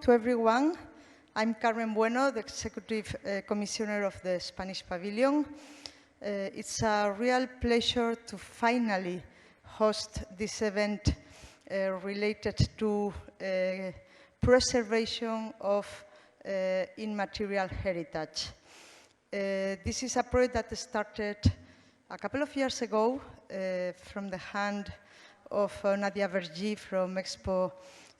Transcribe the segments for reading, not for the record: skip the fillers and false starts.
to everyone. I'm Carmen Bueno, the Executive Commissioner of the Spanish Pavilion. It's a real pleasure to finally host this event related to preservation of immaterial heritage. This is a project that started a couple of years ago from the hand of Nadia Vergy from Expo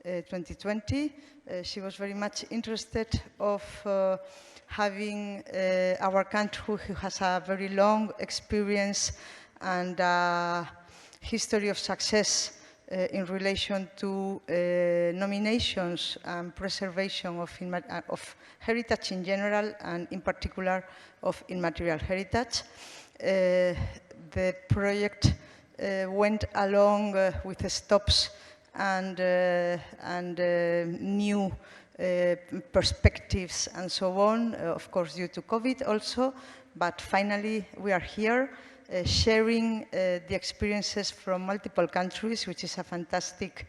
2020. She was very much interested of having our country, who has a very long experience and history of success in relation to nominations and preservation of heritage in general, and in particular of immaterial heritage. The project went along with the stops and new perspectives and so on, of course due to COVID also, but finally we are here sharing the experiences from multiple countries, which is a fantastic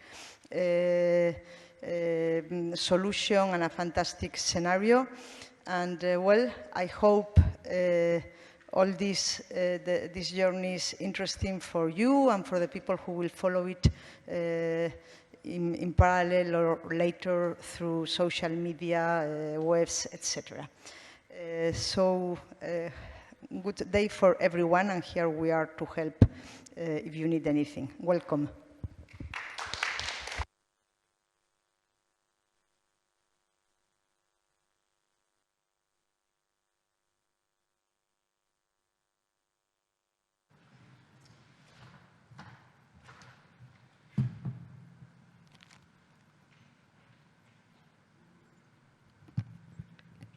solution and a fantastic scenario. And well, I hope all this journey is interesting for you and for the people who will follow it in parallel or later through social media, webs, etc. So good day for everyone, and here we are to help if you need anything. Welcome.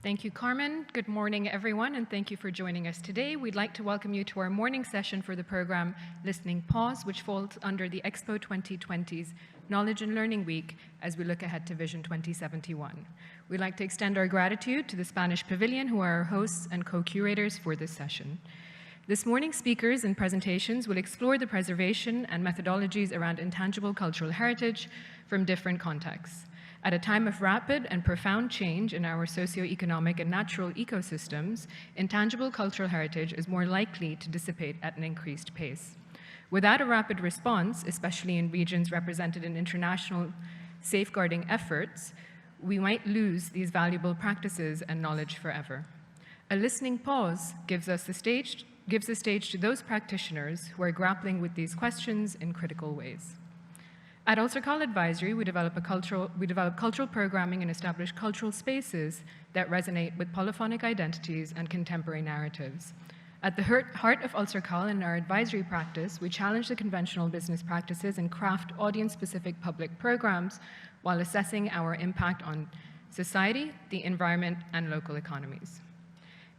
Thank you, Carmen. Good morning, everyone, and thank you for joining us today. We'd like to welcome you to our morning session for the program Listening Pause, which falls under the Expo 2020's Knowledge and Learning Week as we look ahead to Vision 2071. We'd like to extend our gratitude to the Spanish Pavilion, who are our hosts and co-curators for this session. This morning's speakers and presentations will explore the preservation and methodologies around intangible cultural heritage from different contexts. At a time of rapid and profound change in our socio-economic and natural ecosystems, intangible cultural heritage is more likely to dissipate at an increased pace. Without a rapid response, especially in regions represented in international safeguarding efforts, we might lose these valuable practices and knowledge forever. A listening pause gives the stage to those practitioners who are grappling with these questions in critical ways. At Alserkal Advisory, we develop cultural programming and establish cultural spaces that resonate with polyphonic identities and contemporary narratives. At the heart of Alserkal and our advisory practice, we challenge the conventional business practices and craft audience-specific public programs while assessing our impact on society, the environment, and local economies.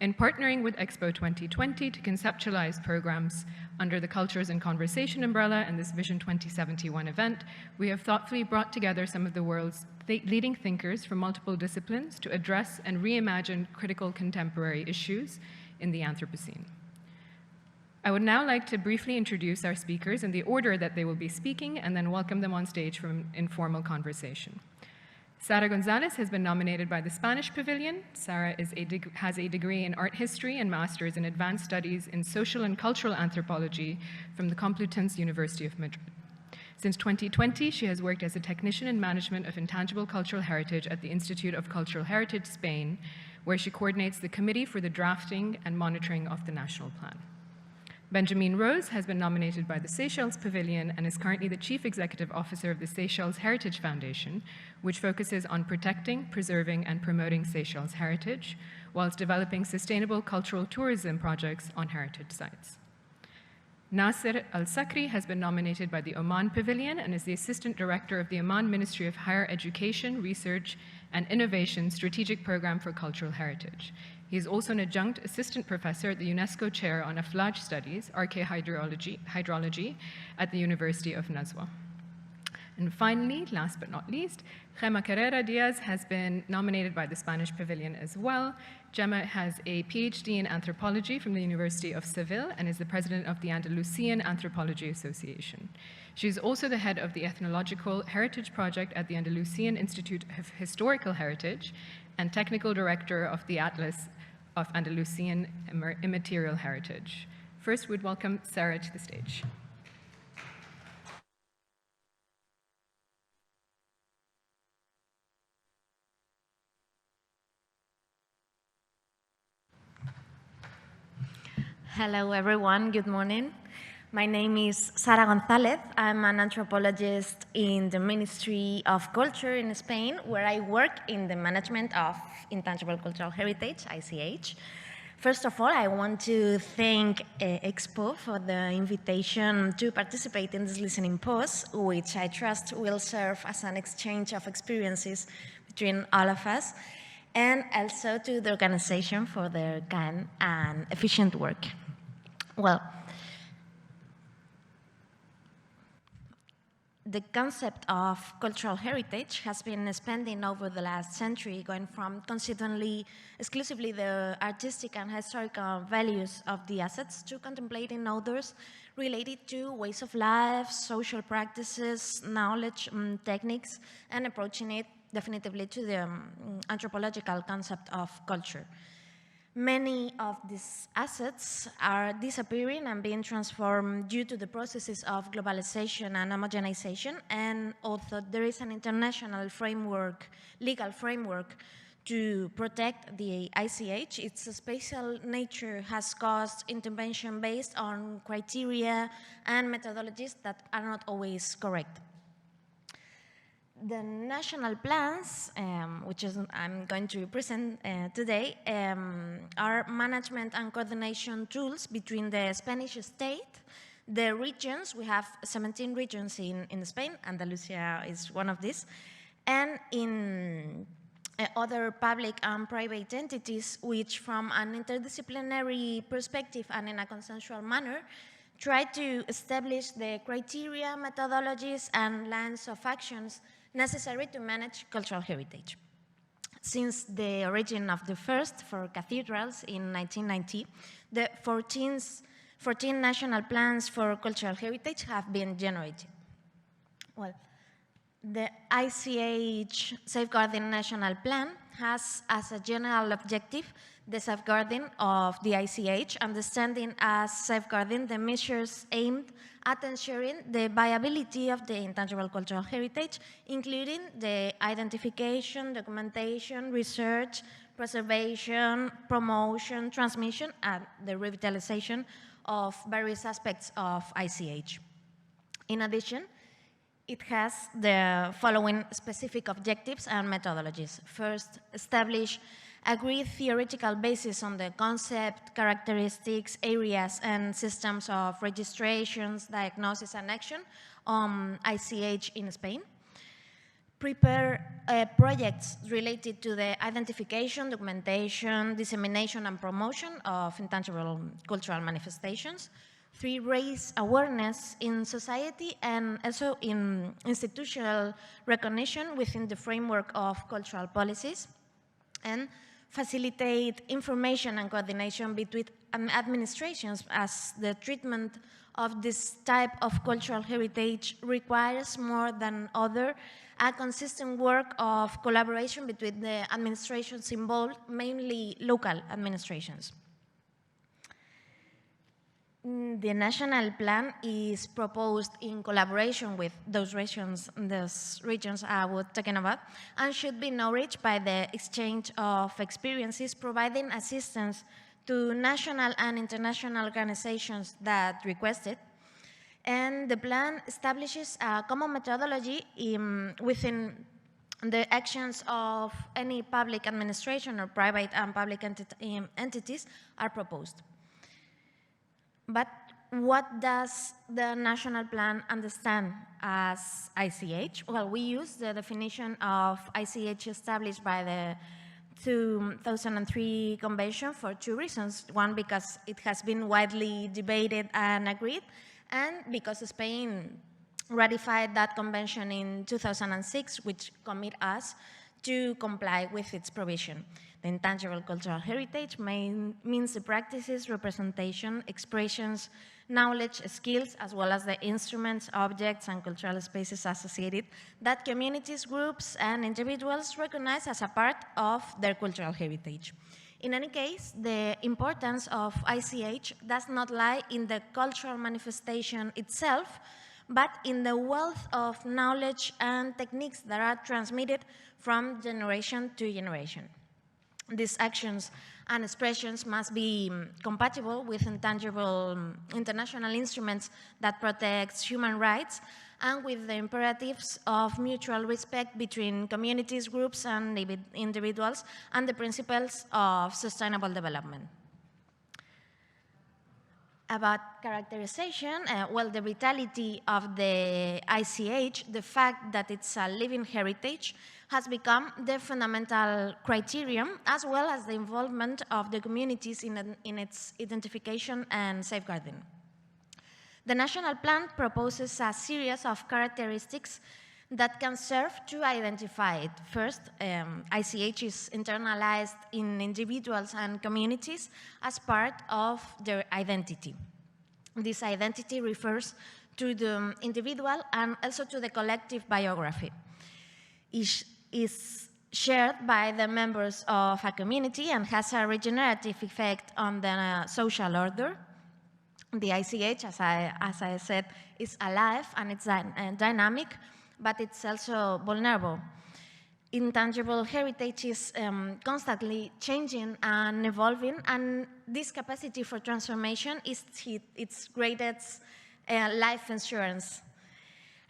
In partnering with Expo 2020 to conceptualize programs under the Cultures and Conversation umbrella and this Vision 2071 event, we have thoughtfully brought together some of the world's leading thinkers from multiple disciplines to address and reimagine critical contemporary issues in the Anthropocene. I would now like to briefly introduce our speakers in the order that they will be speaking and then welcome them on stage for an informal conversation. Sara Gonzalez has been nominated by the Spanish Pavilion. Sara has a degree in art history and master's in advanced studies in social and cultural anthropology from the Complutense University of Madrid. Since 2020, she has worked as a technician in management of intangible cultural heritage at the Institute of Cultural Heritage, Spain, where she coordinates the committee for the drafting and monitoring of the national plan. Benjamin Rose has been nominated by the Seychelles Pavilion and is currently the Chief Executive Officer of the Seychelles Heritage Foundation, which focuses on protecting, preserving, and promoting Seychelles heritage, whilst developing sustainable cultural tourism projects on heritage sites. Nasser Al-Sakri has been nominated by the Oman Pavilion and is the Assistant Director of the Oman Ministry of Higher Education, Research, and Innovation Strategic Program for Cultural Heritage. He is also an adjunct assistant professor at the UNESCO Chair on Aflaj Studies, Archaeohydrology, at the University of Nazwa. And finally, last but not least, Gemma Carrera Diaz has been nominated by the Spanish Pavilion as well. Gemma has a PhD in anthropology from the University of Seville and is the president of the Andalusian Anthropology Association. She is also the head of the Ethnological Heritage Project at the Andalusian Institute of Historical Heritage and technical director of the Atlas of Andalusian Immaterial Heritage. First, we'd welcome Sarah to the stage. Hello, everyone. Good morning. My name is Sara González. I'm an anthropologist in the Ministry of Culture in Spain, where I work in the management of Intangible Cultural Heritage, ICH. First of all, I want to thank Expo for the invitation to participate in this listening pause, which I trust will serve as an exchange of experiences between all of us, and also to the organization for their kind and efficient work. Well, the concept of cultural heritage has been expanding over the last century, going from considering exclusively the artistic and historical values of the assets to contemplating others related to ways of life, social practices, knowledge, techniques, and approaching it definitively to the anthropological concept of culture. Many of these assets are disappearing and being transformed due to the processes of globalization and homogenization, and although there is an international framework, legal framework, to protect the ICH, its spatial nature has caused intervention based on criteria and methodologies that are not always correct. The national plans, which I'm going to present today, are management and coordination tools between the Spanish state, the regions. We have 17 regions in Spain, Andalusia is one of these, and in other public and private entities, which from an interdisciplinary perspective and in a consensual manner, try to establish the criteria, methodologies, and lines of actions necessary to manage cultural heritage. Since the origin of the first for cathedrals in 1990, the 14 national plans for cultural heritage have been generated. Well, the ICH Safeguarding National Plan has as a general objective the safeguarding of the ICH, understanding as safeguarding the measures aimed at ensuring the viability of the intangible cultural heritage, including the identification, documentation, research, preservation, promotion, transmission, and the revitalization of various aspects of ICH. In addition, it has the following specific objectives and methodologies. First, establish agreed theoretical basis on the concept, characteristics, areas, and systems of registrations, diagnosis, and action on ICH in Spain. Prepare projects related to the identification, documentation, dissemination, and promotion of intangible cultural manifestations. 3, raise awareness in society and also in institutional recognition within the framework of cultural policies. And facilitate information and coordination between administrations, as the treatment of this type of cultural heritage requires more than other a consistent work of collaboration between the administrations involved, mainly local administrations. The national plan is proposed in collaboration with those regions I was talking about, and should be nourished by the exchange of experiences, providing assistance to national and international organizations that request it. And the plan establishes a common methodology within the actions of any public administration or private and public entities are proposed. But what does the national plan understand as ICH? Well, we use the definition of ICH established by the 2003 convention for 2 reasons. One, because it has been widely debated and agreed, and because Spain ratified that convention in 2006, which commit us to comply with its provision. The intangible cultural heritage means the practices, representation, expressions, knowledge, skills, as well as the instruments, objects, and cultural spaces associated that communities, groups, and individuals recognize as a part of their cultural heritage. In any case, the importance of ICH does not lie in the cultural manifestation itself, but in the wealth of knowledge and techniques that are transmitted from generation to generation. These actions and expressions must be compatible with intangible international instruments that protect human rights and with the imperatives of mutual respect between communities, groups, and individuals, and the principles of sustainable development. About characterization, well, the vitality of the ICH, the fact that it's a living heritage, has become the fundamental criterion, as well as the involvement of the communities in its identification and safeguarding. The national plan proposes a series of characteristics that can serve to identify it. First, ICH is internalized in individuals and communities as part of their identity. This identity refers to the individual and also to the collective biography. It is shared by the members of a community and has a regenerative effect on the social order. The ICH, as I said, is alive and it's dynamic, but it's also vulnerable. Intangible heritage is constantly changing and evolving, and this capacity for transformation is its greatest life insurance.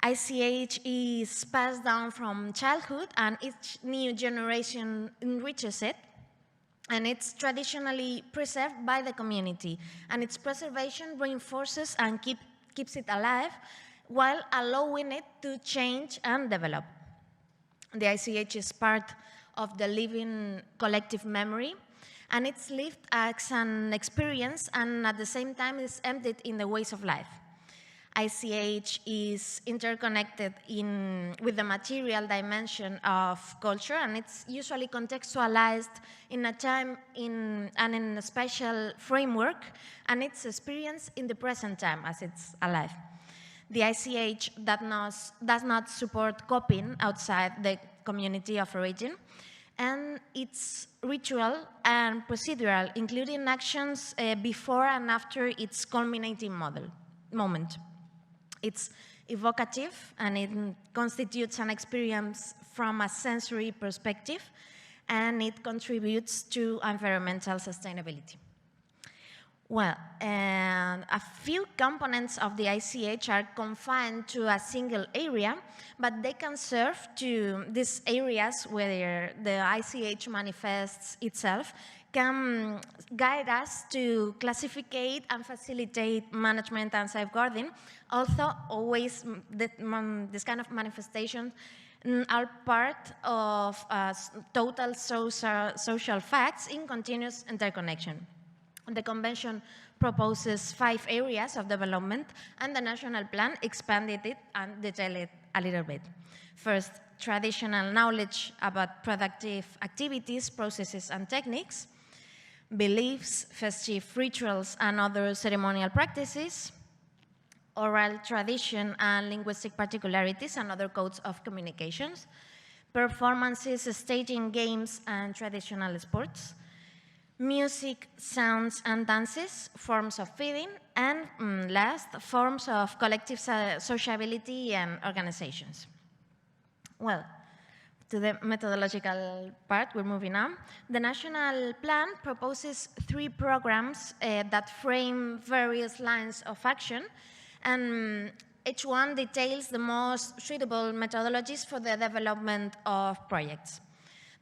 ICH is passed down from childhood, and each new generation enriches it, and it's traditionally preserved by the community, and its preservation reinforces and keeps it alive while allowing it to change and develop. The ICH is part of the living collective memory, and it's lived as an experience and at the same time is embedded in the ways of life. ICH is interconnected with the material dimension of culture, and it's usually contextualized in a time and in a special framework, and it's experienced in the present time as it's alive. The ICH does not support copying outside the community of origin, and it's ritual and procedural, including actions before and after its culminating moment. It's evocative, and it constitutes an experience from a sensory perspective, and it contributes to environmental sustainability. Well, a few components of the ICH are confined to a single area, but they can serve to these areas where the ICH manifests itself, can guide us to classificate and facilitate management and safeguarding, although always this kind of manifestations are part of total social facts in continuous interconnection. The Convention proposes 5 areas of development, and the National Plan expanded it and detailed it a little bit. First, traditional knowledge about productive activities, processes, and techniques, beliefs, festive rituals, and other ceremonial practices, oral tradition and linguistic particularities and other codes of communications, performances, staging, games, and traditional sports, music, sounds, and dances, forms of feeding, and last, forms of collective sociability and organizations. Well, to the methodological part, we're moving on. The National Plan proposes 3 programs that frame various lines of action, and each one details the most suitable methodologies for the development of projects.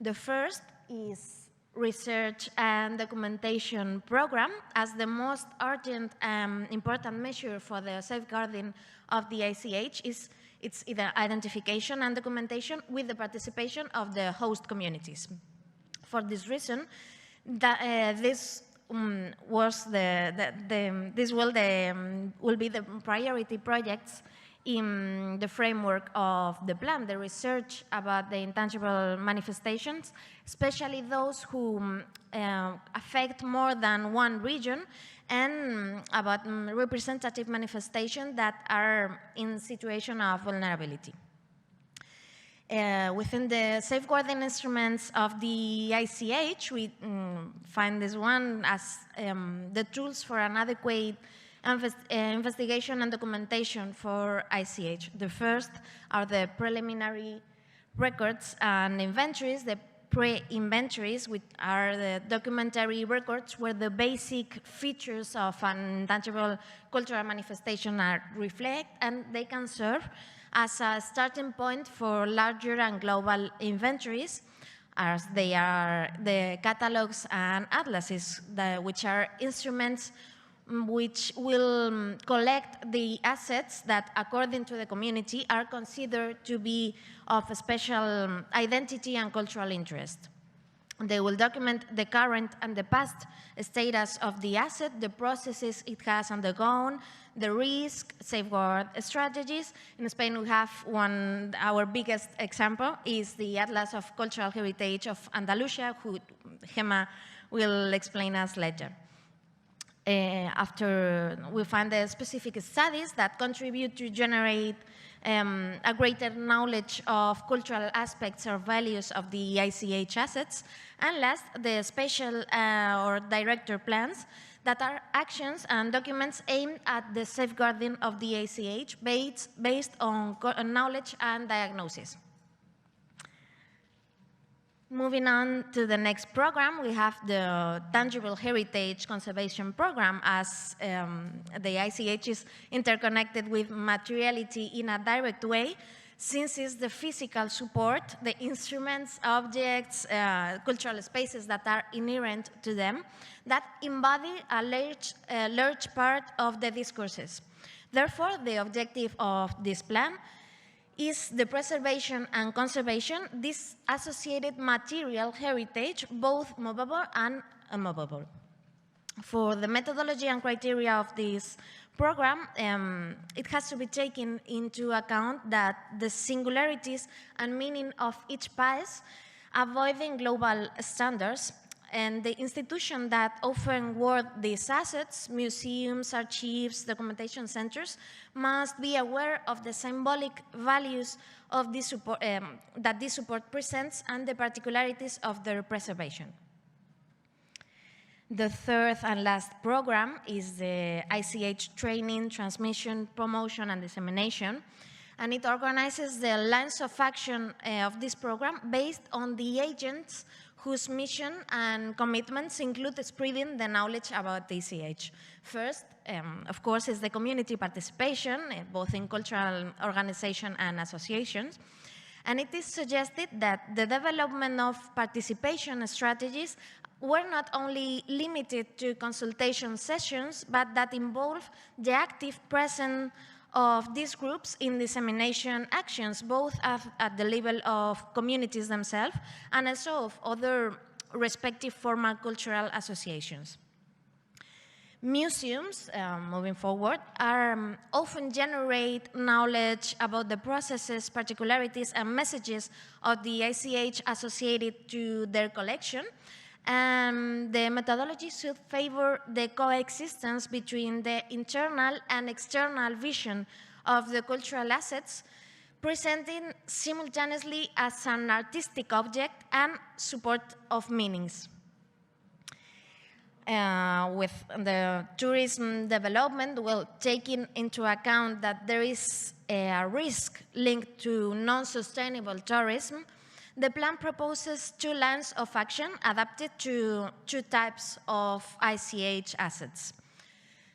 The first is research and documentation program as the most urgent and important measure for the safeguarding of the ICH is its identification and documentation with the participation of the host communities. For this reason, this will be the priority projects in the framework of the plan, the research about the intangible manifestations, especially those who affect more than one region, and about representative manifestations that are in situation of vulnerability. Within the safeguarding instruments of the ICH, we find this one as the tools for an adequate investigation and documentation for ICH. The first are the preliminary records and inventories. The pre-inventories, which are the documentary records where the basic features of an intangible cultural manifestation are reflected, and they can serve as a starting point for larger and global inventories, as they are the catalogs and atlases, which are instruments which will collect the assets that, according to the community, are considered to be of special identity and cultural interest. They will document the current and the past status of the asset, the processes it has undergone, the risk, safeguard strategies. In Spain, we have one, our biggest example is the Atlas of Cultural Heritage of Andalusia, who Gemma will explain us later. After we find the specific studies that contribute to generate a greater knowledge of cultural aspects or values of the ICH assets, and last, the spatial or director plans that are actions and documents aimed at the safeguarding of the ICH based on knowledge and diagnosis. Moving on to the next program, we have the Tangible Heritage Conservation Program, as the ICH is interconnected with materiality in a direct way, since it's the physical support, the instruments, objects, cultural spaces that are inherent to them, that embody a large part of the discourses. Therefore, the objective of this plan is the preservation and conservation this associated material heritage, both movable and immovable. For the methodology and criteria of this program, it has to be taken into account that the singularities and meaning of each piece, avoiding global standards, and the institutions that often work these assets, museums, archives, documentation centers, must be aware of the symbolic values of this support, that this support presents and the particularities of their preservation. The third and last program is the ICH Training, Transmission, Promotion, and Dissemination, and it organizes the lines of action of this program based on the agents whose mission and commitments include spreading the knowledge about the ICH. First, of course, is the community participation, both in cultural organizations and associations. And it is suggested that the development of participation strategies were not only limited to consultation sessions, but that involve the active presence of these groups in dissemination actions, both at the level of communities themselves and also of other respective formal cultural associations. Museums, moving forward, often generate knowledge about the processes, particularities, and messages of the ICH associated to their collection. And the methodology should favor the coexistence between the internal and external vision of the cultural assets, presenting simultaneously as an artistic object and support of meanings. With the tourism development, taking into account that there is a risk linked to non-sustainable tourism, the plan proposes two lines of action adapted to two types of ICH assets.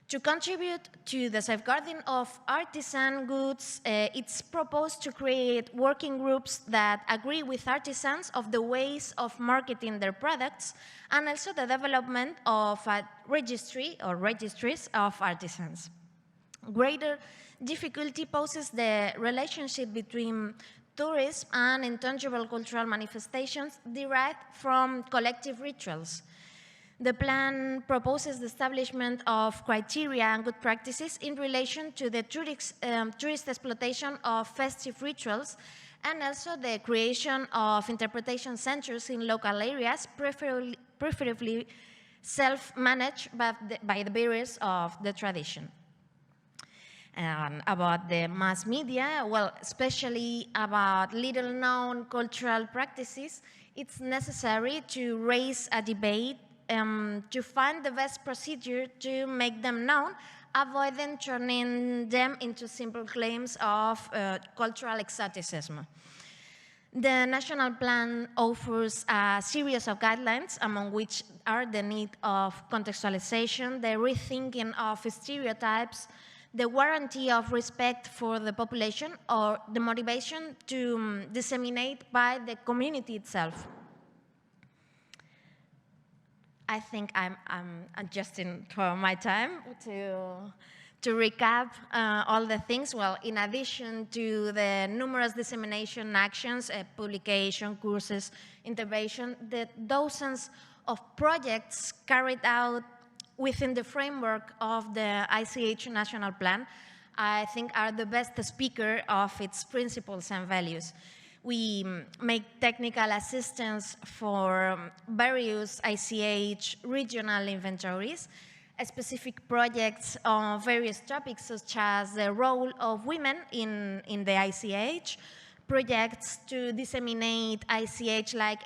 To contribute to the safeguarding of artisan goods, it's proposed to create working groups that agree with artisans of the ways of marketing their products, and also the development of a registry or registries of artisans. Greater difficulty poses the relationship between tourism and intangible cultural manifestations derived from collective rituals. The plan proposes the establishment of criteria and good practices in relation to the tourist exploitation of festive rituals, and also the creation of interpretation centers in local areas, preferably self-managed by the bearers of the tradition. And about the mass media, well, especially about little-known cultural practices, it's necessary to raise a debate to find the best procedure to make them known, avoiding turning them into simple claims of cultural exoticism. The national plan offers a series of guidelines, among which are the need of contextualization, the rethinking of stereotypes, the guarantee of respect for the population, or the motivation to disseminate by the community itself. I think I'm adjusting for my time to recap all the things. Well, in addition to the numerous dissemination actions, publication, courses, intervention, the dozens of projects carried out within the framework of the ICH National Plan, I think are the best speaker of its principles and values. We make technical assistance for various ICH regional inventories, specific projects on various topics such as the role of women in the ICH, projects to disseminate ICH like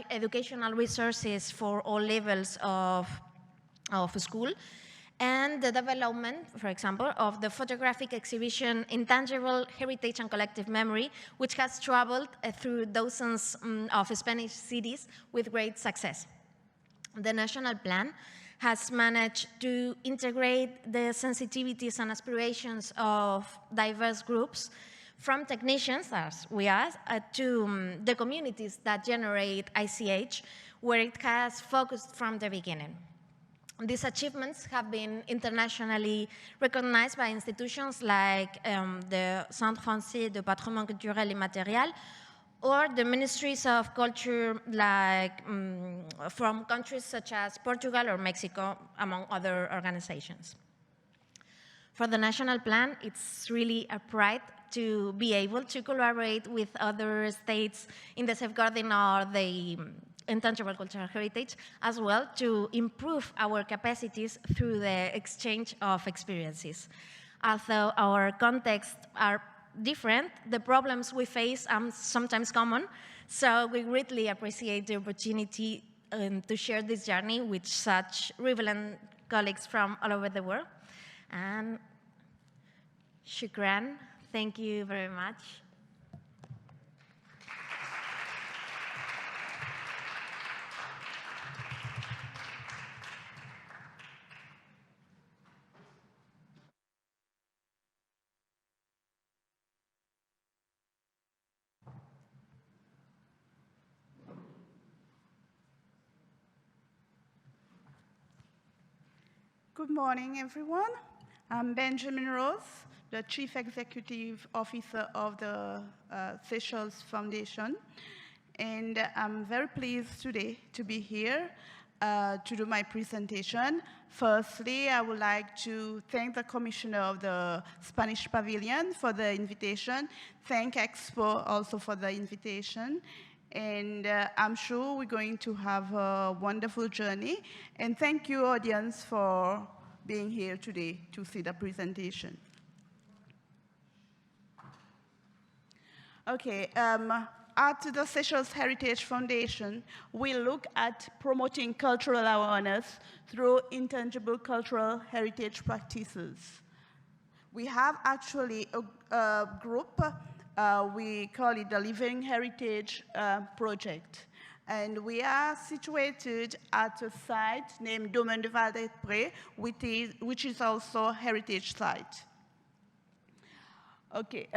educational resources for all levels of school, and the development, for example, of the photographic exhibition Intangible Heritage and Collective Memory, which has traveled through dozens of Spanish cities with great success. The national plan has managed to integrate the sensitivities and aspirations of diverse groups, from technicians, as we are, to the communities that generate ICH, where it has focused from the beginning. These achievements have been internationally recognized by institutions like the Centre Français de Patrimoine Culturel Immatériel, or the ministries of culture like from countries such as Portugal or Mexico, among other organizations. For the national plan, it's really a pride to be able to collaborate with other states in the safeguarding of the intangible cultural heritage, as well to improve our capacities through the exchange of experiences. Although our contexts are different, the problems we face are sometimes common, so we greatly appreciate the opportunity to share this journey with such relevant colleagues from all over the world. And shukran, thank you very much. Good morning, everyone. I'm Benjamin Rose, the Chief Executive Officer of the Seychelles Foundation. And I'm very pleased today to be here to do my presentation. Firstly, I would like to thank the Commissioner of the Spanish Pavilion for the invitation. Thank Expo also for the invitation. And I'm sure we're going to have a wonderful journey. And thank you, audience, for being here today to see the presentation. Okay, at the Seychelles Heritage Foundation, we look at promoting cultural awareness through intangible cultural heritage practices. We have actually a group. We call it the Living Heritage Project. And we are situated at a site named Domaine de Val-d'Esprée, which is also a heritage site. Okay,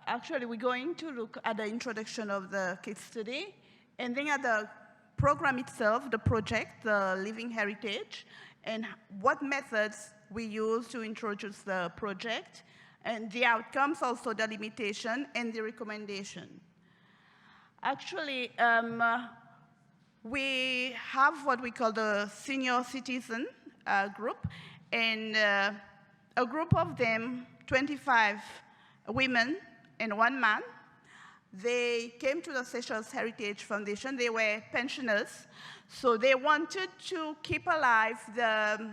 actually we're going to look at the introduction of the case study, and then at the program itself, the project, the Living Heritage, and what methods we use to introduce the project, and the outcomes, also the limitation and the recommendation. Actually, we have what we call the senior citizen group, and a group of them, 25 women and 1 man, they came to the Seychelles Heritage Foundation. They were pensioners, so they wanted to keep alive the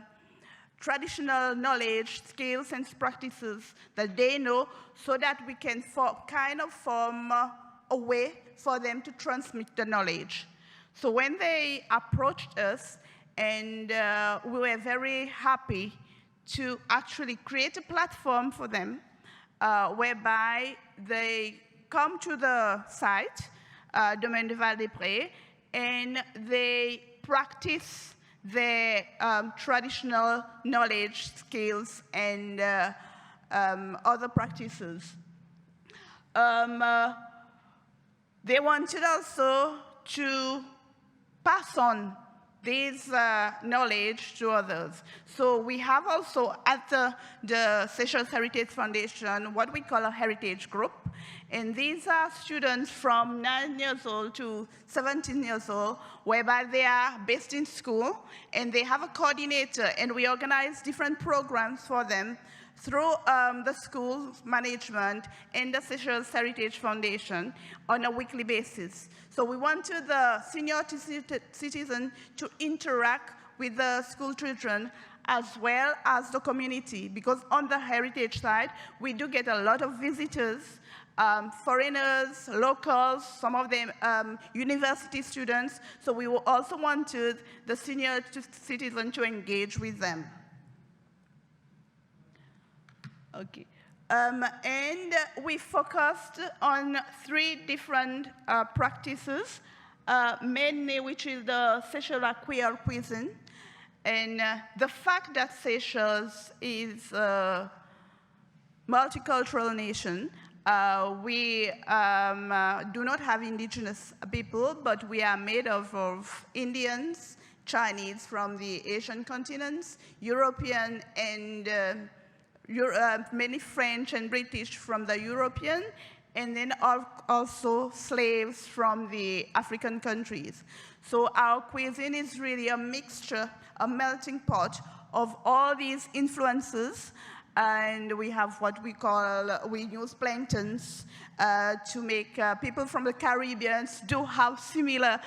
traditional knowledge, skills, and practices that they know, so that we can kind of form a way for them to transmit the knowledge. So when they approached us, and we were very happy to actually create a platform for them whereby they come to the site, Domaine de Val-des-Prés, and they practice their traditional knowledge, skills, and other practices. They wanted also to pass on this knowledge to others. So we have also at the Seychelles Heritage Foundation what we call a heritage group. And these are students from 9 years old to 17 years old, whereby they are based in school, and they have a coordinator, and we organize different programs for them through the school management and the Seychelles Heritage Foundation on a weekly basis. So we wanted the senior citizen to interact with the school children as well as the community, because on the heritage side, we do get a lot of visitors, foreigners, locals, some of them university students, so we also wanted the senior citizen to engage with them. Okay. And we focused on 3 different practices, mainly which is the Seychelles Creole cuisine. And the fact that Seychelles is a multicultural nation, we do not have indigenous people, but we are made of Indians, Chinese from the Asian continents, European, and many French and British from the European, and then also slaves from the African countries. So our cuisine is really a mixture, a melting pot of all these influences, and we have what we call, we use plantains to make people from the Caribbean do have similar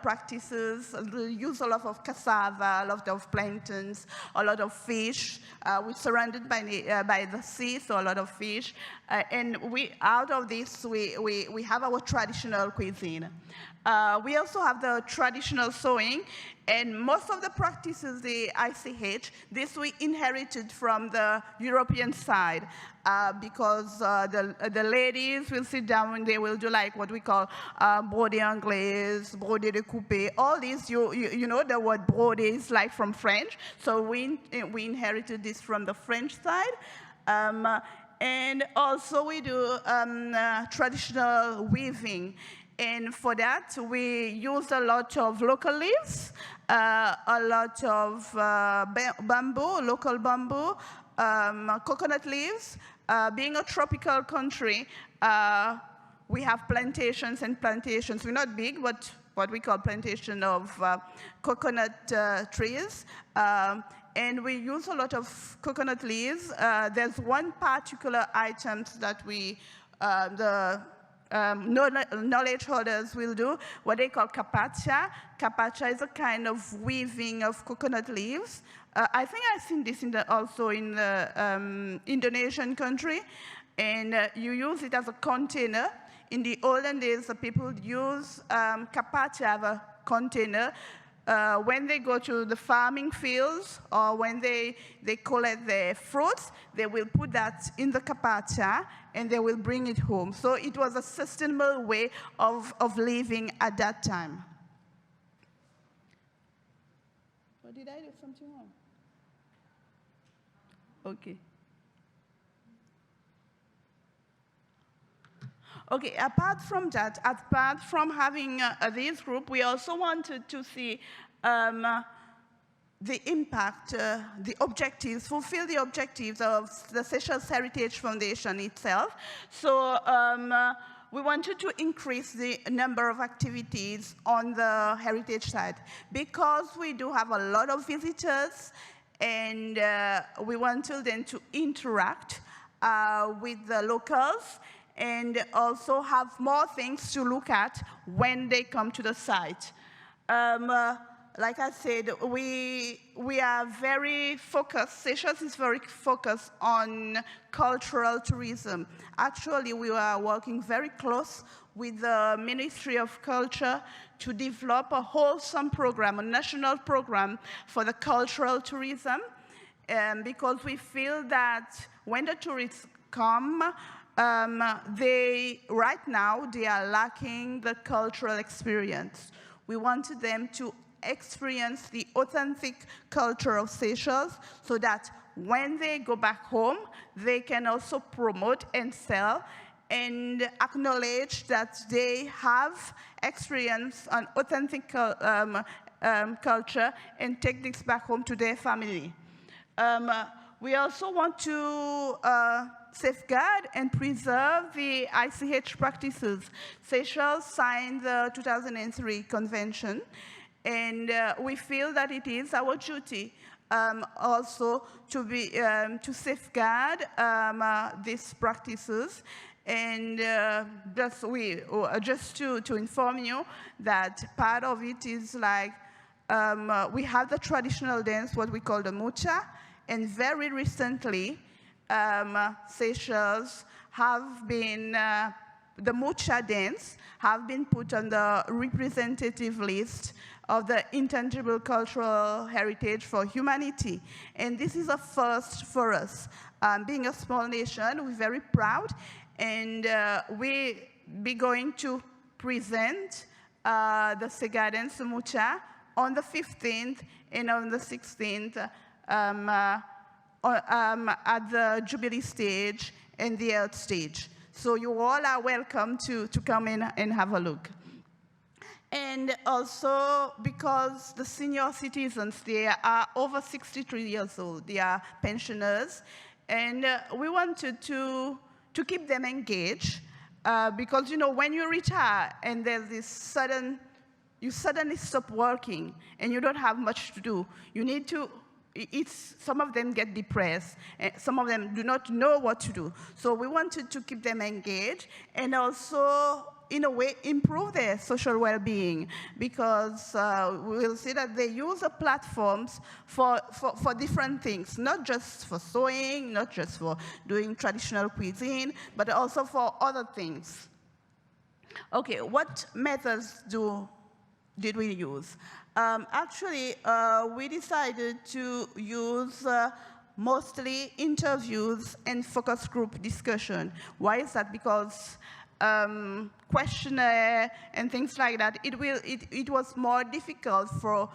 practices. They use a lot of cassava, a lot of plantains, a lot of fish. We're surrounded by the sea, so a lot of fish. And out of this, we have our traditional cuisine. We also have the traditional sewing, and most of the practices, the ICH, this we inherited from the European side, because the ladies will sit down and they will do like what we call brodé anglaise, brodé de coupé. All these, you know the word brodé is like from French, so we inherited this from the French side. And also we do traditional weaving. And for that, we use a lot of local leaves, a lot of bamboo, local bamboo, coconut leaves. Being a tropical country, we have plantations and plantations. We're not big, but what we call plantation of coconut trees. And we use a lot of coconut leaves. There's one particular item that we, knowledge holders will do, what they call kapacha. Kapacha is a kind of weaving of coconut leaves. I think I've seen this also in the Indonesian country, and you use it as a container. In the olden days, the people use kapacha as a container. When they go to the farming fields or when they collect their fruits, they will put that in the kapacha and they will bring it home. So it was a sustainable way of living at that time. Or did I do something wrong? Okay. Okay, apart from that, apart from having this group, we also wanted to see the impact, the objectives, fulfill the objectives of the Seychelles Heritage Foundation itself. So we wanted to increase the number of activities on the heritage side because we do have a lot of visitors, and we wanted them to interact with the locals and also have more things to look at when they come to the site. Like I said, we are very focused, Seychelles is very focused on cultural tourism. Actually, we are working very close with the Ministry of Culture to develop a wholesome program, a national program for the cultural tourism, because we feel that when the tourists come, right now, they are lacking the cultural experience. We wanted them to experience the authentic culture of Seychelles so that when they go back home, they can also promote and sell and acknowledge that they have experienced an authentic culture and take this back home to their family. We also want to safeguard and preserve the ICH practices. Seychelles signed the 2003 convention, and we feel that it is our duty also to safeguard these practices. And just to inform you that part of it is like we have the traditional dance, what we call the mucha, and very recently Seychelles have been the mucha dance have been put on the representative list of the Intangible Cultural Heritage for Humanity. And this is a first for us. Being a small nation, we're very proud, and we'll be going to present the Sega Dance Mucha on the 15th and on the 16th at the Jubilee stage and the Earth stage. So you all are welcome to come in and have a look. And also because the senior citizens, they are over 63 years old, they are pensioners, and we wanted to keep them engaged because, you know, when you retire and there's this you suddenly stop working and you don't have much to do, you need to, some of them get depressed, and some of them do not know what to do. So we wanted to keep them engaged and also, in a way, improve their social well-being, because we will see that they use the platforms for different things, not just for sewing, not just for doing traditional cuisine, but also for other things. Okay, what methods did we use? Actually, we decided to use mostly interviews and focus group discussion. Why is that? Because questionnaire and things like that, it was more difficult for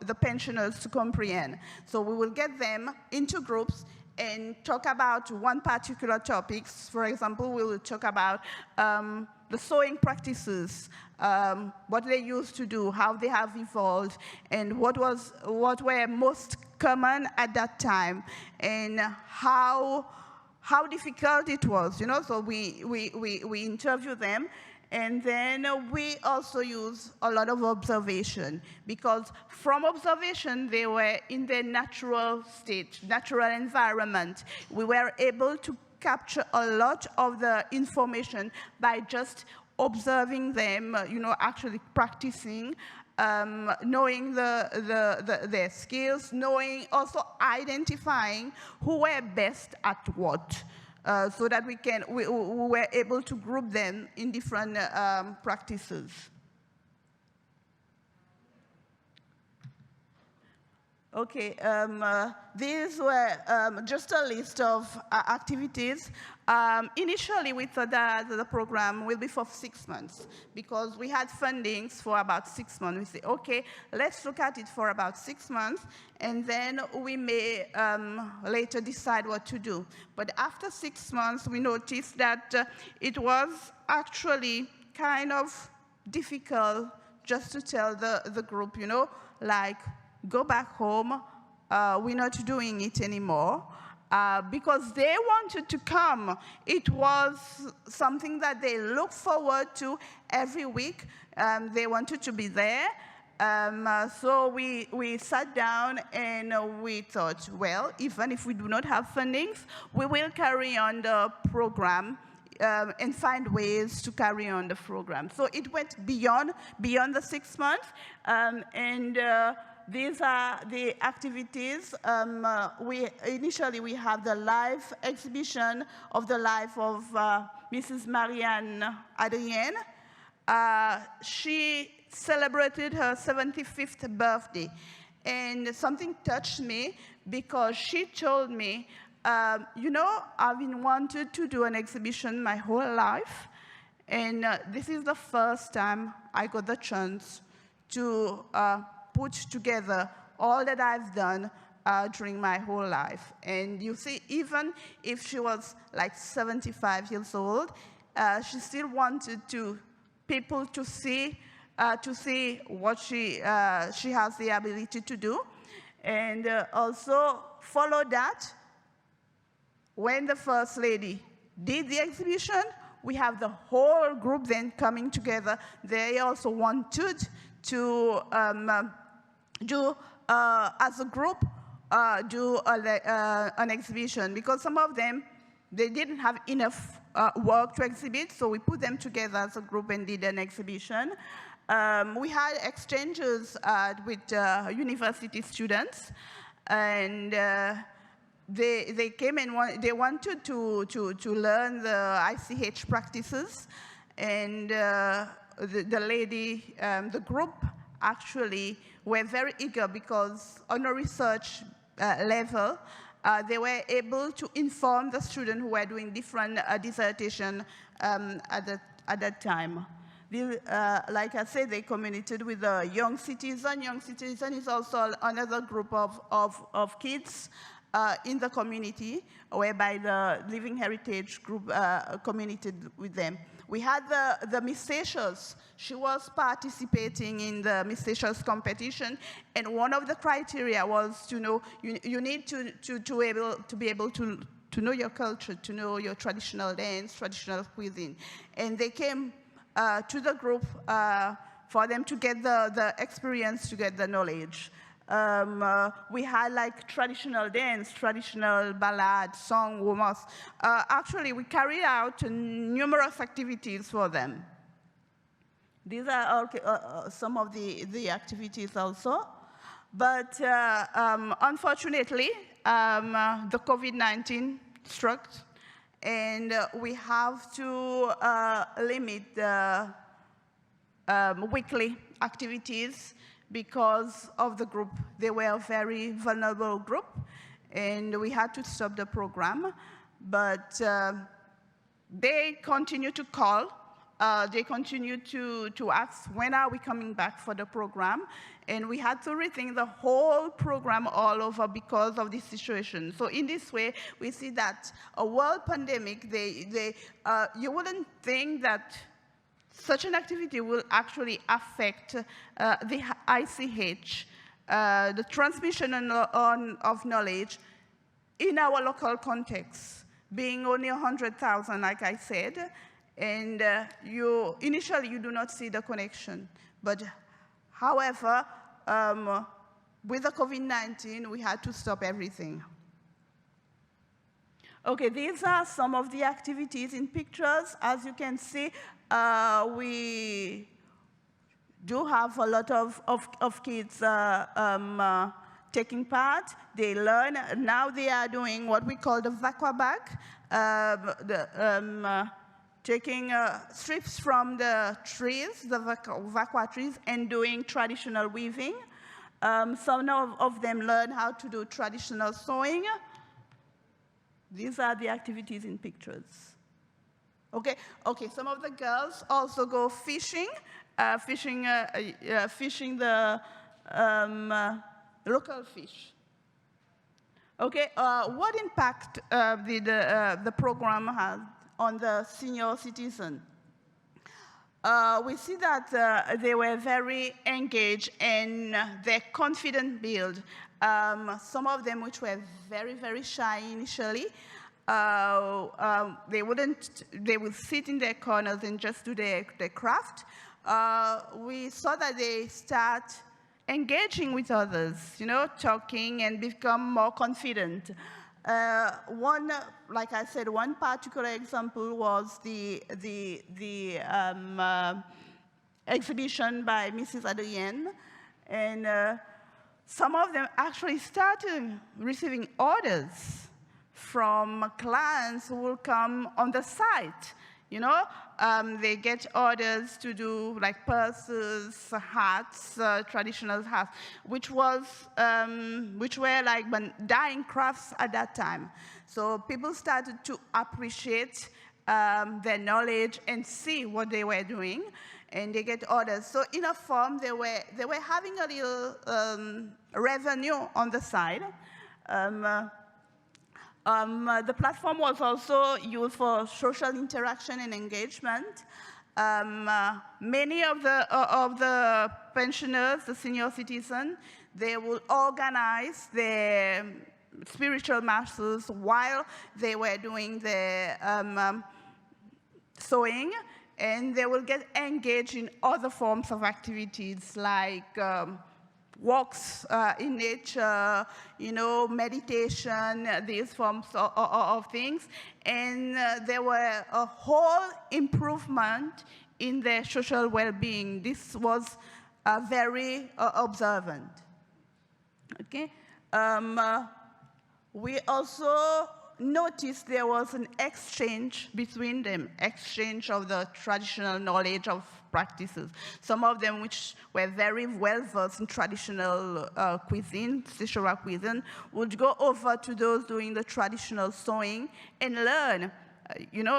the pensioners to comprehend. So we will get them into groups and talk about one particular topic. For example, we will talk about the sewing practices, what they used to do, how they have evolved, and what were most common at that time, and how difficult it was, you know. So we interview them, and then we also use a lot of observation, because from observation they were in their natural state, natural environment. We were able to capture a lot of the information by just observing them, you know, actually practicing, knowing their skills, knowing, also identifying who were best at what, so that we were able to group them in different practices. Okay, these were just a list of activities. Initially, we thought that the program will be for 6 months, because we had fundings for about 6 months. We say, okay, let's look at it for about 6 months, and then we may later decide what to do. But after 6 months, we noticed that it was actually kind of difficult just to tell the group, you know, like, go back home, we're not doing it anymore. because they wanted to come. It was something that they look forward to every week. They wanted to be there. So we sat down and we thought, well, even if we do not have fundings, we will carry on the program and find ways to carry on the program. So it went beyond the 6 months, and these are the activities. Initially, we have the live exhibition of the life of Mrs. Marianne Adrienne. She celebrated her 75th birthday, and something touched me because she told me, you know, I've been wanted to do an exhibition my whole life, and this is the first time I got the chance to put together all that I've done during my whole life. And you see, even if she was like 75 years old, she still wanted people to see what she has the ability to do. And also follow that, when the First Lady did the exhibition, we have the whole group then coming together. They also wanted to do, as a group, do an exhibition, because some of them, they didn't have enough work to exhibit, so we put them together as a group and did an exhibition. We had exchanges with university students, and they came and they wanted to learn the ICH practices, and the lady, the group actually were very eager, because on a research level, they were able to inform the students who were doing different dissertation at that time. Like I said, they communicated with the young citizen. Young citizen is also another group of kids in the community, whereby the Living Heritage group communicated with them. We had the Miss Seychelles. She was participating in the Miss Seychelles competition, and one of the criteria was to know, you need to be able to know your culture, to know your traditional dance, traditional cuisine. And they came to the group for them to get the experience, to get the knowledge. We had like traditional dance, traditional ballad, song, romance. Actually, we carried out numerous activities for them. These are all, some of the activities also. But unfortunately, the COVID-19 struck, and we have to limit the weekly activities because of the group. They were a very vulnerable group, and we had to stop the program. But they continue to call. They continue to ask, when are we coming back for the program? And we had to rethink the whole program all over because of this situation. So in this way, we see that a world pandemic, you wouldn't think that such an activity will actually affect the ICH, the transmission of knowledge in our local context, being only 100,000, like I said. And initially, you do not see the connection. But however, with the COVID-19, we had to stop everything. Okay, these are some of the activities in pictures. As you can see, we do have a lot of kids taking part. They learn. Now they are doing what we call the vacua bag, taking strips from the trees, the vacua trees, and doing traditional weaving. Some of them learn how to do traditional sewing. These are the activities in pictures. Okay, some of the girls also go fishing, fishing the local fish. Okay, what impact did the program have on the senior citizen? we see that they were very engaged and their confidence build. Some of them which were very, very shy initially, they would sit in their corners and just do their craft. We saw that they start engaging with others, you know, talking and become more confident. Like I said, one particular example was the exhibition by Mrs. Adrienne, and some of them actually started receiving orders from clients who will come on the site. You know, they get orders to do like purses, hats, traditional hats, which were like dying crafts at that time. So people started to appreciate their knowledge and see what they were doing, and they get orders. So in a form, they were having a little revenue on the side. The platform was also used for social interaction and engagement. Many of the pensioners, the senior citizens, they will organize their spiritual masses while they were doing their sewing, and they will get engaged in other forms of activities like walks in nature, you know, meditation, these forms of things. And there were a whole improvement in their social well-being. This was very observant. Okay. We also noticed there was an exchange between them, exchange of the traditional knowledge of practices. Some of them which were very well-versed in traditional cuisine, sexual cuisine, would go over to those doing the traditional sewing and learn,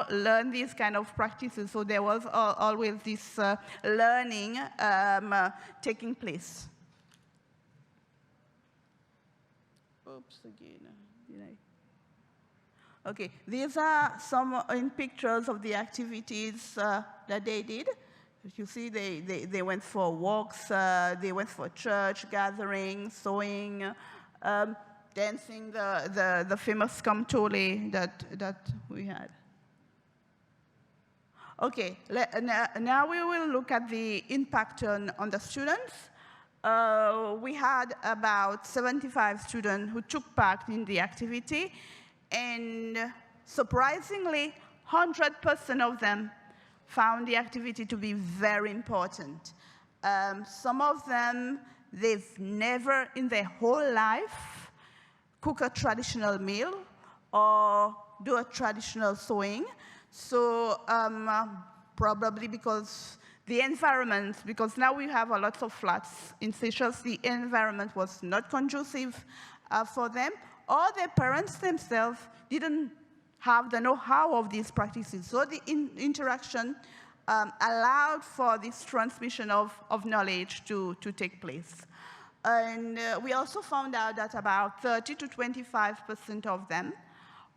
learn these kind of practices. So there was always this learning taking place. Oops, again. Okay, these are some pictures of the activities that they did. You see, they went for walks, they went for church gatherings, sewing, dancing the famous Kamtole that we had. Okay, now we will look at the impact on the students. We had about 75 students who took part in the activity, and surprisingly, 100% of them found the activity to be very important. Some of them, they've never in their whole life cook a traditional meal or do a traditional sewing. So probably because the environment, because now we have a lot of flats in Seychelles, the environment was not conducive for them, or their parents themselves didn't have the know-how of these practices. So the interaction allowed for this transmission of knowledge to take place. And we also found out that about 30 to 25% of them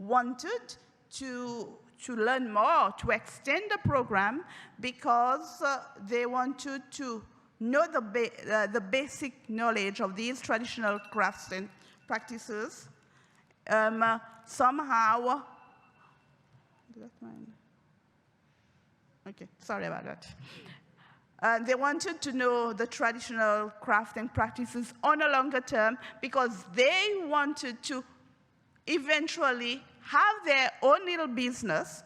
wanted to learn more, to extend the program, because they wanted to know the basic knowledge of these traditional crafts and practices. Somehow, okay, sorry about that. They wanted to know the traditional craft and practices on a longer term, because they wanted to eventually have their own little business,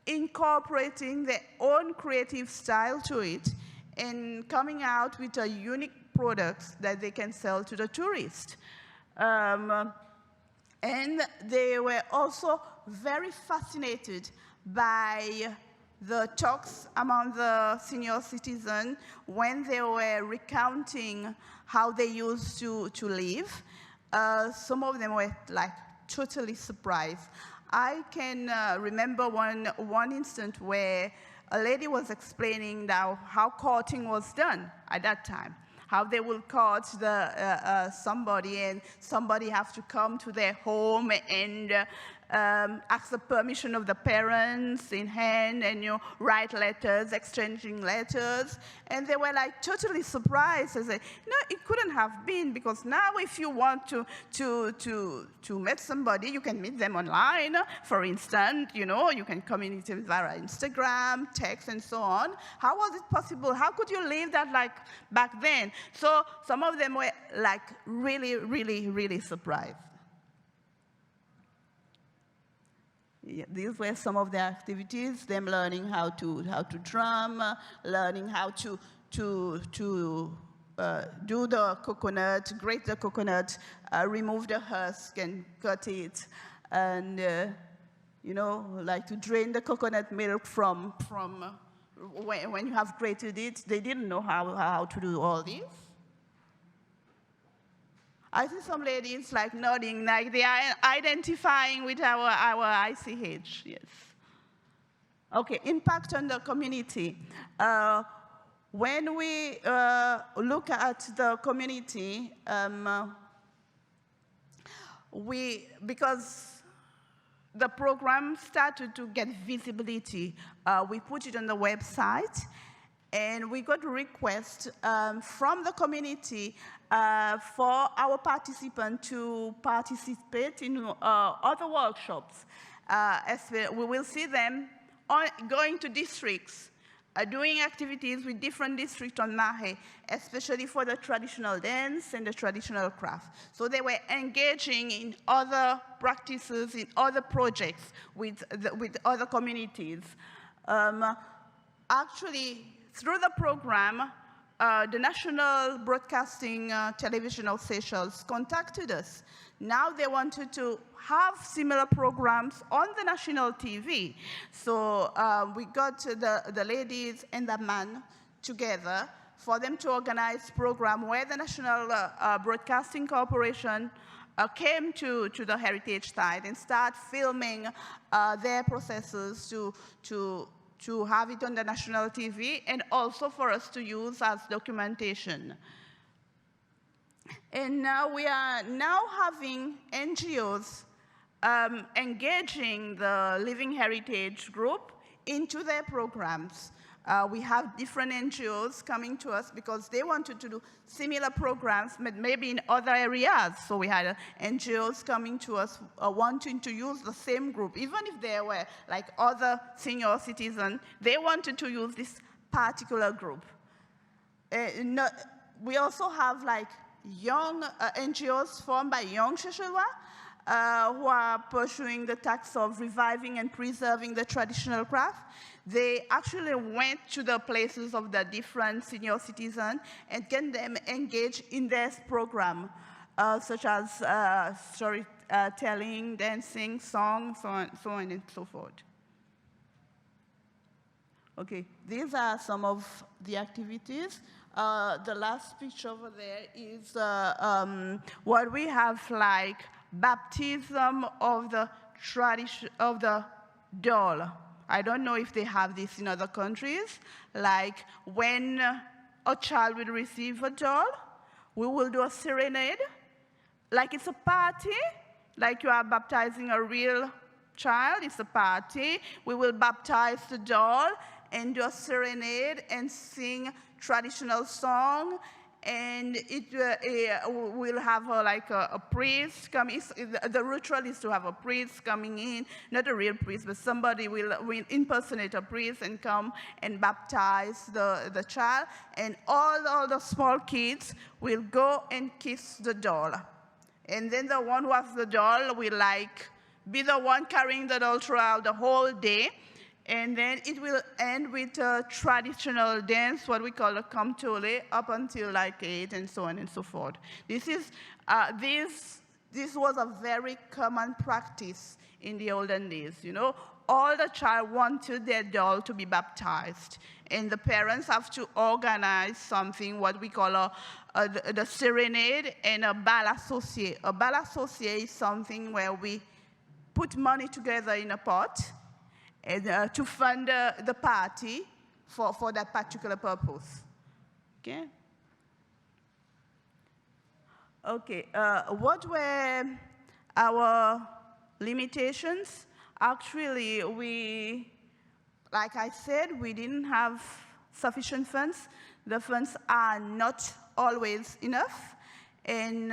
incorporating their own creative style to it, and coming out with a unique product that they can sell to the tourist. And they were also very fascinated by the talks among the senior citizens when they were recounting how they used to live. Some of them were like totally surprised. I can remember one instance where a lady was explaining now how courting was done at that time. How they will court somebody, and somebody have to come to their home and ask the permission of the parents in hand, and you write letters, exchanging letters. And they were like totally surprised. They said, no, it couldn't have been, because now if you want to meet somebody, you can meet them online. For instance, you know, you can communicate via Instagram, text, and so on. How was it possible? How could you live that like back then? So some of them were like really, really, really surprised. Yeah, these were some of the activities, them learning how to drum, learning how to do the coconut, grate the coconut, remove the husk and cut it, and you know, like to drain the coconut milk from when you have grated it. They didn't know how to do all this. I see some ladies like nodding, like they are identifying with our ICH, yes. Okay, impact on the community. When we look at the community, because the program started to get visibility, we put it on the website, and we got requests from the community for our participants to participate in other workshops. We will see them going to districts, doing activities with different districts on Mahe, especially for the traditional dance and the traditional craft. So they were engaging in other practices, in other projects with other communities. Actually, through the program, the National Broadcasting Television of Seychelles contacted us. Now they wanted to have similar programs on the national TV. So we got the ladies and the man together for them to organize a program where the National Broadcasting Corporation came to the heritage site and start filming their processes to have it on the national TV, and also for us to use as documentation. And now we are having NGOs engaging the Living Heritage group into their programs. We have different NGOs coming to us because they wanted to do similar programs, but maybe in other areas. So we had NGOs coming to us wanting to use the same group. Even if there were like other senior citizens, they wanted to use this particular group. We also have like young NGOs formed by young Seychellois who are pursuing the task of reviving and preserving the traditional craft. They actually went to the places of the different senior citizens and get them engaged in their program, such as storytelling, dancing, song, so on and so forth. Okay, these are some of the activities. The last picture over there is what we have like baptism of the tradition of the doll. I don't know if they have this in other countries. Like when a child will receive a doll, we will do a serenade. Like it's a party, like you are baptizing a real child, it's a party. We will baptize the doll and do a serenade and sing traditional song. And we'll have like a priest coming. The ritual is to have a priest coming in, not a real priest, but somebody will impersonate a priest and come and baptize the child. And all the small kids will go and kiss the doll. And then the one who has the doll will like be the one carrying the doll throughout the whole day. And then it will end with a traditional dance, what we call a kamtole, up until like 8 and so on and so forth. This was a very common practice in the olden days, you know. All the child wanted their doll to be baptized. And the parents have to organize something, what we call the serenade and a bal associé. A bal associé is something where we put money together in a pot, and to fund the party for that particular purpose. Okay? Okay, what were our limitations. Actually, like I said, we didn't have sufficient funds. The funds are not always enough. And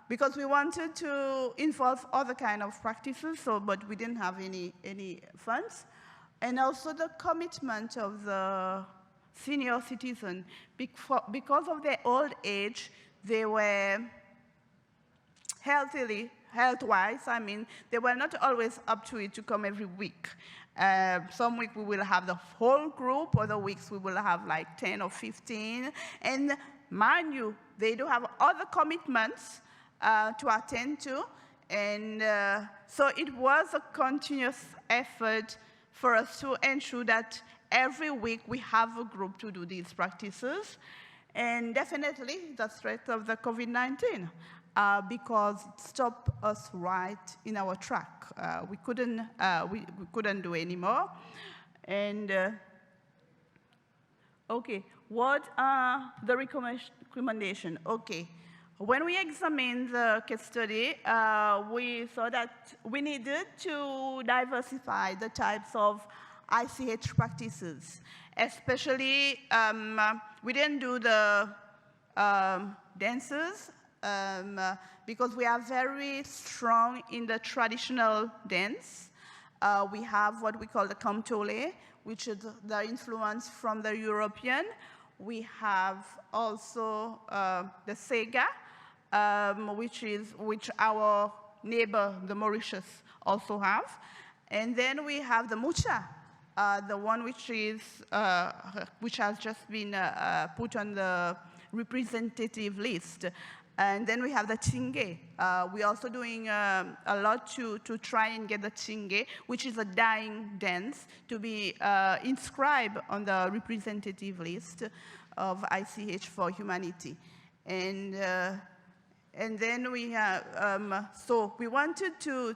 because we wanted to involve other kind of practices, but we didn't have any funds. And also the commitment of the senior citizen. Because of their old age, they were health-wise, I mean, they were not always up to it to come every week. Some week we will have the whole group, other weeks we will have like 10 or 15. And mind you, they do have other commitments to attend to. And so it was a continuous effort for us to ensure that every week we have a group to do these practices. And definitely the threat of the COVID-19. Because it stopped us right in our track. We couldn't do anymore. And okay, what are the recommendations? Okay, when we examined the case study, we saw that we needed to diversify the types of ICH practices. Especially, we didn't do the dances, because we are very strong in the traditional dance. We have what we call the Kamtole, which is the influence from the European. We have also the Sega, which our neighbor, the Mauritius, also have. And then we have the Mucha, the one which has just been put on the representative list. And then we have the Chingue. We're also doing a lot to try and get the Chingue, which is a dying dance, to be inscribed on the representative list of ICH for humanity. And then we have, so we wanted to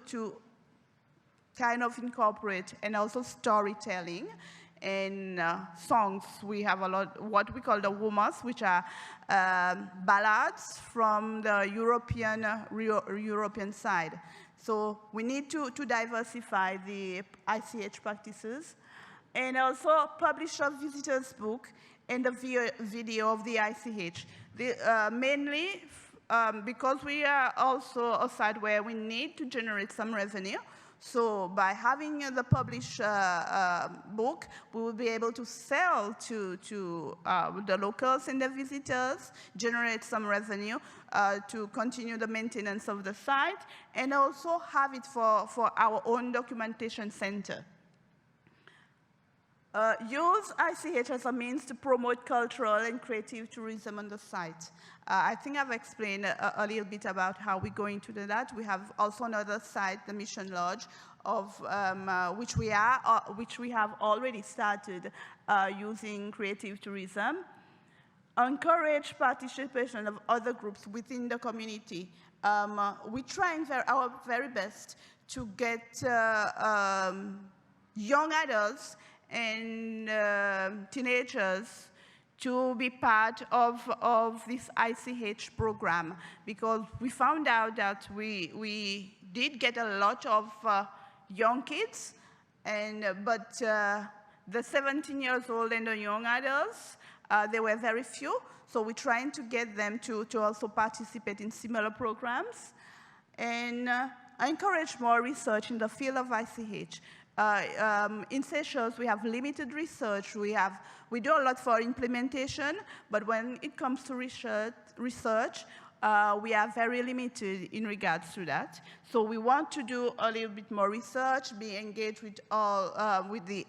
kind of incorporate and also storytelling. And songs, we have a lot, what we call the womas, which are ballads from the European side. So we need to diversify the ICH practices. And also publish a visitor's book and the video of the ICH. Mainly because we are also a site where we need to generate some revenue. So by having the published book, we will be able to sell to the locals and the visitors, generate some revenue to continue the maintenance of the site, and also have it for our own documentation center. Use ICH as a means to promote cultural and creative tourism on the site. I think I've explained a little bit about how we're going to do that. We have also another site, the Mission Lodge, which we have already started using creative tourism. Encourage participation of other groups within the community. We're trying our very best to get young adults and teenagers to be part of this ICH program, because we found out that we did get a lot of young kids, but the 17 years old and the young adults, they were very few, so we're trying to get them to also participate in similar programs. And I encourage more research in the field of ICH. In Seychelles, we have limited research. We do a lot for implementation, but when it comes to research, we are very limited in regards to that. So we want to do a little bit more research, be engaged with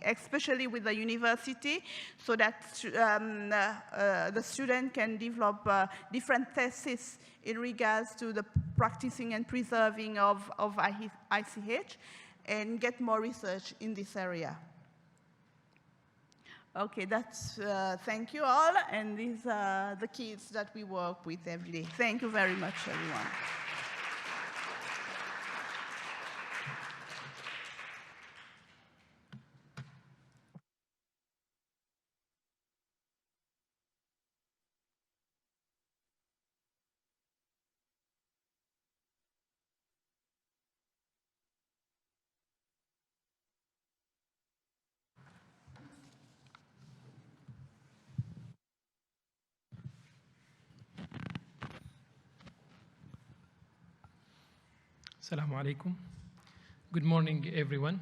especially with the university, so that the student can develop different theses in regards to the practicing and preserving of ICH, and get more research in this area. Okay, thank you all, and these are the kids that we work with every day. Thank you very much, everyone. Assalamu alaikum. Good morning, everyone.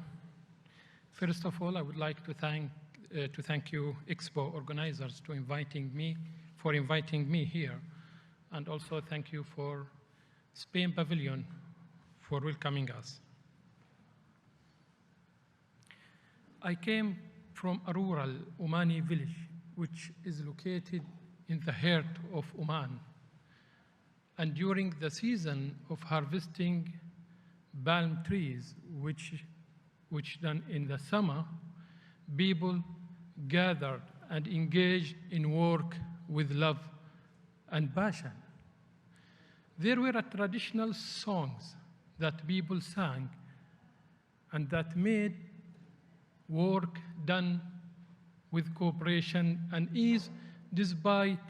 First of all, I would like to thank you, Expo organizers, for inviting me here, and also thank you for Spain Pavilion for welcoming us. I came from a rural Omani village, which is located in the heart of Oman. And during the season of harvesting palm trees, which done in the summer, people gathered and engaged in work with love and passion. There were traditional songs that people sang and that made work done with cooperation and ease despite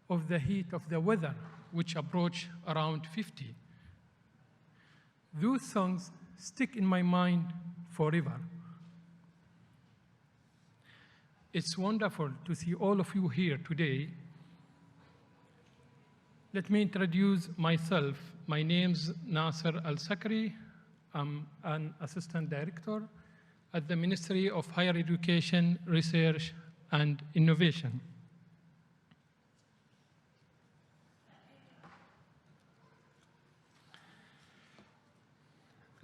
of the heat of the weather, which approached around 50. Those songs stick in my mind forever. It's wonderful to see all of you here today. Let me introduce myself. My name's Nasser Al-Sakri. I'm an assistant director at the Ministry of Higher Education, Research, and Innovation.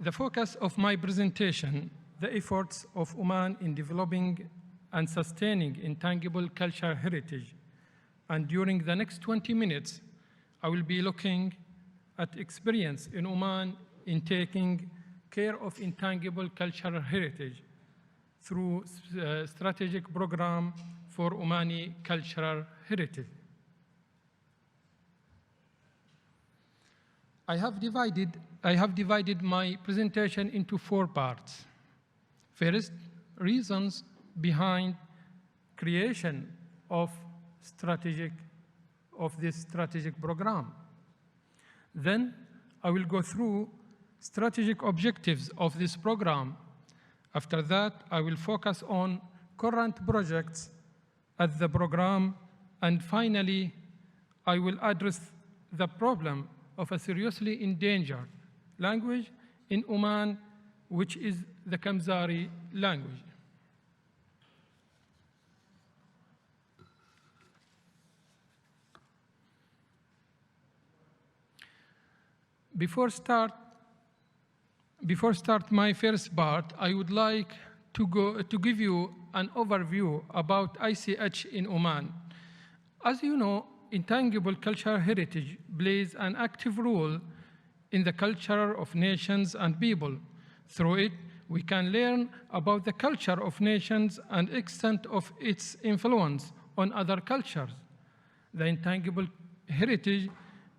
The focus of my presentation, the efforts of Oman in developing and sustaining intangible cultural heritage. And during the next 20 minutes, I will be looking at experience in Oman in taking care of intangible cultural heritage through a strategic program for Omani cultural heritage. I have divided my presentation into 4 parts. First, reasons behind creation of this strategic program. Then I will go through strategic objectives of this program. After that, I will focus on current projects at the program, and finally, I will address the problem of a seriously endangered language in Oman, which is the Kamzari language. Before start my first part, I would like to give you an overview about ICH in Oman. As you know, intangible cultural heritage plays an active role in the culture of nations and people. Through it, we can learn about the culture of nations and extent of its influence on other cultures. The intangible heritage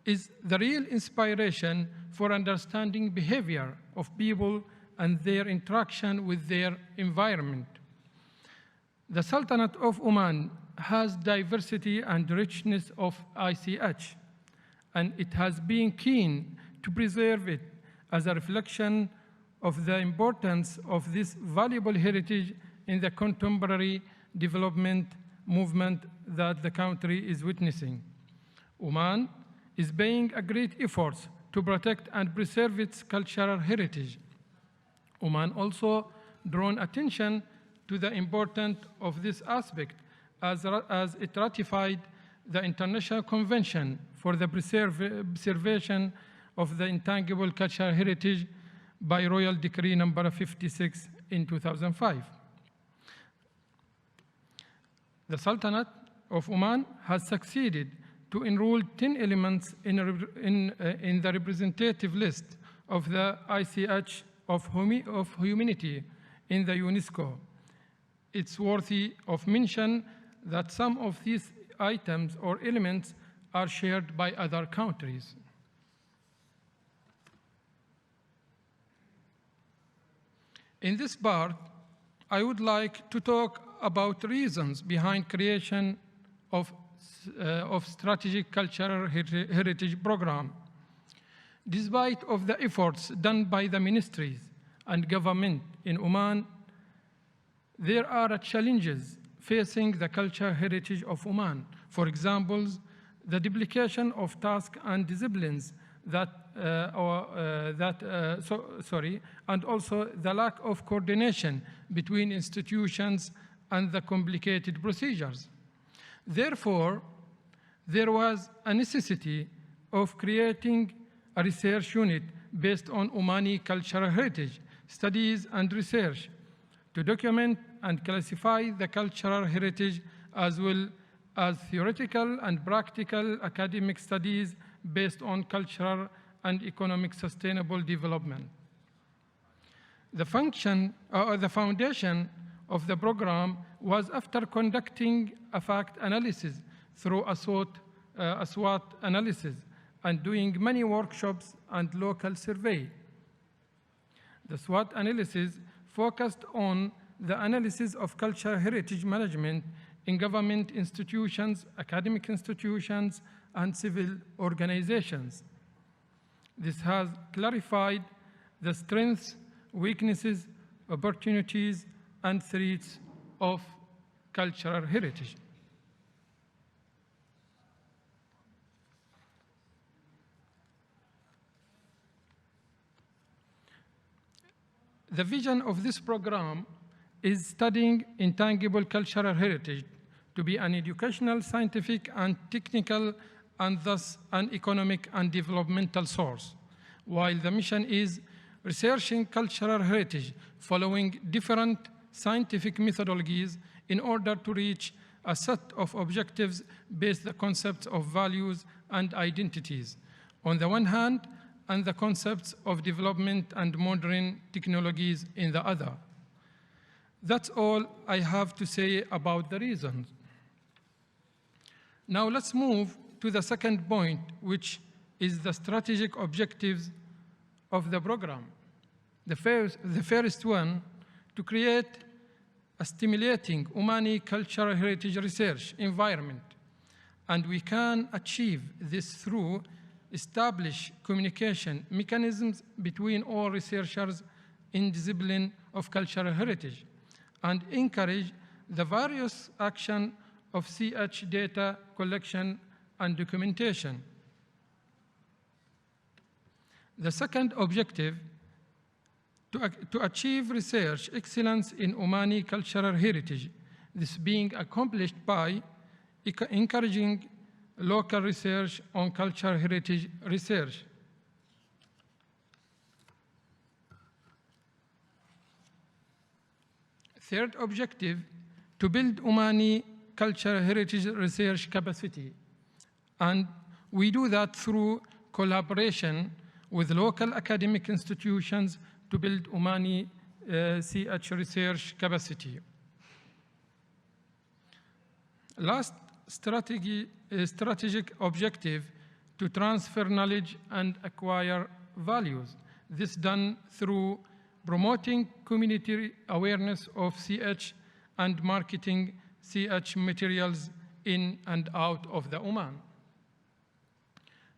is the real inspiration for understanding behavior of people and their interaction with their environment. The Sultanate of Oman has diversity and richness of ICH, and it has been keen to preserve it as a reflection of the importance of this valuable heritage in the contemporary development movement that the country is witnessing. Oman is paying a great effort to protect and preserve its cultural heritage. Oman also drawn attention to the importance of this aspect as it ratified the International Convention for the Preservation of the Intangible Cultural Heritage by Royal Decree number 56 in 2005. The Sultanate of Oman has succeeded to enroll 10 elements in the representative list of the ICH of humanity in the UNESCO. It's worthy of mention that some of these items or elements are shared by other countries. In this part, I would like to talk about reasons behind creation of strategic cultural heritage program. Despite of the efforts done by the ministries and government in Oman, there are challenges facing the cultural heritage of Oman. For example, the duplication of tasks and disciplines and also the lack of coordination between institutions and the complicated procedures. Therefore, there was a necessity of creating a research unit based on Omani cultural heritage, studies and research to document and classify the cultural heritage as well as theoretical and practical academic studies based on cultural and economic sustainable development. The foundation of the program was after conducting a fact analysis through a SWOT analysis and doing many workshops and local survey. The SWOT analysis focused on the analysis of cultural heritage management in government institutions, academic institutions, and civil organizations. This has clarified the strengths, weaknesses, opportunities, and threats of cultural heritage. The vision of this program is studying intangible cultural heritage to be an educational, scientific, and technical, and thus an economic and developmental source, while the mission is researching cultural heritage following different scientific methodologies in order to reach a set of objectives based on the concepts of values and identities, on the one hand, and the concepts of development and modern technologies in the other. That's all I have to say about the reasons. Now let's move to the second point, which is the strategic objectives of the program. The first one, to create a stimulating Omani cultural heritage research environment. And we can achieve this through establish communication mechanisms between all researchers in discipline of cultural heritage and encourage the various action of CH data collection and documentation. The second objective, to achieve research excellence in Omani cultural heritage, this being accomplished by encouraging local research on cultural heritage research. Third objective, to build Omani cultural heritage research capacity. And we do that through collaboration with local academic institutions to build Omani CH research capacity. Last strategic objective, to transfer knowledge and acquire values. This done through promoting community awareness of CH and marketing CH materials in and out of the Oman.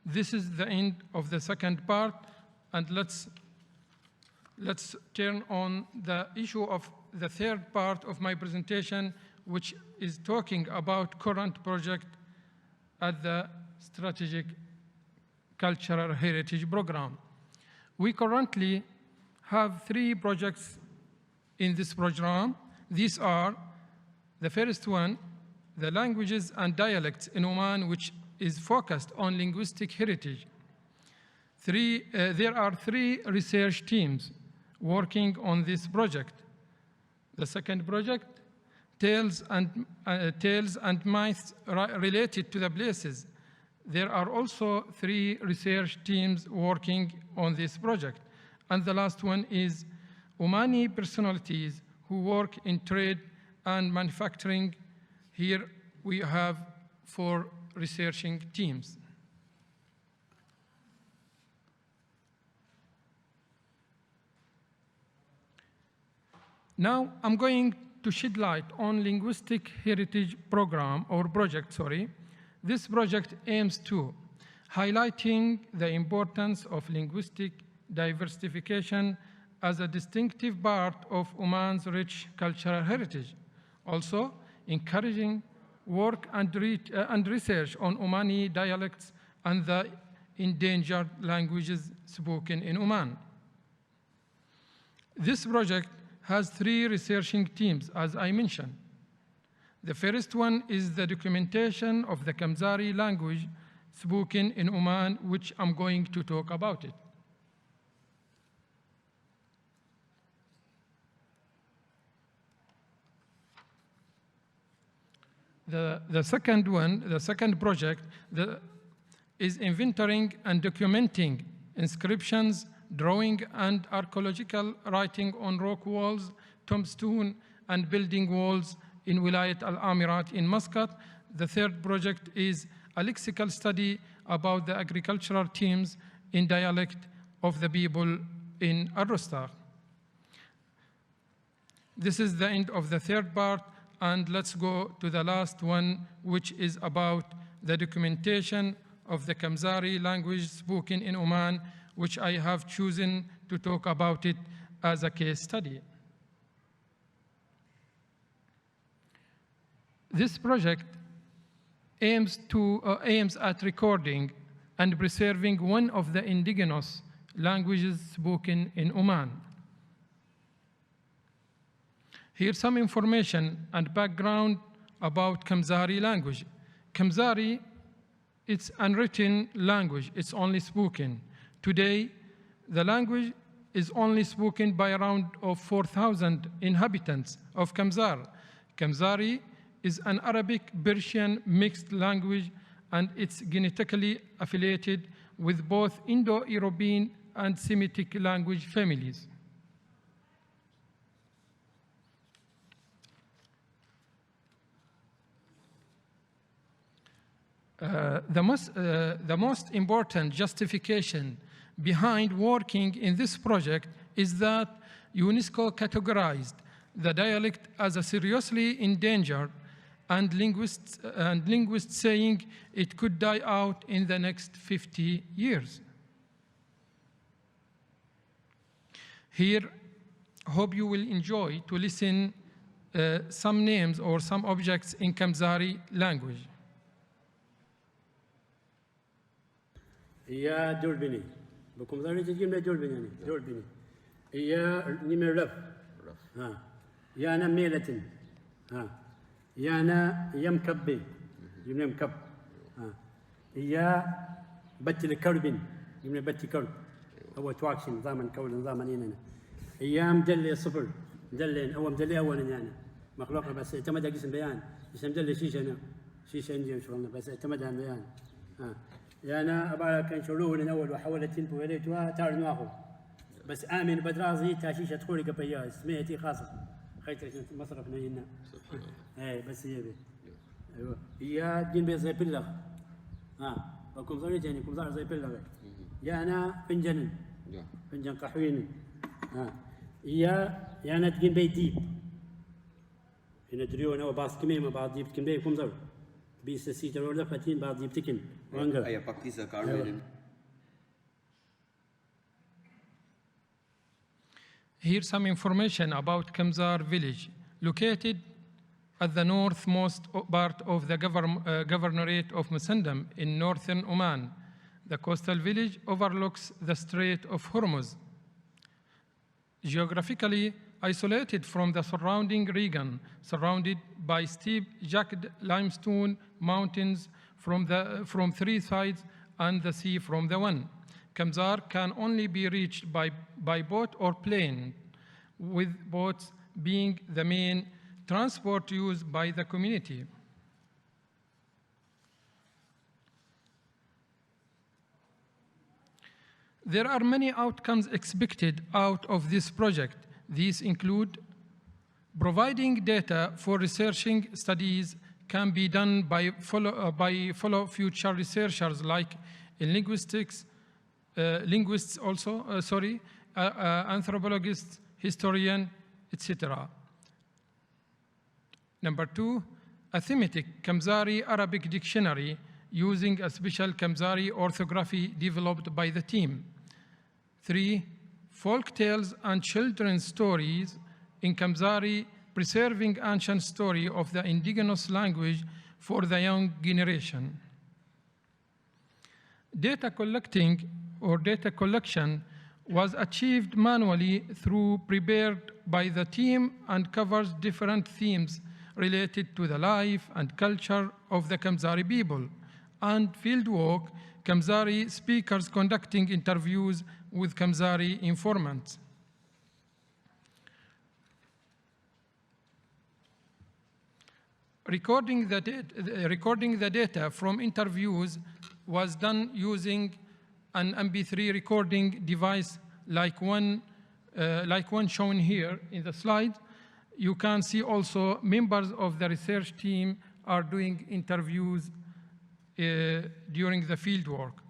This is the end of the second part, and let's turn on the issue of the third part of my presentation, which is talking about current project at the Strategic Cultural Heritage Program. We currently have 3 projects in this program. These are, the first one, the languages and dialects in Oman, which is focused on linguistic heritage. There are 3 research teams working on this project. The second project, tales and myths related to the places. There are also 3 research teams working on this project. And the last one is Omani personalities who work in trade and manufacturing. Here we have 4 researching teams. Now I'm going to shed light on linguistic heritage program or project, sorry. This project aims to highlighting the importance of linguistic diversification as a distinctive part of Oman's rich cultural heritage. Also, encouraging work and research on Omani dialects and the endangered languages spoken in Oman. This project has 3 researching teams, as I mentioned. The first one is the documentation of the Kamzari language spoken in Oman, which I'm going to talk about it. The second project is inventorying and documenting inscriptions, drawing, and archaeological writing on rock walls, tombstone, and building walls in Wilayat al-Amirat in Muscat. The third project is a lexical study about the agricultural teams in dialect of the people in Ar-Rostaq. This is the end of the third part, and let's go to the last one, which is about the documentation of the Kamzari language spoken in Oman, which I have chosen to talk about it as a case study. This project aims at recording and preserving one of the indigenous languages spoken in Oman. Here's some information and background about Kamzari language. Kamzari, it's unwritten language, it's only spoken. Today, the language is only spoken by around 4,000 inhabitants of Kamzar. Kamzari is an Arabic-Persian mixed language, and it's genetically affiliated with both Indo-European and Semitic language families. The most important justification behind working in this project is that UNESCO categorized the dialect as a seriously endangered, and linguists saying it could die out in the next 50 years. Here, hope you will enjoy to listen some names or some objects in Kamzari language. يا دولبني بكم ذا تجيب لنا دولبني يعني دولبني يا نمر رف ها يا أنا ميلة ها يا أنا يم كبي يم كب ها يا بتي الكربين يم بتي كرب هو تواكش نظاما كون نظاما هنا يا مدلي صفر مدلين هو مدلي أولا يعني مخلوق بس اعتمد قسم بيان بس مدلي شيشة أنا شيشة عندي شغلنا بس اعتمد على بيان ها يا أنا أبغى كان شلون من أول وحولت تنبو وليتها تعال نواخو بس آمن بدرازي تاشيشة تقولي قبيا سميتي خاصة خيتك مصرف نينا إيه بس هي بي أيوة يا دين بي زي بلغ ها وكم زوجي يعني كم زار زي بلغ يا أنا فنجان فنجان قحوين ها يا أنا تجين بي ديب هنا دريو أنا وباس كمية بعض ديب كم بي كم زار بيس سيتر ولا فتين بعض ديب تكن أي باكتيسا كارمين. Here's some information about Kamsar Village, located at the northmost part of the governorate of Musandam in northern Oman. The coastal village overlooks the Strait of Hormuz. Geographically isolated from the surrounding region, surrounded by steep jagged limestone mountains from 3 sides and the sea from the one. Kamsar can only be reached by boat or plane, with boats being the main transport used by the community. There are many outcomes expected out of this project. These include providing data for researching studies can be done by fellow future researchers like in linguistics, anthropologists, historian, etc. Number 2, a thematic Kamzari Arabic dictionary using a special Kamzari orthography developed by the team. 3, folk tales and children's stories in Kamzari, preserving ancient story of the indigenous language for the young generation. Data collecting or data collection was achieved manually through prepared by the team and covers different themes related to the life and culture of the Kamsari people, and fieldwork, Kamsari speakers conducting interviews with Kamsari informants. Recording the data from interviews was done using an MP3 recording device like one shown here in the slide. You can see also members of the research team are doing interviews during the field work.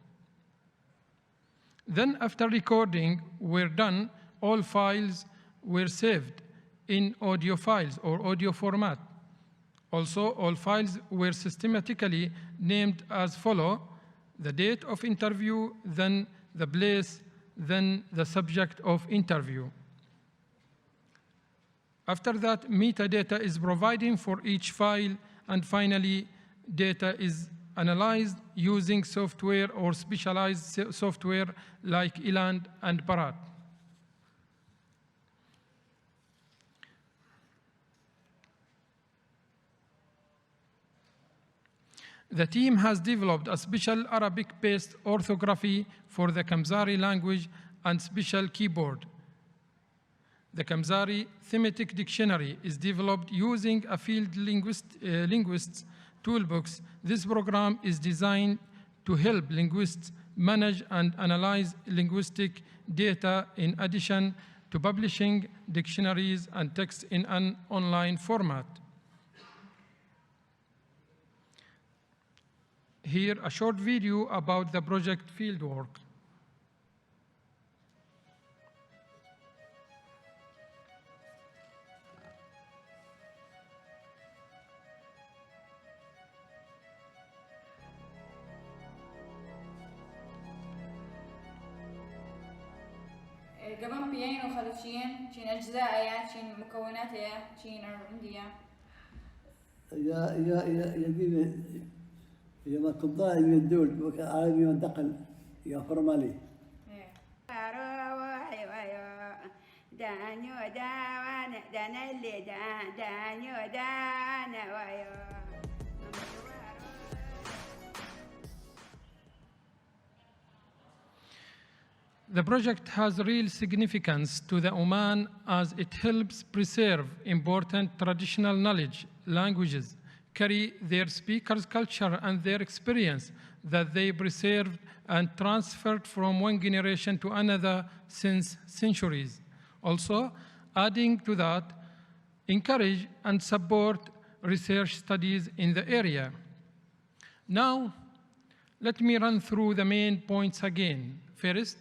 Then after recording were done, all files were saved in audio files or audio format. Also, all files were systematically named as follow: the date of interview, then the place, then the subject of interview. After that, metadata is provided for each file, and finally, data is analyzed using software or specialized software like Eland and Barat. The team has developed a special Arabic-based orthography for the Kamzari language and special keyboard. The Kamzari Thematic Dictionary is developed using a field linguist's toolbox. This program is designed to help linguists manage and analyze linguistic data in addition to publishing dictionaries and text in an online format. Here, a short video about the project fieldwork. قبل بيين وخلفشين شين أجزاء شين مكونات شين عندي يا دين يا ما تضاي من الدول عربي وندقل يا فرمالي دانيو دانا دانا اللي دانيو دانا ويا. The project has real significance to the Oman as it helps preserve important traditional knowledge, languages, carry their speakers' culture and their experience that they preserved and transferred from one generation to another since centuries. Also, adding to that, encourage and support research studies in the area. Now, let me run through the main points again. First,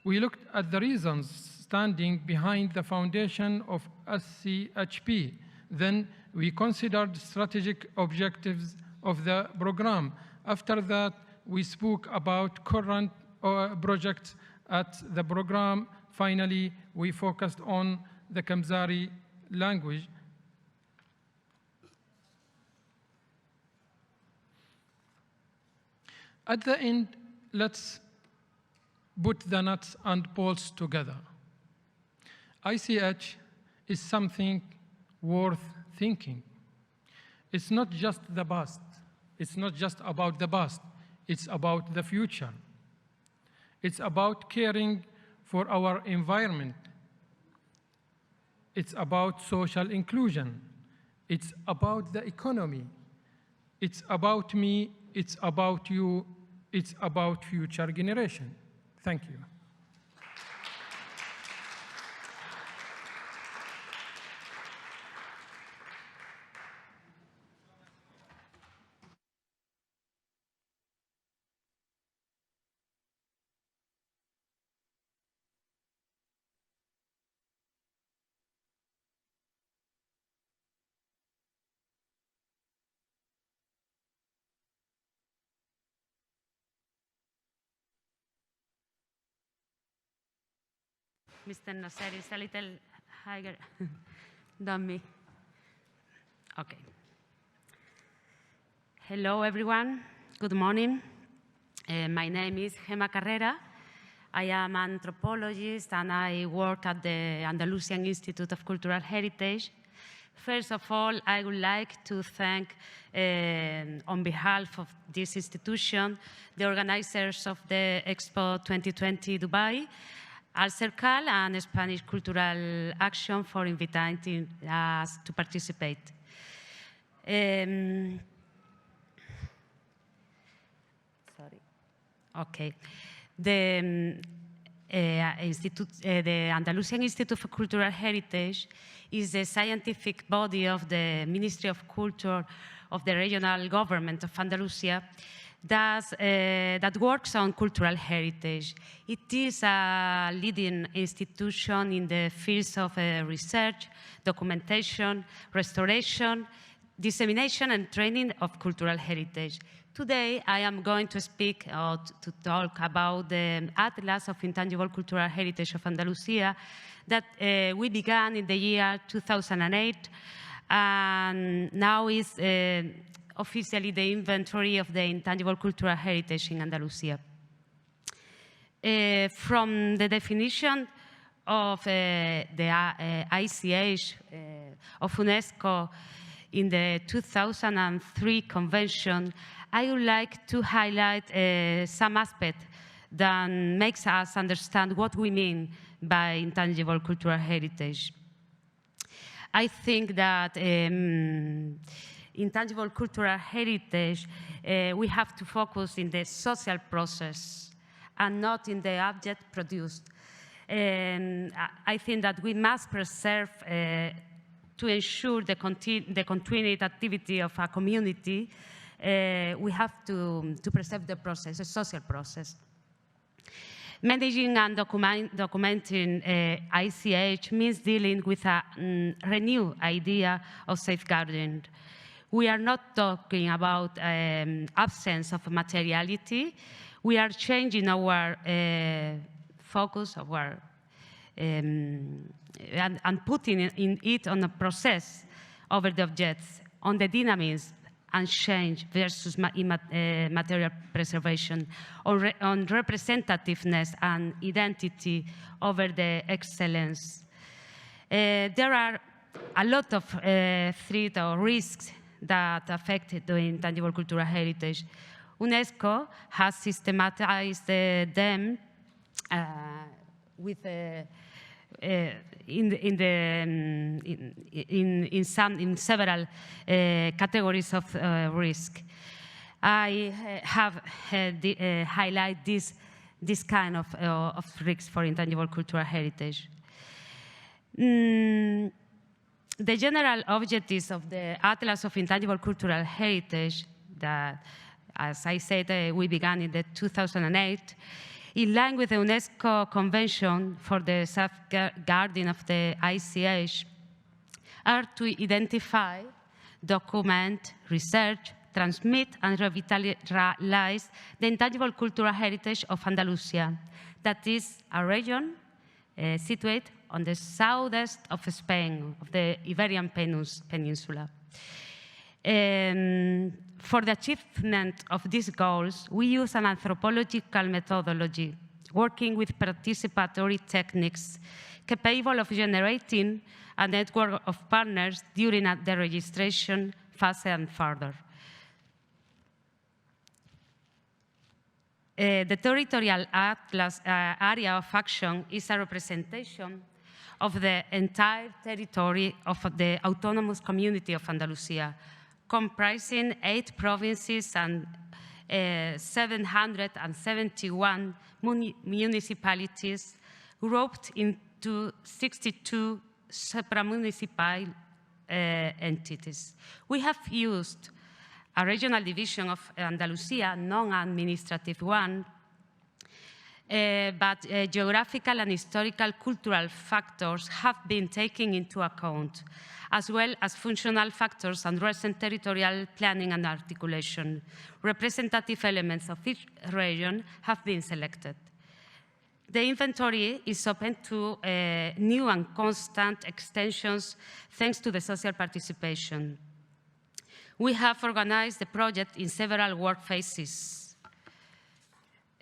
we looked at the reasons standing behind the foundation of SCHP. Then we considered strategic objectives of the program. After that, we spoke about current projects at the program. Finally, we focused on the Kamsari language. At the end, let's put the nuts and bolts together. ICH is something worth thinking. It's not just the past. It's not just about the past. It's about the future. It's about caring for our environment. It's about social inclusion. It's about the economy. It's about me. It's about you. It's about future generation. Thank you. Mr. Nasser is a little higher than me. Okay. Hello, everyone. Good morning. My name is Gemma Carrera. I am an anthropologist and I work at the Andalusian Institute of Cultural Heritage. First of all, I would like to thank, on behalf of this institution, the organizers of the Expo 2020 Dubai, Alserkal and Spanish Cultural Action for inviting us to participate. Okay. The Andalusian Institute for Cultural Heritage is the scientific body of the Ministry of Culture of the regional government of Andalusia that works on cultural heritage. It is a leading institution in the fields of research, documentation, restoration, dissemination and training of cultural heritage. Today, I am going to speak to talk about the Atlas of Intangible Cultural Heritage of Andalusia that we began in the year 2008 and now is officially the inventory of the intangible cultural heritage in Andalusia. From the definition of the ICH of UNESCO in the 2003 convention, I would like to highlight some aspect that makes us understand what we mean by intangible cultural heritage. I think that intangible cultural heritage, we have to focus in the social process and not in the object produced. I think that we must preserve to ensure the continued activity of a community, we have to preserve the process, the social process. Managing and documenting ICH means dealing with a renewed idea of safeguarding. We are not talking about absence of materiality. We are changing our focus, and putting it on a process over the objects, on the dynamism and change versus material preservation, on representativeness and identity over the excellence. There are a lot of threats or risks that affect the intangible cultural heritage. UNESCO has systematized them with in several categories of risk. I have highlight this kind of risks for intangible cultural heritage. The general objectives of the Atlas of Intangible Cultural Heritage that, as I said, we began in the 2008, in line with the UNESCO Convention for the Safeguarding of the ICH, are to identify, document, research, transmit, and revitalize the intangible cultural heritage of Andalusia, that is a region situated on the southeast of Spain, of the Iberian Peninsula. For the achievement of these goals, we use an anthropological methodology, working with participatory techniques capable of generating a network of partners during the registration phase and further. The territorial atlas area of action is a representation of the entire territory of the autonomous community of Andalusia, comprising 8 provinces and 771 municipalities grouped into 62 supramunicipal entities. We have used a regional division of Andalusia, non-administrative one, but geographical and historical cultural factors have been taken into account, as well as functional factors and recent territorial planning and articulation. Representative elements of each region have been selected. The inventory is open to new and constant extensions thanks to the social participation. We have organized the project in several work phases.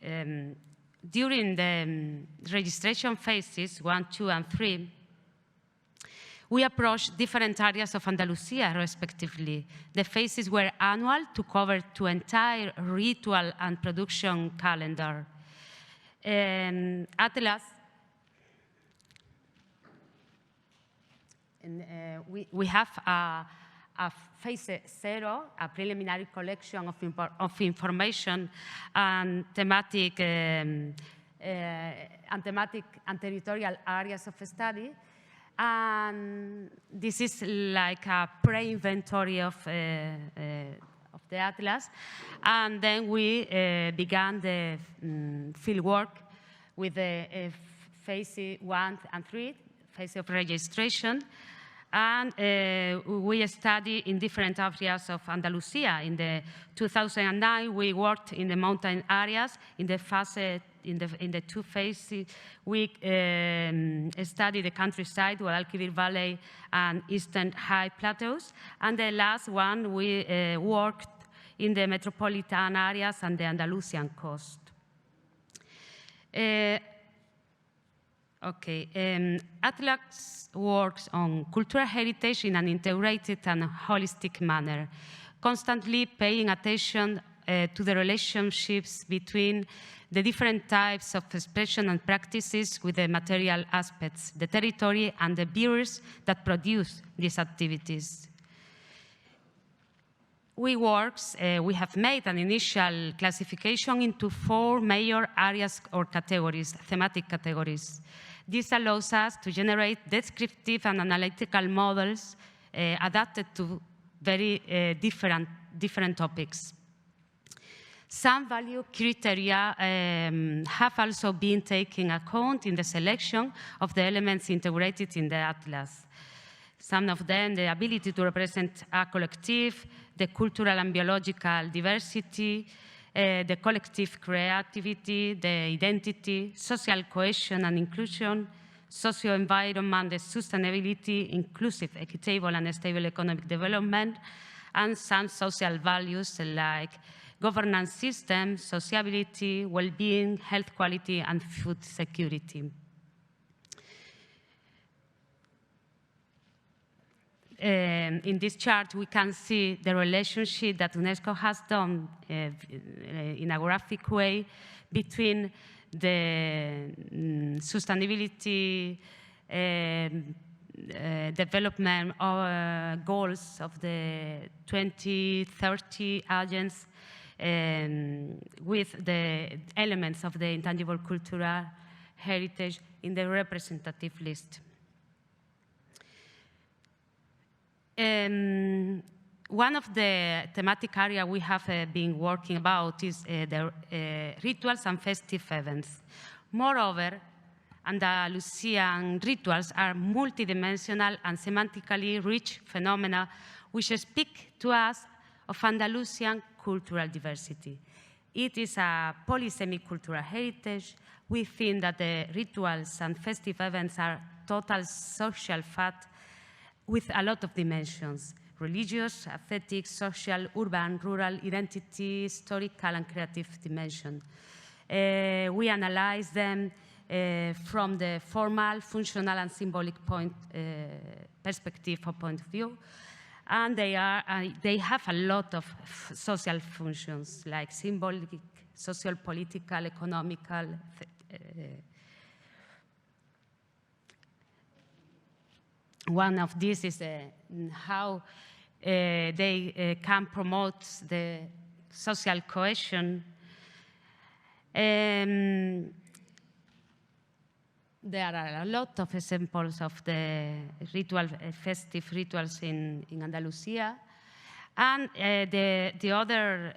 during the registration phases 1, 2, and 3, we approached different areas of Andalusia, respectively. The phases were annual to cover the entire ritual and production calendar. Atlas, we have a phase 0, a preliminary collection of information and thematic and territorial areas of study. And this is like a pre-inventory of the atlas. And then we began the field work with the phase 1 and 3, phase of registration. And we studied in different areas of Andalusia. In the 2009, we worked in the mountain areas. In the phase, in the 2 phases, we studied the countryside, Guadalquivir Valley and Eastern High Plateaus. And the last one, we worked in the metropolitan areas and the Andalusian coast. Atlas works on cultural heritage in an integrated and holistic manner, constantly paying attention to the relationships between the different types of expression and practices with the material aspects, the territory, and the viewers that produce these activities. We have made an initial classification into 4 major areas or categories, thematic categories. This allows us to generate descriptive and analytical models adapted to very different topics. Some value criteria have also been taken account in the selection of the elements integrated in the atlas. Some of them, the ability to represent a collective, the cultural and biological diversity, the collective creativity, the identity, social cohesion and inclusion, socio-environment, the sustainability, inclusive, equitable, and stable economic development, and some social values like governance system, sociability, well-being, health quality, and food security. In this chart, we can see the relationship that UNESCO has done in a graphic way between the sustainability development goals of the 2030 agents with the elements of the intangible cultural heritage in the representative list. One of the thematic areas we have been working about is the rituals and festive events. Moreover, Andalusian rituals are multidimensional and semantically rich phenomena which speak to us of Andalusian cultural diversity. It is a polysemic cultural heritage. We think that the rituals and festive events are total social fact with a lot of dimensions: religious, aesthetic, social, urban, rural, identity, historical, and creative dimension. We analyze them from the formal, functional, and symbolic perspective or point of view. And they have a lot of social functions, like symbolic, social, political, economical. One of these is how they can promote the social cohesion. There are a lot of examples of the festive rituals in Andalusia. And the other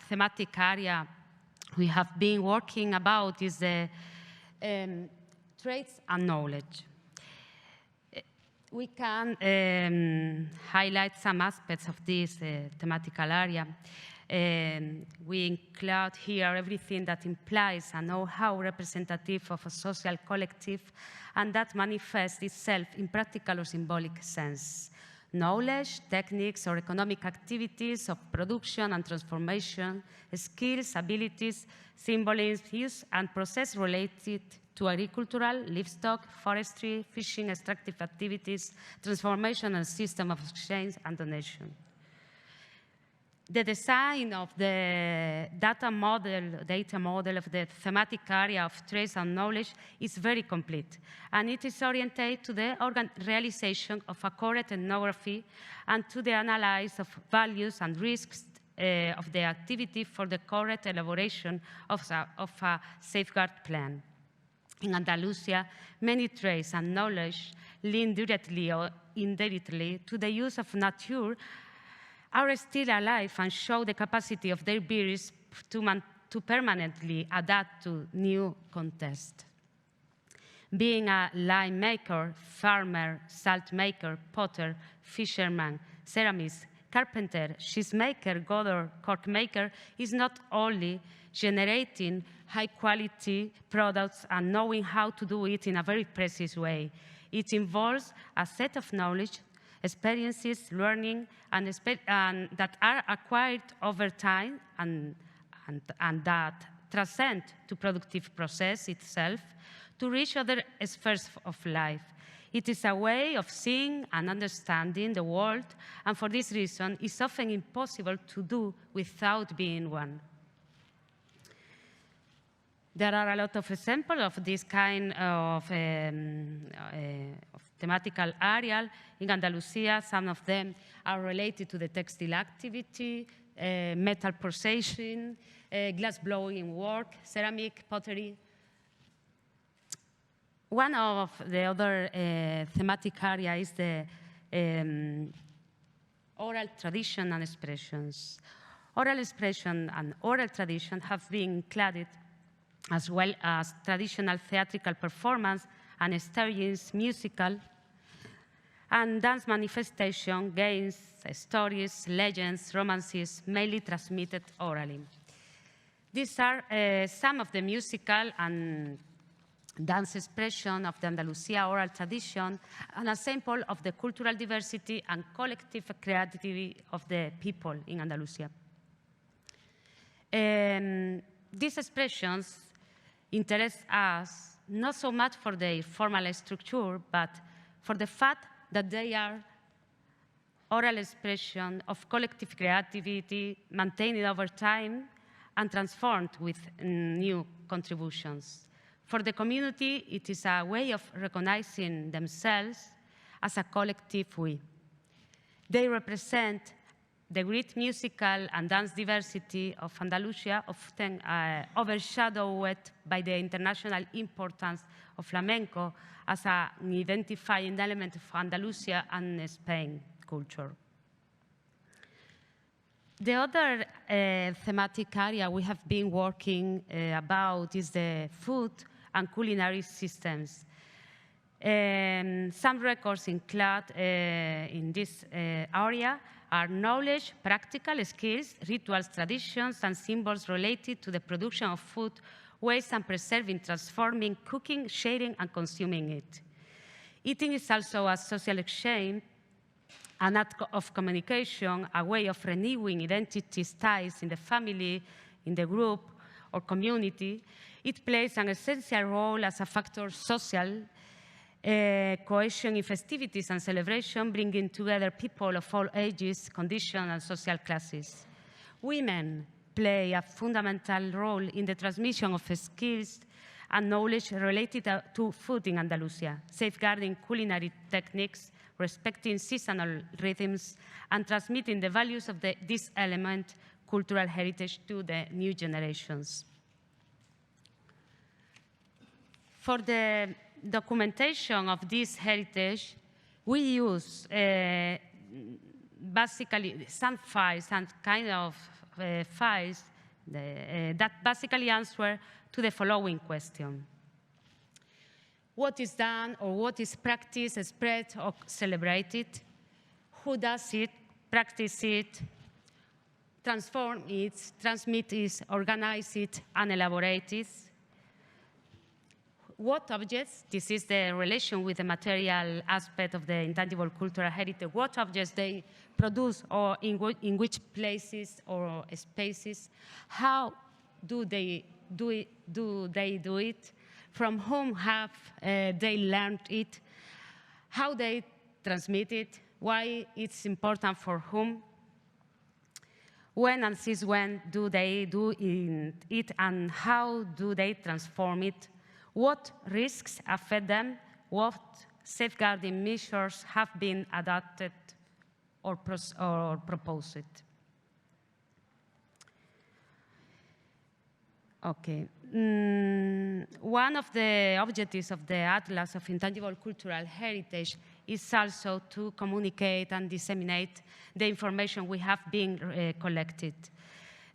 thematic area we have been working about is the traits and knowledge. We can highlight some aspects of this thematical area. We include here everything that implies a know-how representative of a social collective and that manifests itself in practical or symbolic sense. knowledge, techniques, or economic activities of production and transformation, skills, abilities, symbolism, use, and process related to agricultural, livestock, forestry, fishing, extractive activities, transformation and system of exchange, and donation. The design of the data model of the thematic area of trace and knowledge is very complete, and it is oriented to the realization of a correct ethnography and to the analysis of values and risks of the activity for the correct elaboration of a safeguard plan. In Andalusia, many traits and knowledge link directly or indirectly to the use of nature are still alive and show the capacity of their beings to permanently adapt to new contexts. Being a lime maker, farmer, salt maker, potter, fisherman, ceramist, carpenter, cheesemaker, godder, cork maker is not only generating high-quality products and knowing how to do it in a very precise way. It involves a set of knowledge, experiences, learning, and that are acquired over time and that transcend to productive process itself to reach other spheres of life. It is a way of seeing and understanding the world, and for this reason, it's often impossible to do without being one. There are a lot of examples of this kind of thematical area in Andalusia. Some of them are related to the textile activity, metal processing, glass blowing work, ceramic, pottery. One of the other thematic areas is the oral tradition and expressions. Oral expression and oral tradition have been included as well as traditional theatrical performance and staging, musical and dance manifestation, games, stories, legends, romances, mainly transmitted orally. These are some of the musical and dance expression of the Andalusia oral tradition and a sample of the cultural diversity and collective creativity of the people in Andalusia. These expressions interest us not so much for their formal structure, but for the fact that they are oral expression of collective creativity maintained over time and transformed with new contributions. For the community, it is a way of recognizing themselves as a collective we. They represent the great musical and dance diversity of Andalusia, often overshadowed by the international importance of flamenco as an identifying element of Andalusia and Spain culture. The other thematic area we have been working about is the food and culinary systems. Some records included in this area are knowledge, practical skills, rituals, traditions, and symbols related to the production of food, waste and preserving, transforming, cooking, sharing, and consuming it. Eating is also a social exchange, an act of communication, a way of renewing identity ties in the family, in the group, or community. It plays an essential role as a factor of social cohesion in festivities and celebration, bringing together people of all ages, conditions, and social classes. Women play a fundamental role in the transmission of skills and knowledge related to food in Andalusia, safeguarding culinary techniques, respecting seasonal rhythms, and transmitting the values of this element, cultural heritage, to the new generations. For the documentation of this heritage, we use basically some files, some kind of files that basically answer to the following question. What is done or what is practiced, spread, or celebrated? Who does it, practice it, transform it, transmit it, organize it, and elaborate it? what objects, this is the relation with the material aspect of the intangible cultural heritage, what objects they produce or in which places or spaces, how do they do it, from whom have they learned it, how they transmit it, why it's important for whom, when and since when do they do it, and how do they transform it, what risks affect them, what safeguarding measures have been adopted or proposed. Okay. One of the objectives of the Atlas of Intangible Cultural Heritage is also to communicate and disseminate the information we have been collected.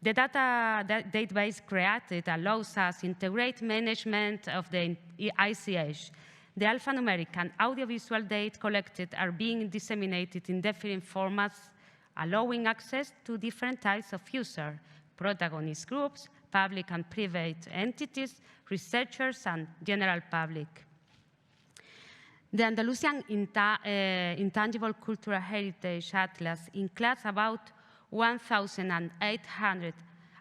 The database created allows us to integrate management of the ICH. The alphanumeric and audiovisual data collected are being disseminated in different formats, allowing access to different types of users, protagonist groups, public and private entities, researchers, and general public. The Andalusian Intangible Cultural Heritage Atlas includes about 1,800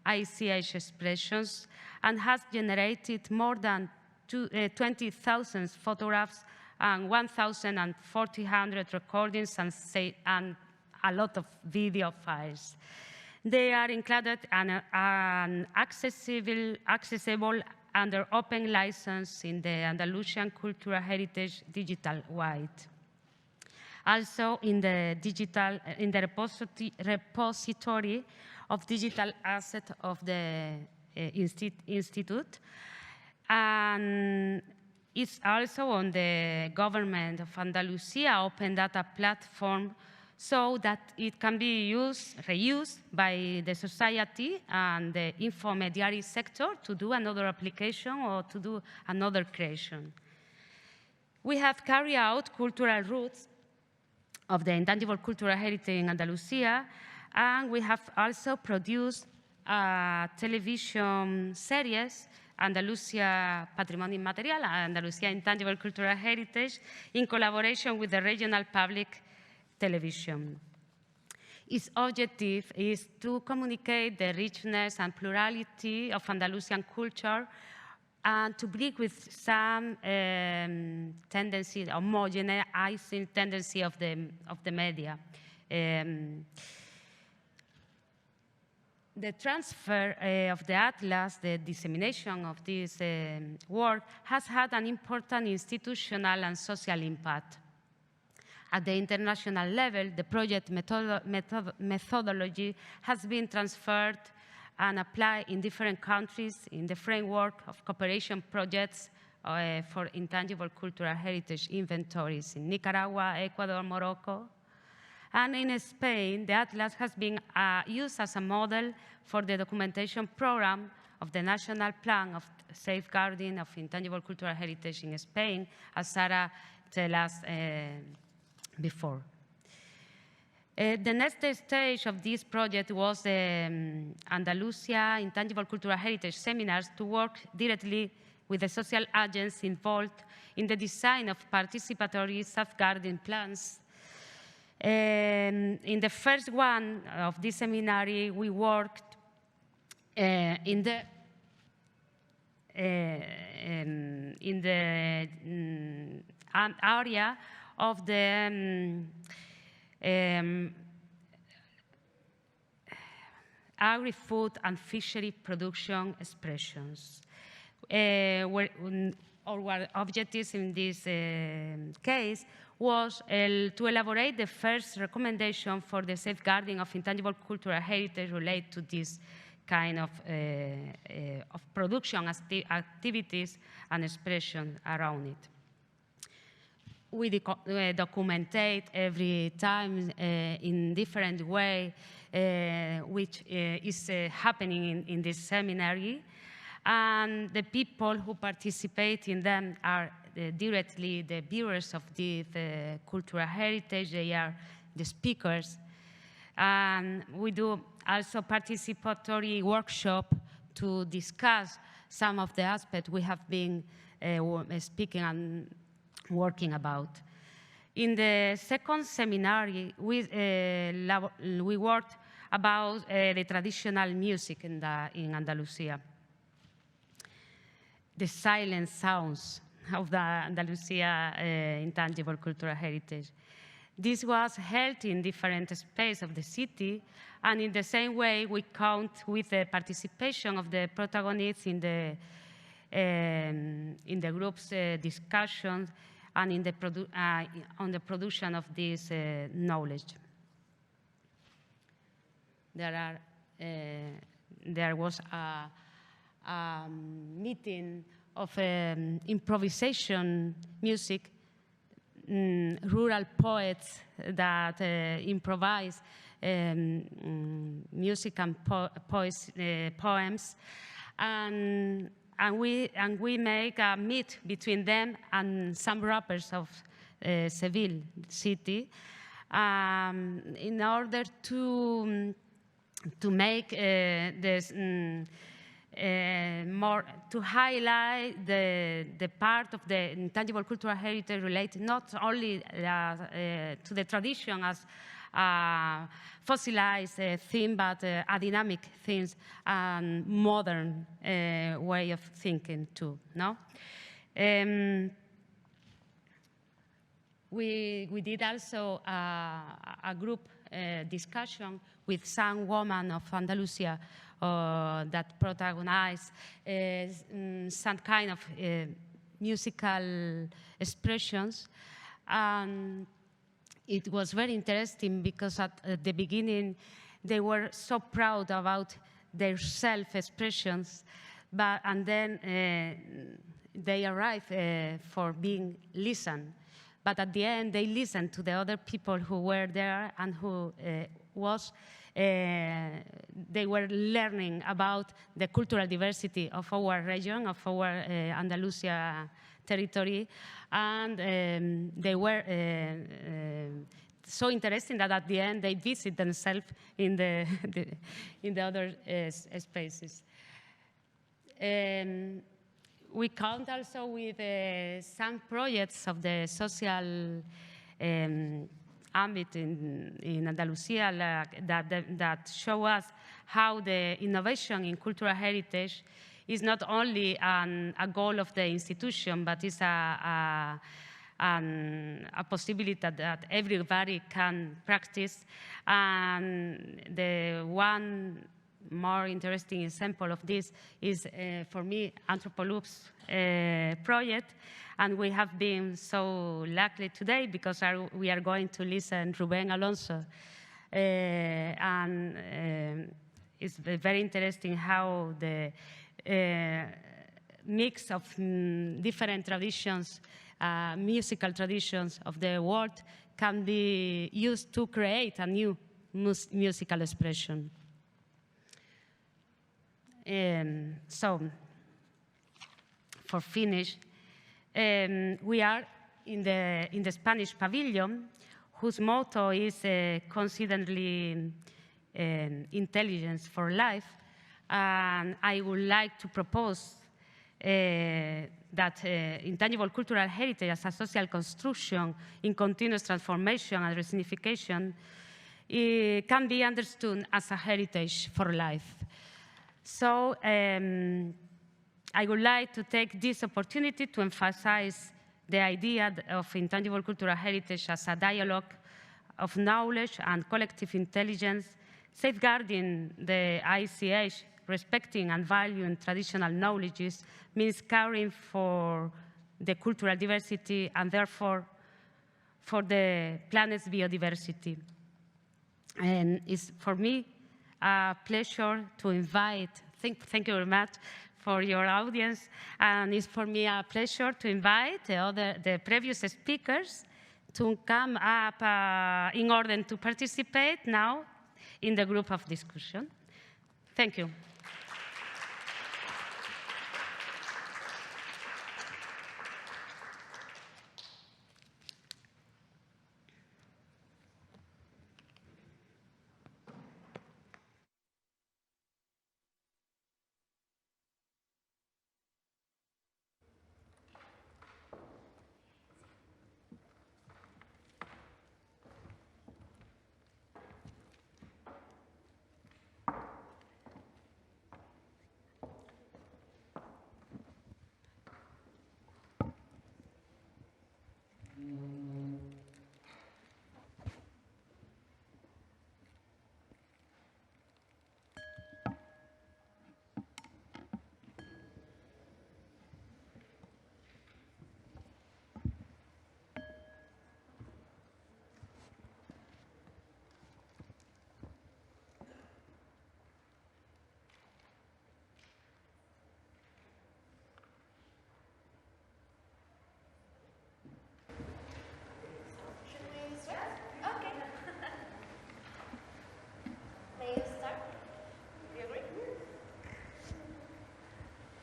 ICH expressions and has generated more than 20,000 photographs and 1,400 recordings and a lot of video files. They are included and accessible under open license in the Andalusian Cultural Heritage Digital Wide. Also in the repository of digital assets of the Institute. And it's also on the government of Andalusia open data platform so that it can be reused by the society and the intermediary sector to do another application or to do another creation. We have carried out cultural roots of the intangible cultural heritage in Andalusia, and we have also produced a television series, Andalusia Patrimonio Inmaterial, Andalusia Intangible Cultural Heritage, in collaboration with the regional public television. Its objective is to communicate the richness and plurality of Andalusian culture and to break with some tendency, homogenizing tendency of the media. The transfer of the Atlas, the dissemination of this work, has had an important institutional and social impact. At the international level, the project methodology has been transferred and applied in different countries in the framework of cooperation projects for intangible cultural heritage inventories in Nicaragua, Ecuador, Morocco. And in Spain, the Atlas has been used as a model for the documentation program of the National Plan of Safeguarding of Intangible Cultural Heritage in Spain, as Sarah told us before. The next stage of this project was the Andalusia Intangible Cultural Heritage seminars to work directly with the social agents involved in the design of participatory safeguarding plans. In the first one of this seminary, we worked in the area of the agri-food and fishery production expressions. Our objectives in this case was to elaborate the first recommendation for the safeguarding of intangible cultural heritage related to this kind of production activities and expression around it. We documentate every time in different way which is happening in this seminary, and the people who participate in them are directly the viewers of the cultural heritage. They are the speakers. And we do also participatory workshop to discuss some of the aspects we have been speaking and working about. In the second seminar, we worked about the traditional music in Andalusia, the silent sounds of the Andalusia intangible cultural heritage. This was held in different spaces of the city, and in the same way, we count with the participation of the protagonists in the group's discussions and in the on the production of this knowledge. There was a meeting of improvisation music, rural poets that improvise music and poems, and we make a meet between them and some rappers of Seville city, in order to make this more, to highlight the part of the intangible cultural heritage related not only to the tradition as a fossilized theme, but a dynamic thing and modern way of thinking too. No, we did also a group discussion with some women of Andalusia that protagonized some kind of musical expressions. It was very interesting because at the beginning they were so proud about their self-expressions, and then they arrived for being listened. But at the end, they listened to the other people who were there and who they were learning about the cultural diversity of our region, of our Andalusia territory, and they were so interesting that at the end they visit themselves in the other spaces. We count also with some projects of the social ambit in Andalusia that show us how the innovation in cultural heritage is not only a goal of the institution, but is a possibility that everybody can practice. And the one more interesting example of this is, for me, Anthropoloop's project. And we have been so lucky today because we are going to listen to Reuben Alonso. It's very interesting how the mix of different traditions, musical traditions of the world can be used to create a new musical expression. So, for finish, we are in the Spanish pavilion, whose motto is constantly intelligence for life. And I would like to propose that intangible cultural heritage as a social construction in continuous transformation and resignification can be understood as a heritage for life. So I would like to take this opportunity to emphasize the idea of intangible cultural heritage as a dialogue of knowledge and collective intelligence, safeguarding the ICH, respecting and valuing traditional knowledges, means caring for the cultural diversity and therefore for the planet's biodiversity. And it's for me a pleasure to invite, thank you very much for your audience, and it's for me a pleasure to invite the previous speakers to come up in order to participate now in the group of discussion. Thank you.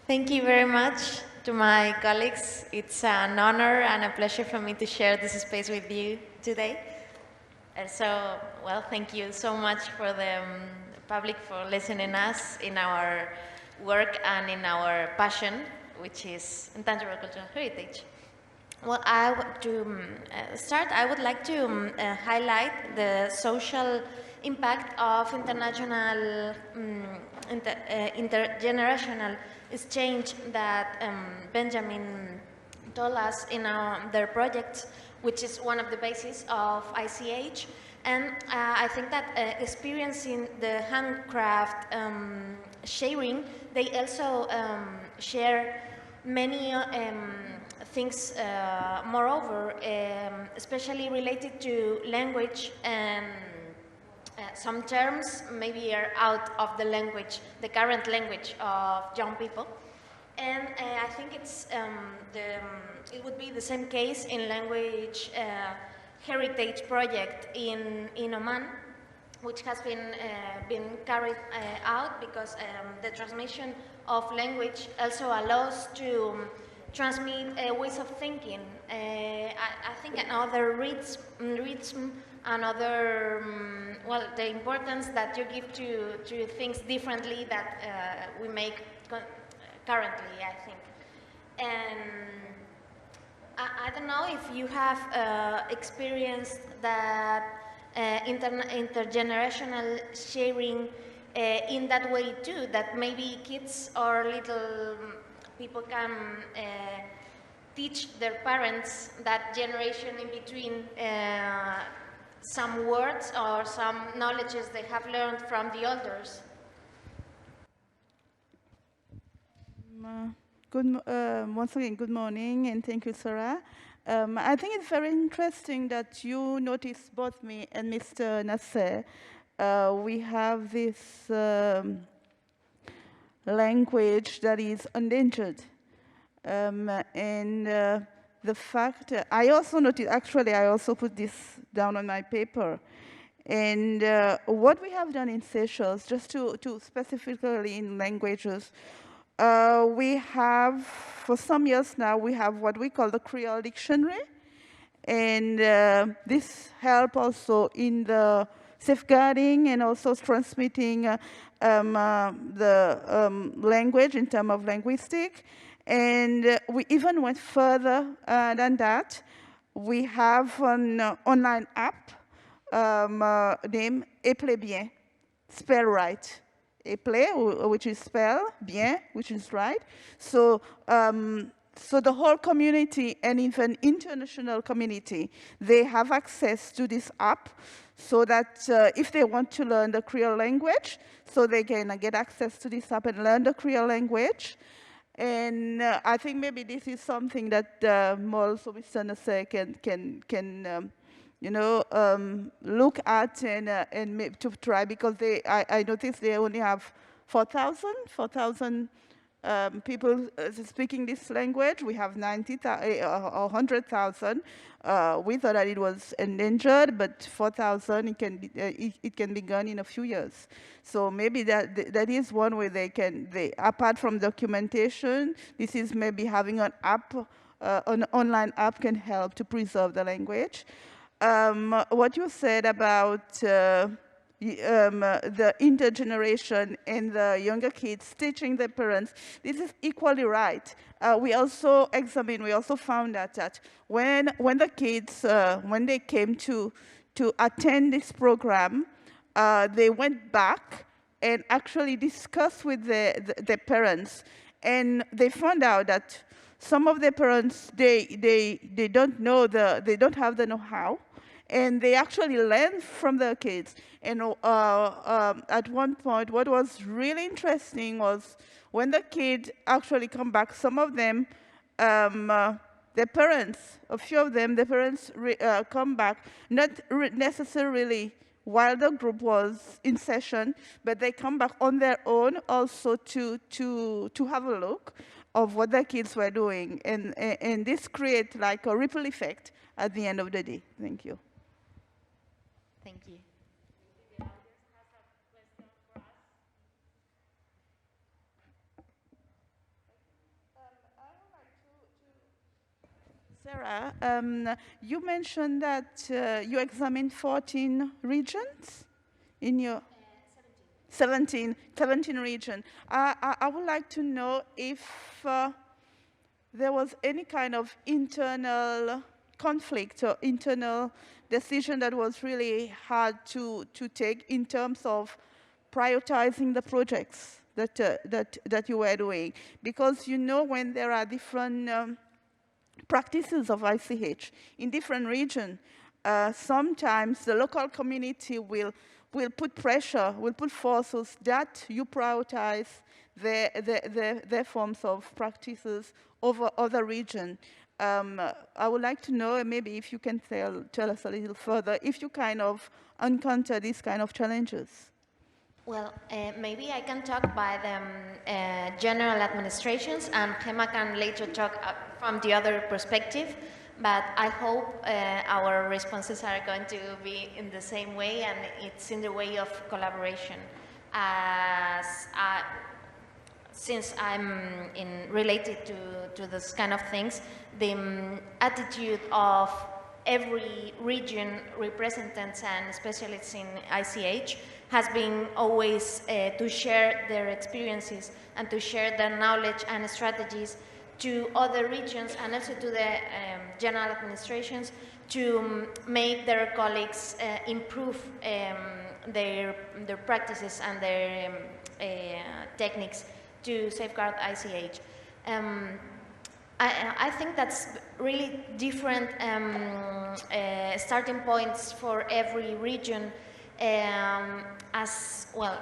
Thank you very much to my colleagues. It's an honor and a pleasure for me to share this space with you today. So, well, thank you so much for the public for listening us in our work and in our passion, which is intangible cultural heritage. Well, to start, I would like to highlight the social impact of international, intergenerational exchange that Benjamin told us in their project, which is one of the bases of ICH. And I think that experiencing the handcraft sharing, they also share many things, moreover, especially related to language, and some terms maybe are out of the language, the current language of young people. And I think it would be the same case in language heritage project in Oman, which has been carried out because the transmission of language also allows to transmit ways of thinking. I think another rhythm, another, well, the importance that you give to things differently that we make currently, I think. And I don't know if you have experienced that intergenerational sharing in that way too, that maybe kids or little people can teach their parents that generation in between some words or some knowledges they have learned from the elders. Once again, good morning, and thank you, Sarah. I think it's very interesting that you noticed, both me and Mr. Nasser, we have this language that is endangered. And the fact, I also noticed, actually, I also put this down on my paper. And what we have done in Seychelles, just to specifically in languages, we have, for some years now, we have what we call the Creole Dictionary. And this helps also in the safeguarding and also transmitting the language in terms of linguistic. And we even went further than that. We have an online app named Éplez Bien, spell right. Éplez, which is spell, bien, which is right. So, so the whole community and even international community, they have access to this app so that if they want to learn the Creole language, so they can get access to this app and learn the Creole language. And I think maybe this is something that also Mr. Nasser can you know, look at and maybe to try, because I noticed they only have 4,000 people speaking this language. We have 90,000 or 100,000. We thought that it was endangered, but 4,000 it can be gone in a few years. So maybe that is one way they apart from documentation, this is maybe having an app, an online app can help to preserve the language. What you said about the intergeneration and the younger kids teaching their parents, this is equally right. We also found that when the kids, when they came to attend this program, they went back and actually discussed with their parents, and they found out that some of their parents, they don't know they don't have the know-how, and they actually learn from their kids. And at one point, what was really interesting was when the kids actually come back, some of them, their parents, a few of them, their parents come back, not necessarily while the group was in session, but they come back on their own also to have a look of what their kids were doing. And this creates like a ripple effect at the end of the day. Thank you. Thank you. Sarah, you mentioned that you examined 14 regions in your 17 regions. I would like to know if there was any kind of internal conflict or internal decision that was really hard to take in terms of prioritizing the projects that you were doing. Because you know, when there are different practices of ICH in different regions, sometimes the local community will put pressure, will put forces that you prioritize their forms of practices over other regions. I would like to know, maybe if you can tell us a little further, if you kind of encounter these kind of challenges. Well, maybe I can talk by the general administrations, and Gemma can later talk from the other perspective, but I hope our responses are going to be in the same way, and it's in the way of collaboration. Since I'm related to this kind of things, the attitude of every region representatives and specialists in ICH has been always to share their experiences and to share their knowledge and strategies to other regions, and also to the general administrations, to make their colleagues improve their practices and their techniques to safeguard ICH. I think that's really different starting points for every region. As well,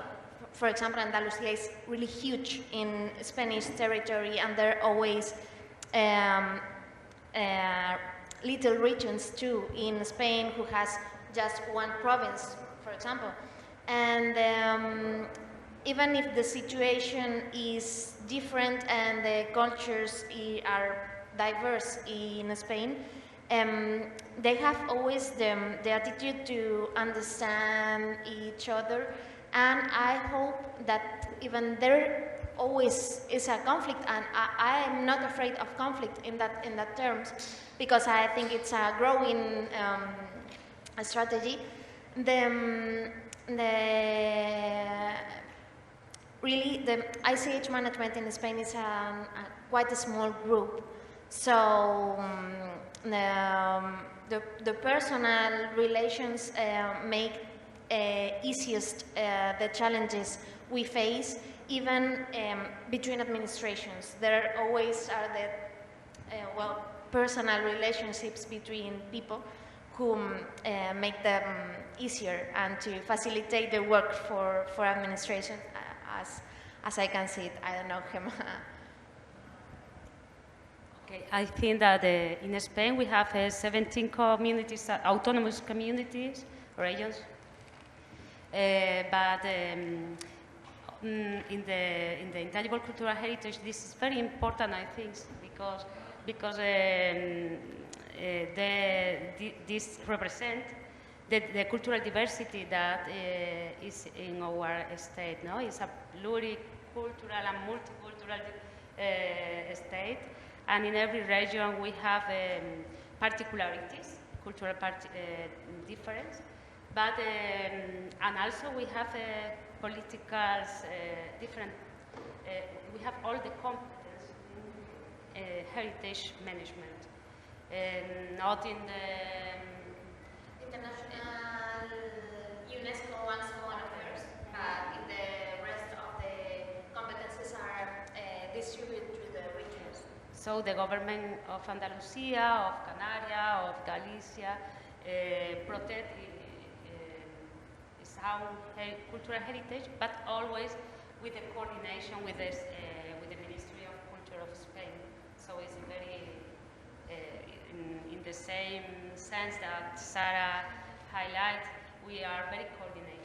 for example, Andalusia is really huge in Spanish territory, and there are always little regions too in Spain who has just one province, for example. And even if the situation is different and the cultures are diverse in Spain, they have always the attitude to understand each other, and I hope that even there always is a conflict, and I am not afraid of conflict in that terms, because I think it's a growing strategy. Really, the ICH management in Spain is quite a small group, so the personal relations make easiest the challenges we face, even between administrations. There always are the personal relationships between people who make them easier and to facilitate the work for administration, as I can see it. I don't know, Gemma. Okay, I think that in Spain we have 17 communities, autonomous communities, regions, but in the Intangible Cultural Heritage, this is very important, I think, because this represents the cultural diversity that is in our state. No, it's a pluricultural and multicultural state. And in every region we have particularities, cultural difference, but and also we have political different. We have all the competence in heritage management, not in the international UNESCO and so on affairs, but in the rest of the competences are distributed to the regions. So the government of Andalusia, of Canada, of Galicia protect its own cultural heritage, but always with the coordination with the Ministry of Culture of Spain. So it's very in the same sense that Sarah highlighted, we are very coordinated.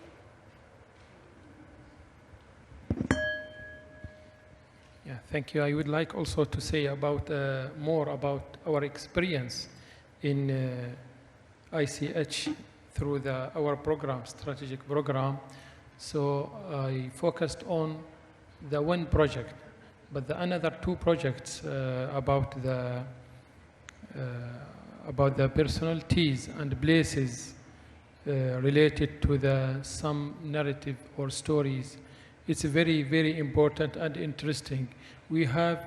Yeah, thank you. I would like also to say about more about our experience in ICH through our program, strategic program. So I focused on the one project, but the another two projects about the about the personalities and places related to some narrative or stories. It's very, very important and interesting. We have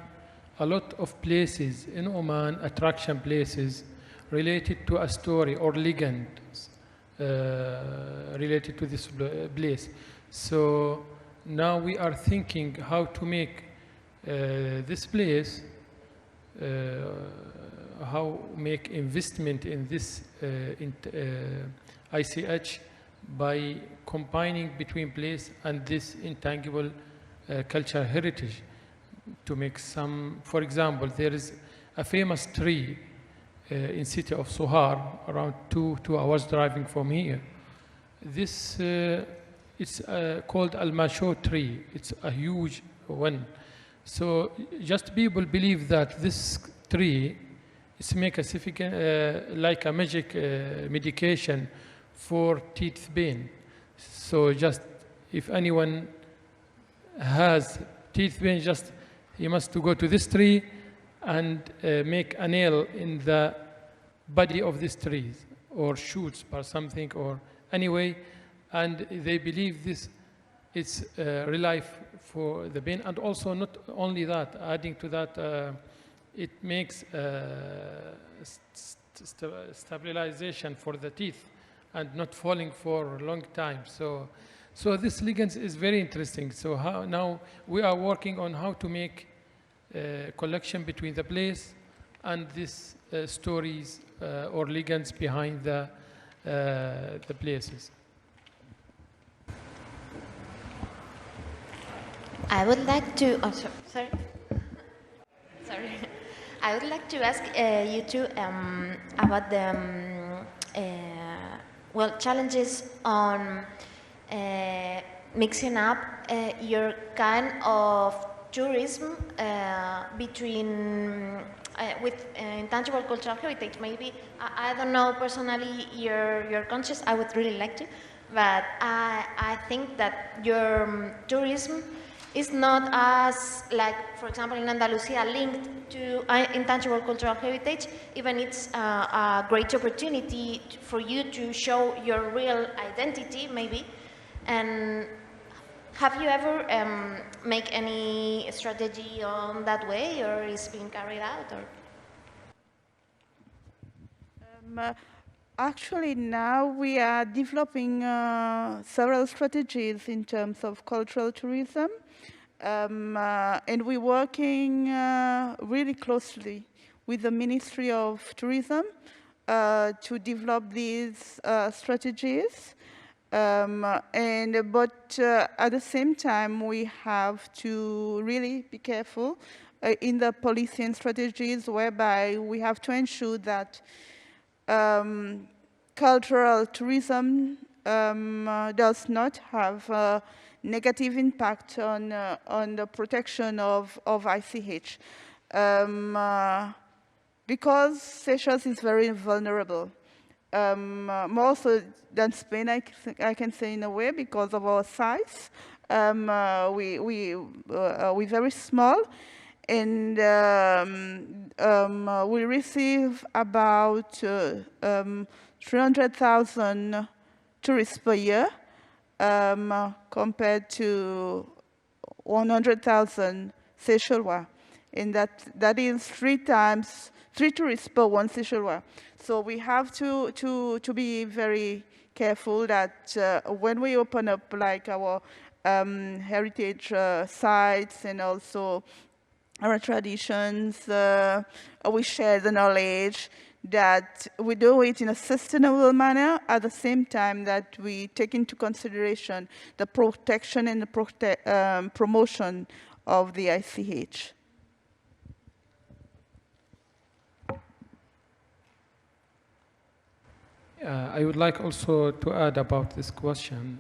a lot of places in Oman, attraction places, related to a story or legend related to this place. So now we are thinking how to make this place, how make investment in this ICH by combining between place and this intangible cultural heritage to make some, for example, there is a famous tree in city of Sohar, around two hours driving from here. This it's called Al-Masho tree. It's a huge one. So just people believe that this tree is make a significant, like a magic medication for teeth pain. So just if anyone has teeth pain, just he must to go to this tree and make a nail in the body of this tree or shoots or something or anyway, and they believe this is relief for the pain. And also not only that, adding to that, it makes stabilization for the teeth and not falling for a long time. So this legend is very interesting. So now we are working on how to make collection between the place and these stories or legends behind the places. I would like to. Oh, sorry. I would like to ask you two about the challenges on mixing up your kind of tourism between with intangible cultural heritage. Maybe I don't know personally your conscious. I would really like to, but I think that your tourism is not as, like, for example, in Andalusia, linked to intangible cultural heritage. Even it's a great opportunity for you to show your real identity, maybe. And have you ever make any strategy on that way, or is being carried out? Or? Actually, now we are developing several strategies in terms of cultural tourism. And we're working really closely with the Ministry of Tourism to develop these strategies. But at the same time, we have to really be careful in the policy and strategies, whereby we have to ensure that cultural tourism does not have negative impact on the protection of ICH. Because Seychelles is very vulnerable. More so than Spain, I can say, in a way, because of our size. We're very small, and we receive about 300,000 tourists per year, compared to 100,000 Seychellois. And that is 3 tourists per 1 Seychellois. So we have to be very careful that when we open up, like, our heritage sites and also our traditions, we share the knowledge, that we do it in a sustainable manner, at the same time that we take into consideration the protection and the promotion of the ICH. I would like also to add about this question.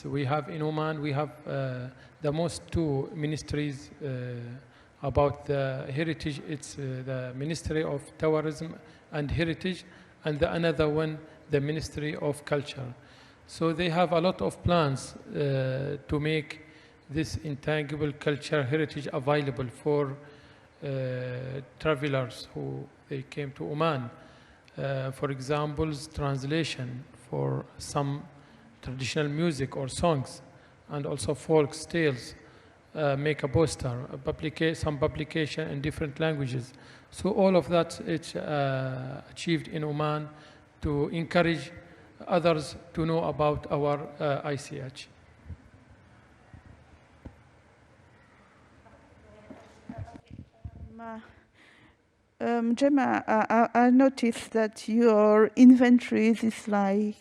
We have in Oman, we have the most 2 ministries about the heritage. It's the Ministry of Tourism and Heritage, and another one, the Ministry of Culture. So they have a lot of plans to make this intangible cultural heritage available for travelers who they came to Oman. For example, translation for some traditional music or songs, and also folk tales, make a poster, some publication in different languages. So all of that is achieved in Oman to encourage others to know about our ICH. Gemma, I noticed that your inventories is like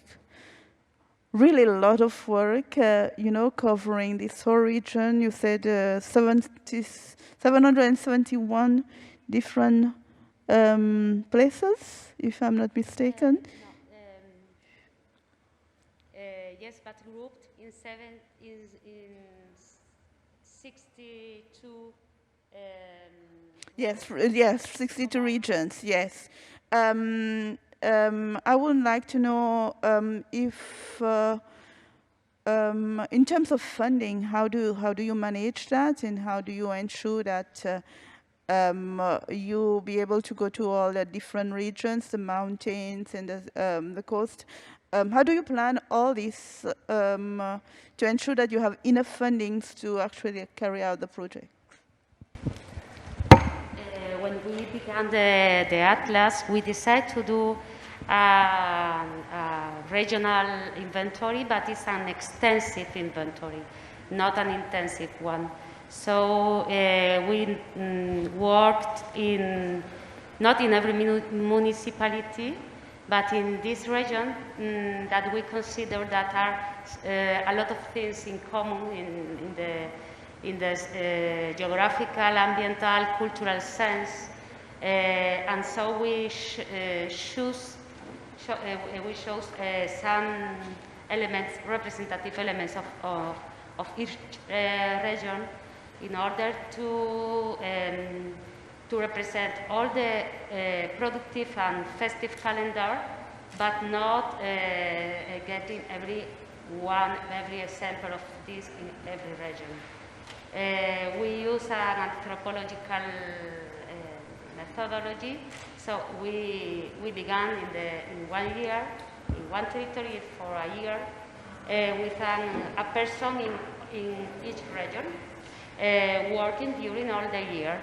really a lot of work, you know, covering this whole region. You said 771 different places, if I'm not mistaken. Yes, but grouped in 62. Yes, 62 regions. Yes. I would like to know if, in terms of funding, how do you manage that, and how do you ensure that you be able to go to all the different regions, the mountains and the coast? How do you plan all this to ensure that you have enough fundings to actually carry out the project? When we began the Atlas, we decided to do a regional inventory, but it's an extensive inventory, not an intensive one. So we worked not in every municipality, but in this region that we consider that are a lot of things in common in the geographical, ambiental, cultural sense, and so we chose some elements, representative elements of each region, in order to represent all the productive and festive calendar, but not getting every example of this in every region. We use an anthropological methodology, so we began in 1 year, in one territory for a year, with a person in each region, working during all the year.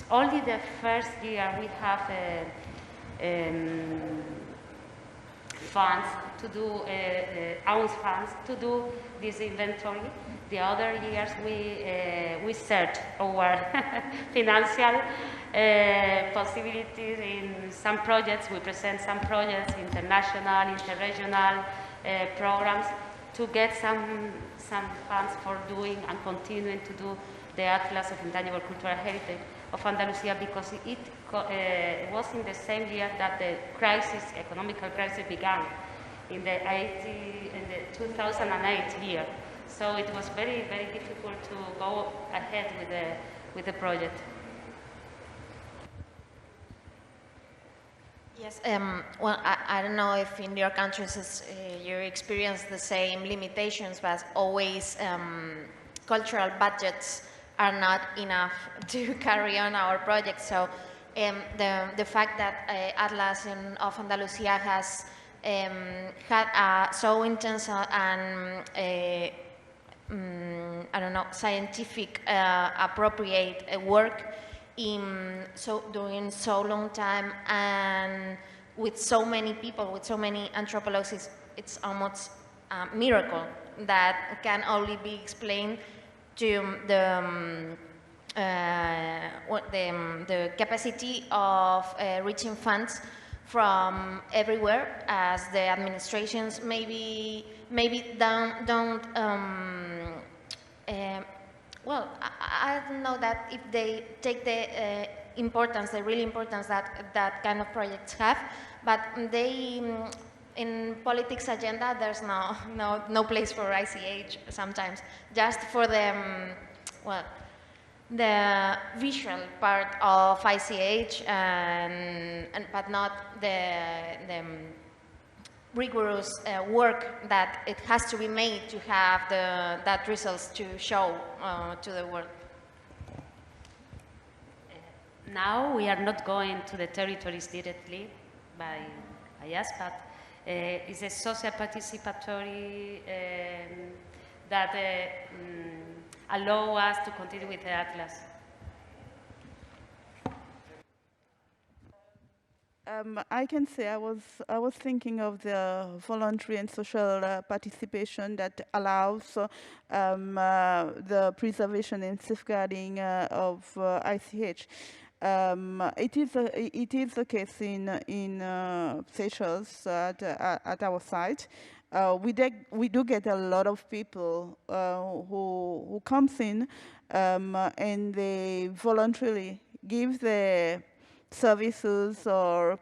Only the first year we have funds to do ounce funds to do this inventory. The other years we search our financial possibilities in some projects. We present some projects, international, interregional programs, to get some funds for doing and continuing to do the Atlas of Intangible Cultural Heritage of Andalusia, because it was in the same year that the economic crisis began, in the 2008 year. So it was very, very difficult to go ahead with the project. Yes, well, I don't know if in your countries you experience the same limitations, but always cultural budgets are not enough to carry on our project. So the fact that Atlas of Andalusia has had so intense and I don't know, scientific appropriate work during so long time, and with so many people, with so many anthropologists, it's almost a miracle that can only be explained to the capacity of reaching funds from everywhere, as the administrations maybe don't well, I don't know that if they take the importance, the real importance that kind of projects have, but they, in politics agenda, there's no place for ICH sometimes, just for the, well, the visual part of ICH, but not the rigorous work that it has to be made to have that results to show to the world. now we are not going to the territories directly by us, but it's a social participatory that allow us to continue with the Atlas. I can say I was thinking of the voluntary and social participation that allows the preservation and safeguarding of ICH. It is the case in Seychelles at our site. We do get a lot of people who comes in and they voluntarily give their services or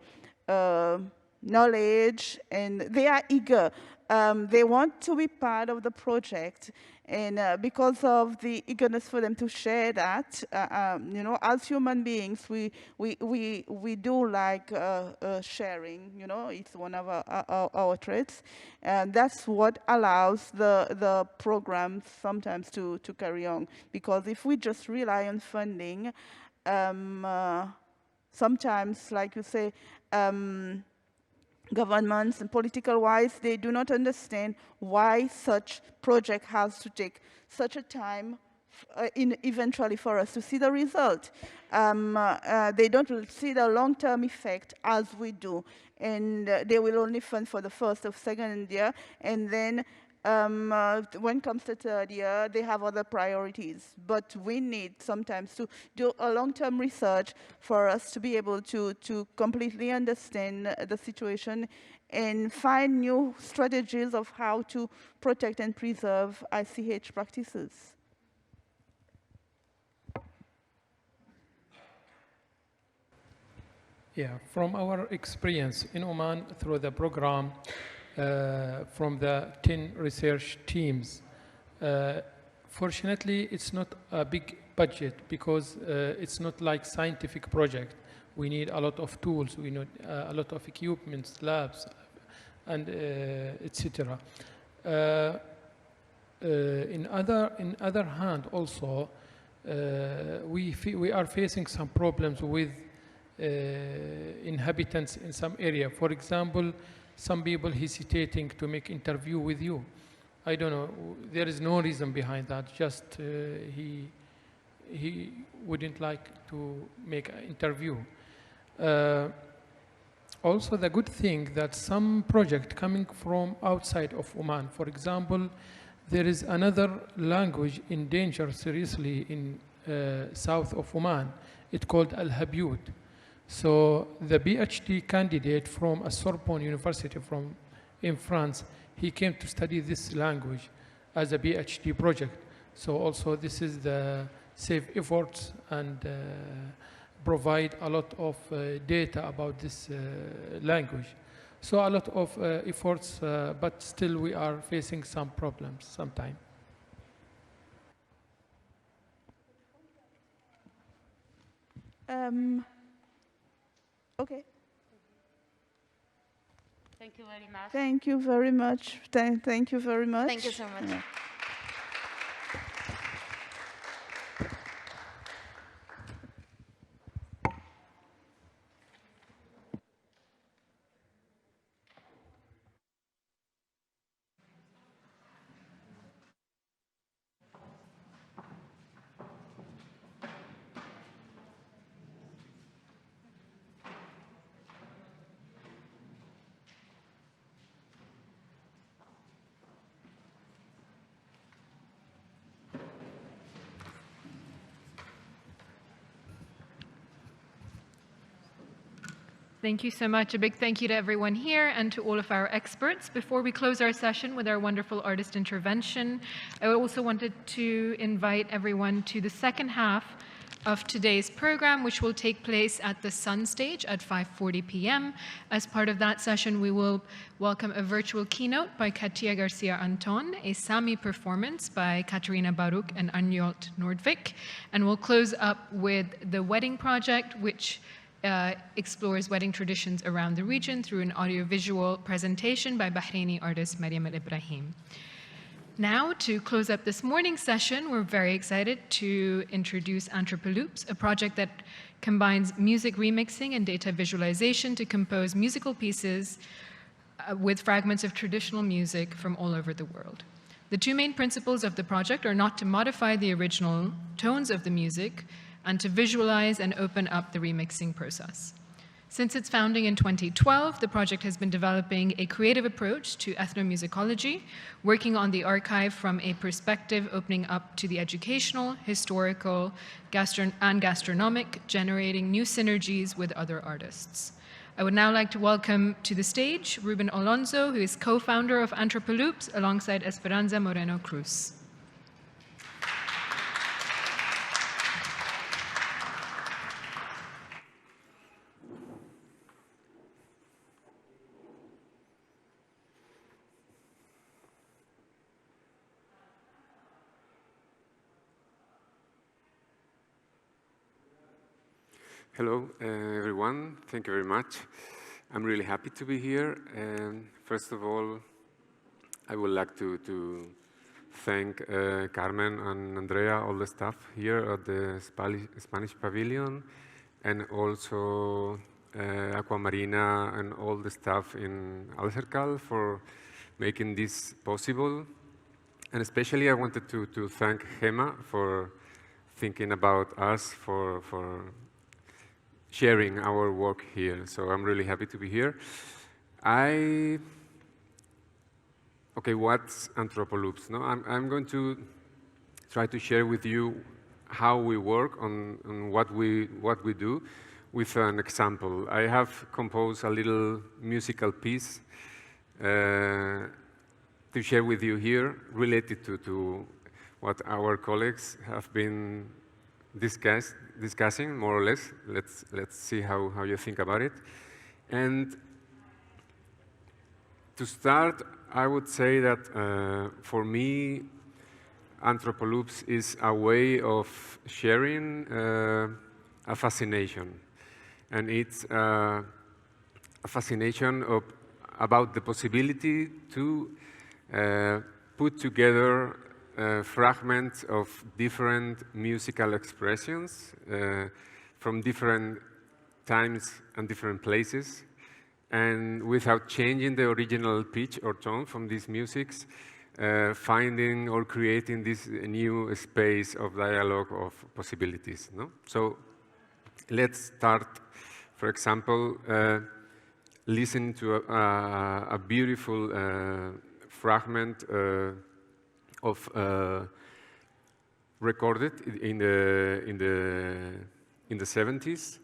knowledge, and they are eager. They want to be part of the project, and because of the eagerness for them to share that, you know, as human beings, we do like sharing. You know, it's one of our traits, and that's what allows the program sometimes to carry on. Because if we just rely on funding, sometimes, like you say, governments and political-wise, they do not understand why such project has to take such a time eventually for us to see the result. They don't see the long-term effect as we do, and they will only fund for the first or second year, and then when it comes to third year, they have other priorities. But we need sometimes to do a long-term research for us to be able to completely understand the situation and find new strategies of how to protect and preserve ICH practices. Yeah, from our experience in Oman through the program, from the 10 research teams. Fortunately, it's not a big budget because it's not like scientific project. We need a lot of tools, we need a lot of equipment, labs, and etc. In other hand, also, we are facing some problems with inhabitants in some area. For example, some people hesitating to make interview with you. I don't know, there is no reason behind that, just he wouldn't like to make an interview. Also, the good thing that some project coming from outside of Oman, for example, there is another language in danger seriously in south of Oman. It's called Al-Habyut. So the PhD candidate from a Sorbonne University in France, he came to study this language as a PhD project. So also this is the save efforts and provide a lot of data about this language. So a lot of efforts, but still we are facing some problems sometimes. Okay. Thank you very much. Thank you very much. Thank you very much. Thank you so much. Yeah. Thank you so much. A big thank you to everyone here and to all of our experts. Before we close our session with our wonderful artist intervention, I also wanted to invite everyone to the second half of today's program, which will take place at the Sun Stage at 5:40 p.m. As part of that session, we will welcome a virtual keynote by Katia Garcia Anton, a Sami performance by Katarina Baruch and Anjolt Nordvik, and we'll close up with the Wedding Project, which explores wedding traditions around the region through an audiovisual presentation by Bahraini artist Mariam Al Ibrahim. Now, to close up this morning's session, we're very excited to introduce Anthropoloops, a project that combines music remixing and data visualization to compose musical pieces with fragments of traditional music from all over the world. The two main principles of the project are not to modify the original tones of the music and to visualize and open up the remixing process. Since its founding in 2012, the project has been developing a creative approach to ethnomusicology, working on the archive from a perspective opening up to the educational, historical, and gastronomic, generating new synergies with other artists. I would now like to welcome to the stage Reuben Alonso, who is co-founder of Anthropoloops, alongside Esperanza Moreno Cruz. Hello, everyone. Thank you very much. I'm really happy to be here. First of all, I would like to thank Carmen and Andrea, all the staff here at the Spanish Pavilion, and also Aquamarina and all the staff in Alserkal for making this possible. And especially I wanted to thank Gema for thinking about us, for sharing our work here. So I'm really happy to be here. Okay, what's Anthropoloops? No, I'm going to try to share with you how we work on what we do with an example. I have composed a little musical piece to share with you here related to what our colleagues have been discussing, more or less. Let's see how you think about it. And to start, I would say that for me, Anthropoloops is a way of sharing a fascination. And it's a fascination about the possibility to put together fragments of different musical expressions from different times and different places, and without changing the original pitch or tone from these musics, finding or creating this new space of dialogue of possibilities. No? So let's start, for example, listen to a beautiful fragment of recorded in the 70s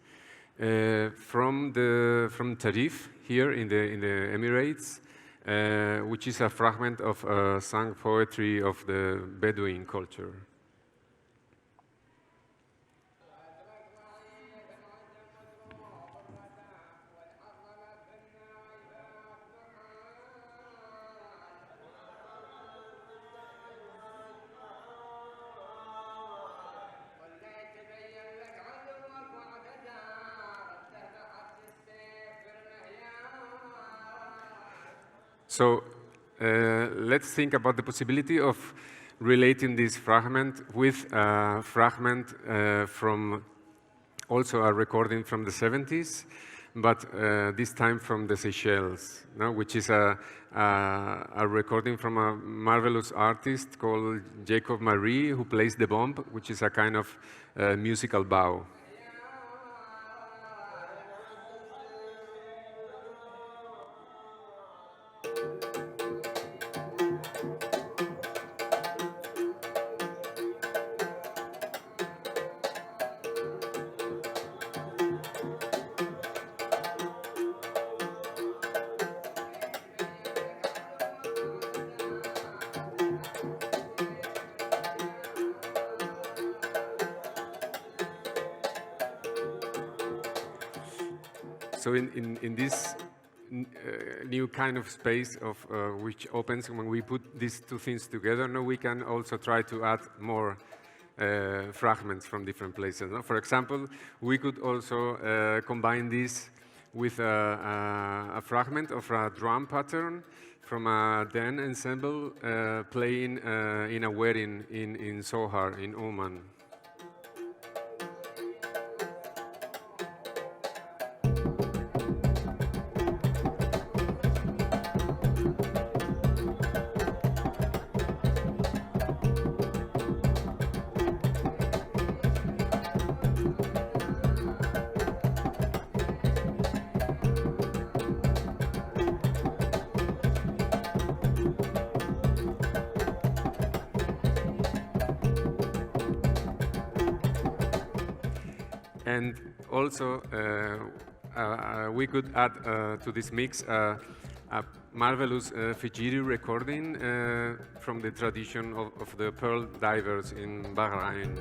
from Tarif here in the Emirates, which is a fragment of sung poetry of the Bedouin culture. So let's think about the possibility of relating this fragment with a fragment from also a recording from the 70s, but this time from the Seychelles, no? Which is a recording from a marvelous artist called Jacob Marie, who plays the bomb, which is a kind of musical bow. So in this new kind of space of which opens when we put these two things together, now we can also try to add more fragments from different places. No? For example, we could also combine this with a fragment of a drum pattern from a dance ensemble playing in a wedding in Sohar, in Oman. And also, we could add to this mix a marvelous Fijiri recording from the tradition of the pearl divers in Bahrain.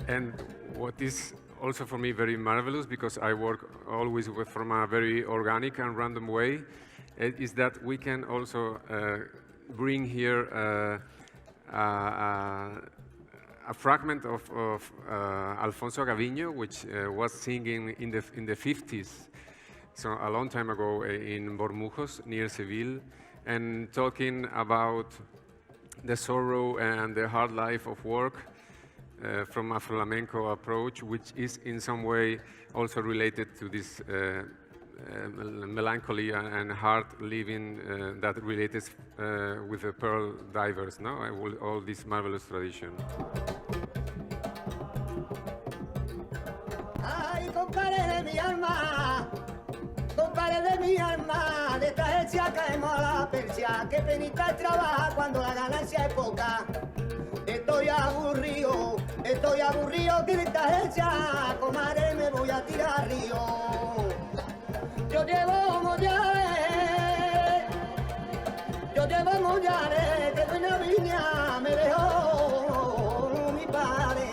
And what is also for me very marvelous, because I work always from a very organic and random way, is that we can also bring here a fragment of Alfonso Gaviño, which was singing in the 50s, so a long time ago in Bormujos, near Seville, and talking about the sorrow and the hard life of work from a flamenco approach, which is in some way also related to this melancholy and hard living that relates with the pearl divers, no? All this marvelous tradition. Ay, compadre de mi alma, de tragedia caemos a la persia, que penita trabaja cuando la ganancia es poca. Estoy aburrido que de esta hecha, comadre, me voy a tirar al río. Yo llevo mollares, que buena viña me dejó mi padre.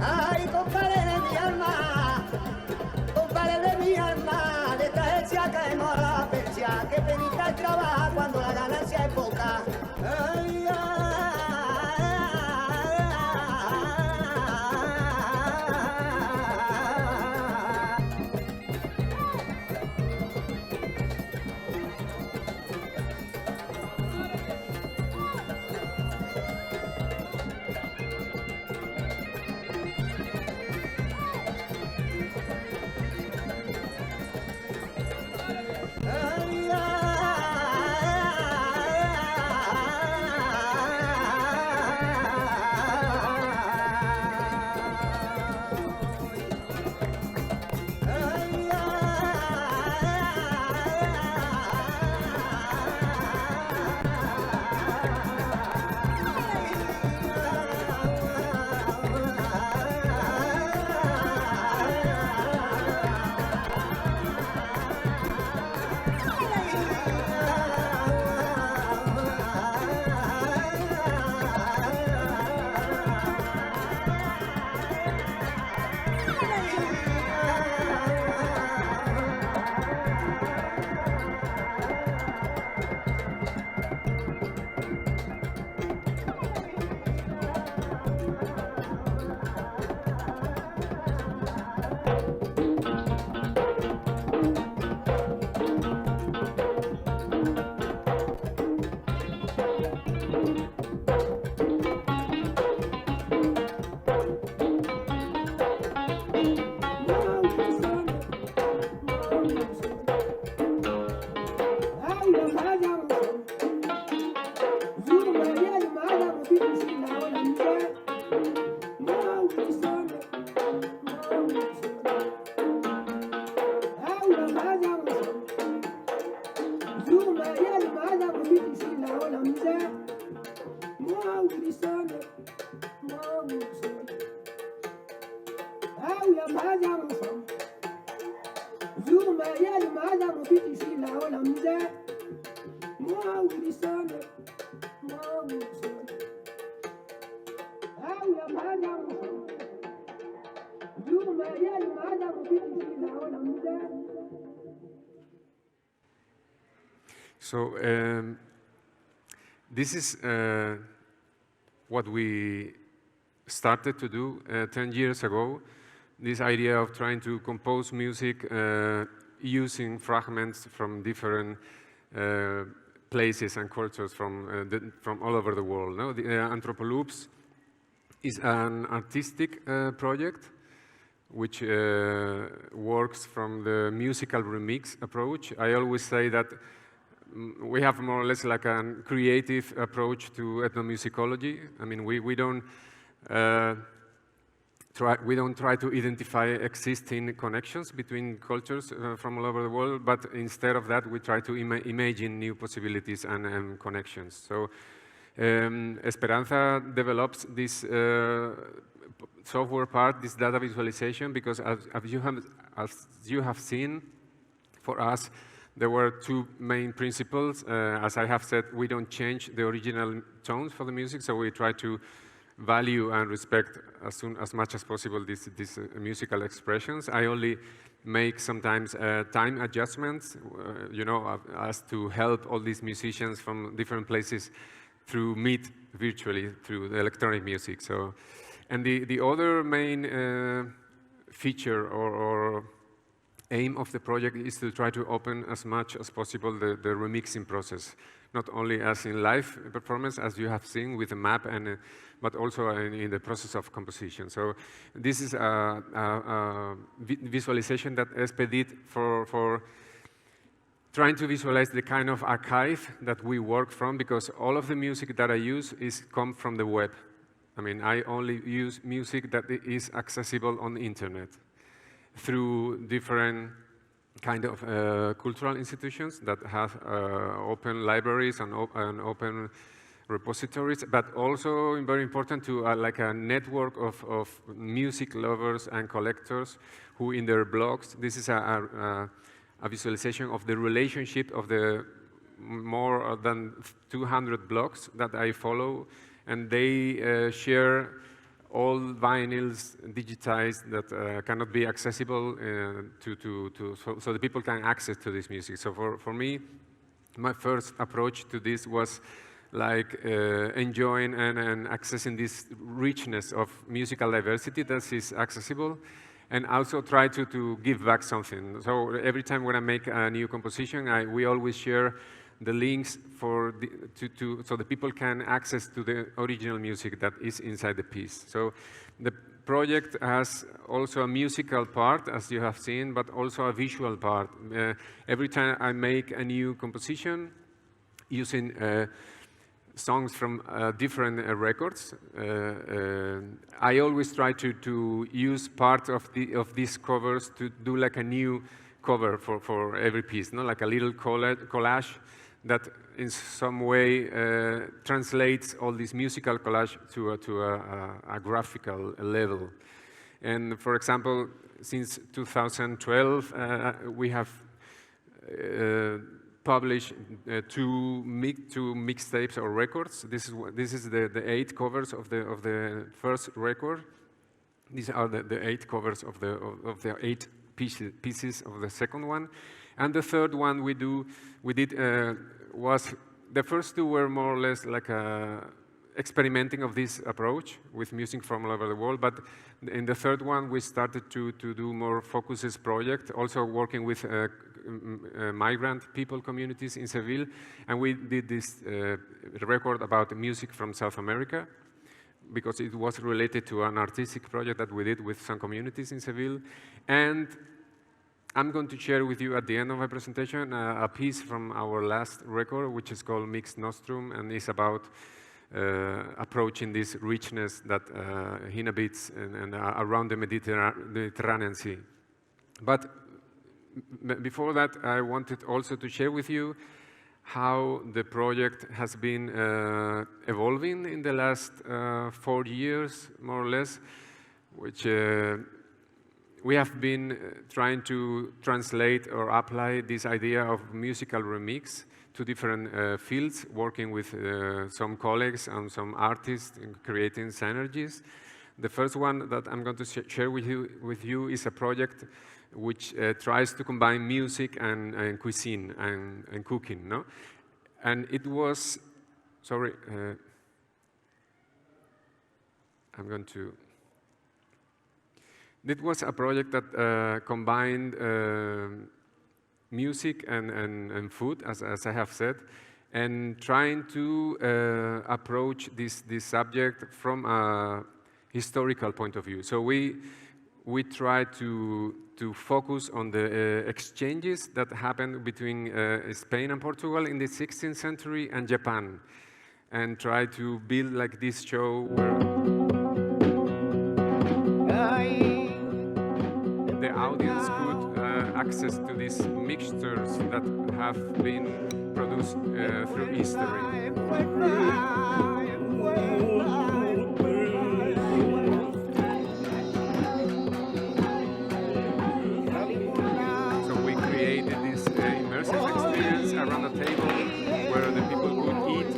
Ay, compadre de mi alma, de esta hecha caemos a la persia, que penita trabaja cuando la ganancia es poca. Ay, So this is what we started to do 10 years ago, this idea of trying to compose music using fragments from different places and cultures from all over the world. No? The Anthropoloops is an artistic project which works from the musical remix approach. I always say that we have more or less like a creative approach to ethnomusicology. I mean, we don't try to identify existing connections between cultures from all over the world, but instead of that, we try to imagine new possibilities and connections. So Esperanza develops this software part, this data visualization, because as you have seen, for us, there were two main principles. As I have said, we don't change the original tones for the music, so we try to value and respect as much as possible these musical expressions. I only make sometimes time adjustments, you know, as to help all these musicians from different places through meet virtually through the electronic music. So, and the other main feature or aim of the project is to try to open as much as possible the remixing process, not only as in live performance, as you have seen with the map, but also in the process of composition. So this is a visualization that Espe did for trying to visualize the kind of archive that we work from, because all of the music that I use come from the web. I mean, I only use music that is accessible on the internet through different kind of cultural institutions that have open libraries and open repositories, but also very important to like a network of music lovers and collectors who in their blogs, this is a visualization of the relationship of the more than 200 blogs that I follow, and they share all vinyls digitized that cannot be accessible so the people can access to this music. So for me, my first approach to this was like enjoying and accessing this richness of musical diversity that is accessible, and also try to give back something. So every time when I make a new composition, we always share the links so the people can access to the original music that is inside the piece. So the project has also a musical part, as you have seen, but also a visual part. Every time I make a new composition using songs from different records, I always try to use part of these covers to do like a new cover for every piece, no? Like a little collage that in some way translates all this musical collage to a graphical level. And for example, since 2012, we have published two mixtapes or records. This is the 8 covers of the first record. These are the 8 covers of the 8 pieces of the second one. And the third one we did was, the first 2 were more or less like experimenting of this approach with music from all over the world, but in the third one we started to do more focuses project, also working with migrant people communities in Seville, and we did this record about music from South America, because it was related to an artistic project that we did with some communities in Seville. And I'm going to share with you at the end of my presentation a piece from our last record, which is called Mix Nostrum, and is about approaching this richness that inhabits and around the Mediterranean Sea. But before that, I wanted also to share with you how the project has been evolving in the last 4 years, more or less, which we have been trying to translate or apply this idea of musical remix to different fields, working with some colleagues and some artists in creating synergies. The first one that I'm going to share with you is a project which tries to combine music and cuisine and cooking, no? And it was, sorry, I'm going to. It was a project that combined music and food, as I have said, and trying to approach this subject from a historical point of view. So we try to focus on the exchanges that happened between Spain and Portugal in the 16th century and Japan, and try to build like this show where the audience could access to these mixtures that have been produced through history. So we created this immersive experience around a table where the people could eat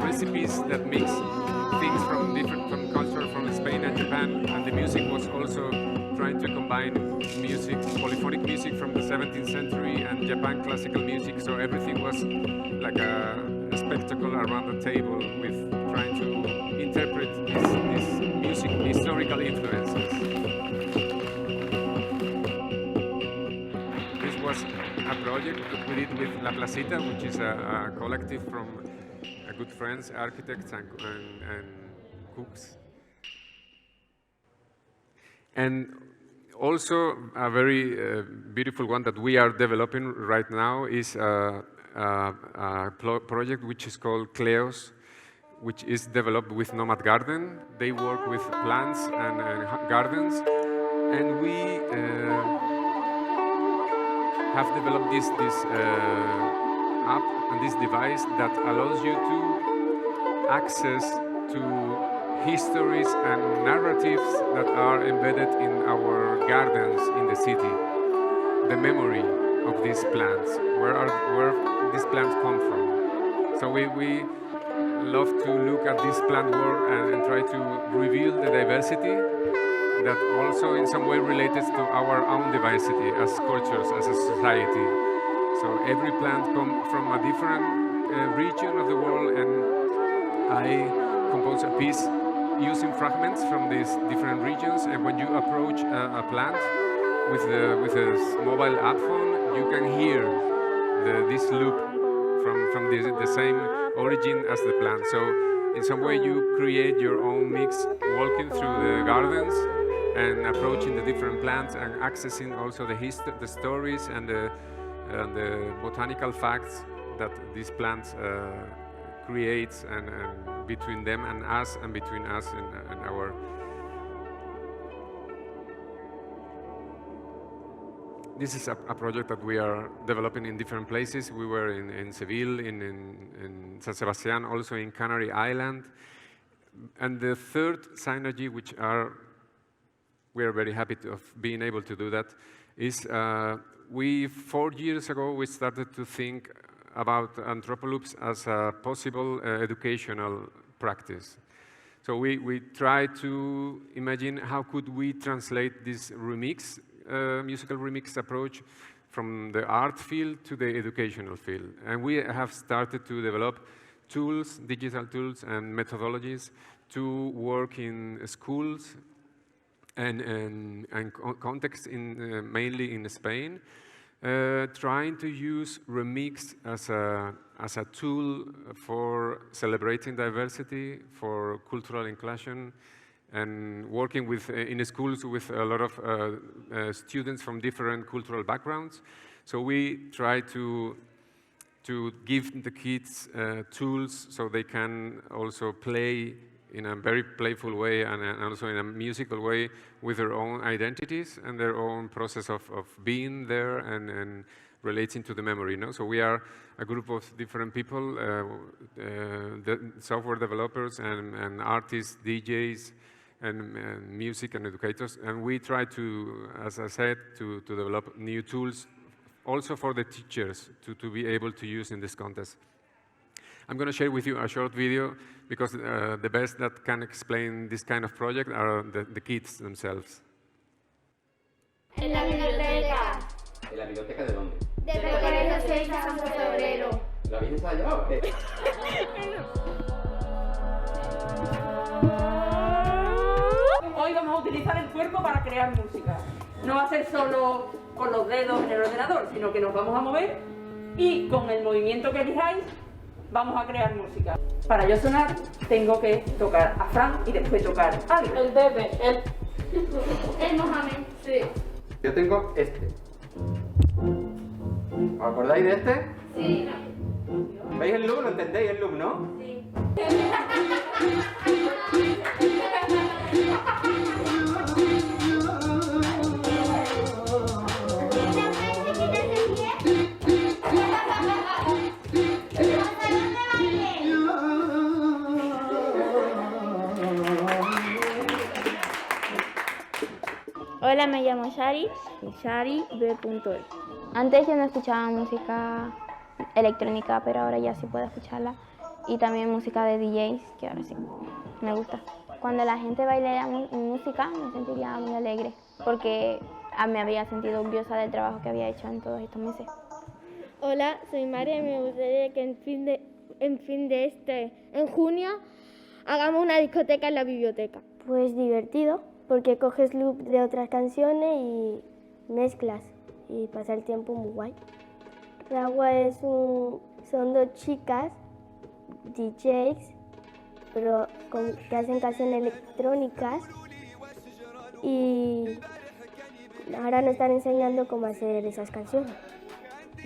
recipes that mix things from different cultures from Spain and Japan, and the music was also trying to combine music, polyphonic music from the 17th century and Japan classical music, so everything was like a spectacle around the table with trying to interpret this music historical influences. This was a project that we did with La Placita, which is a collective from good friends, architects and cooks. And also a very beautiful one that we are developing right now is a project which is called Cleos, which is developed with Nomad Garden. They work with plants and gardens, and we have developed this app and this device that allows you to access to histories and narratives that are embedded in our gardens in the city. The memory of these plants, where these plants come from. So we love to look at this plant world and try to reveal the diversity that also in some way relates to our own diversity as cultures, as a society. So every plant comes from a different region of the world, and I compose a piece using fragments from these different regions. And when you approach a plant with a mobile app phone, you can hear this loop from the same origin as the plant. So in some way you create your own mix, walking through the gardens and approaching the different plants and accessing also the stories and the botanical facts that these plants creates and between them and us, and between us and our. This is a project that we are developing in different places. We were in Seville, in San Sebastian, also in Canary Island. And the third synergy, which we are very happy of being able to do that, is 4 years ago we started to think about anthropoloops as a possible educational practice. So we tried to imagine how could we translate this musical remix approach from the art field to the educational field. And we have started to develop tools, digital tools and methodologies to work in schools and contexts mainly in Spain, trying to use remix as a tool for celebrating diversity, for cultural inclusion, and working in schools with a lot of students from different cultural backgrounds. So we try to give the kids tools so they can also play in a very playful way and also in a musical way with their own identities and their own process of being there and relating to the memory. No? So we are a group of different people, the software developers and artists, DJs, and music and educators. And we try to, as I said, to develop new tools also for the teachers to be able to use in this contest. I'm going to share with you a short video because the best that can explain this kind of project are the kids themselves. En la biblioteca. ¿En la biblioteca de dónde? Del Colegio 6 de San Febrero. ¿La Virgen se la ha llevado o qué? Hoy vamos a utilizar el cuerpo para crear música. No va a ser solo con los dedos en el ordenador, sino que nos vamos a mover y con el movimiento que elijáis vamos a crear música. Para yo sonar tengo que tocar a Fran y después tocar a Ali. El bebé, el Mohamed, sí. Yo tengo este. ¿Os acordáis de este? Sí. ¿Veis el loop? ¿Lo entendéis el loop, no? Sí. Hola, me llamo Shari, ShariB.E. Antes yo no escuchaba música electrónica, pero ahora ya sí puedo escucharla. Y también música de DJs, que ahora sí, me gusta. Cuando la gente bailara música me sentiría muy alegre, porque me había sentido orgullosa del trabajo que había hecho en todos estos meses. Hola, soy María y me gustaría que en junio hagamos una discoteca en la biblioteca. Pues divertido, porque coges loop de otras canciones y mezclas y pasa el tiempo muy guay. Ragua son dos chicas, DJs, pero que hacen canciones electrónicas y ahora nos están enseñando cómo hacer esas canciones.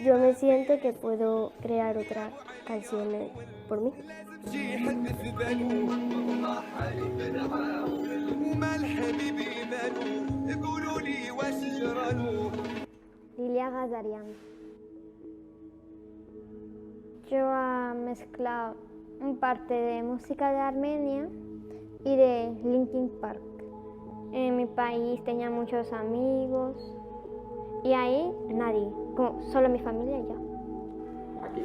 Yo me siento que puedo crear otras canciones por mí. Lilia Gazarian. Yo he mezclado un parte de música de Armenia y de Linkin Park. En mi país tenía muchos amigos y ahí nadie, como solo mi familia y yo. Aquí.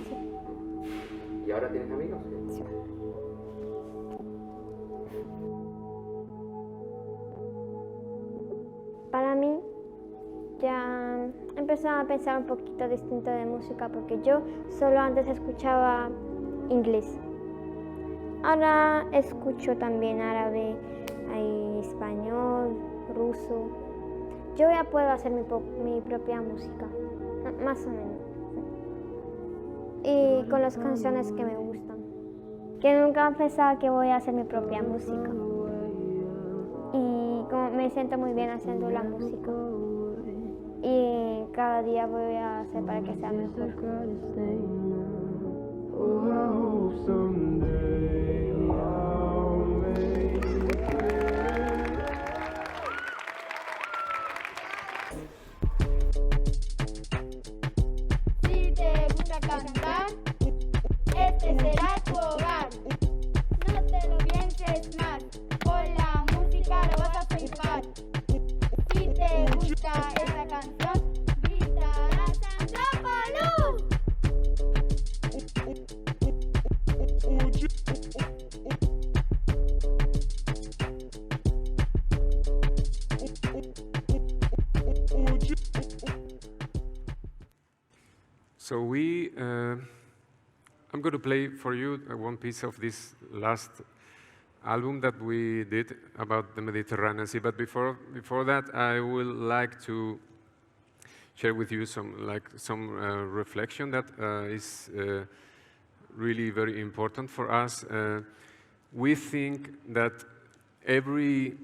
Sí. ¿Y ahora tienes amigos? Sí. Para mí ya empezaba a pensar un poquito distinto de música porque yo solo antes escuchaba inglés. Ahora escucho también árabe, español, ruso. Yo ya puedo hacer mi propia música, más o menos. Y con las canciones que me gustan. Que nunca pensaba que voy a hacer mi propia música. Y como me siento muy bien haciendo la música. Y cada día voy a hacer para que sea mejor. Si te gusta cantar, este será tu hogar. No te lo pienses más, con la música lo vas a flipar. Si te gusta esa canción, gritarás ¡Antrópalo! So I'm going to play for you one piece of this last album that we did about the Mediterranean Sea. But before that, I would like to share with you some reflection that is really very important for us. We think that every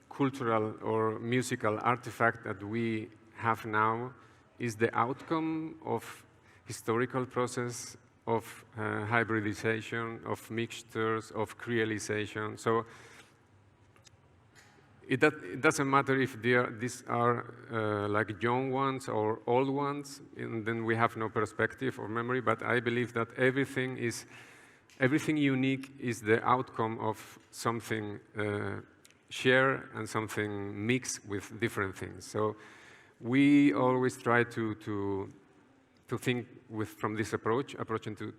cultural or musical artifact that we have now is the outcome of historical process of hybridization, of mixtures, of creolization. So it doesn't matter if these are like young ones or old ones, and then we have no perspective or memory, but I believe that everything is everything unique is the outcome of something shared and something mixed with different things. So we always try to think from this approach into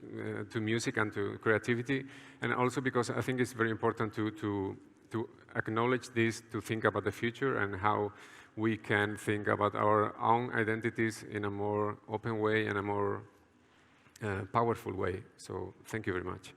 to music and to creativity, and also because I think it's very important to acknowledge this, to think about the future and how we can think about our own identities in a more open way and a more powerful way. So thank you very much.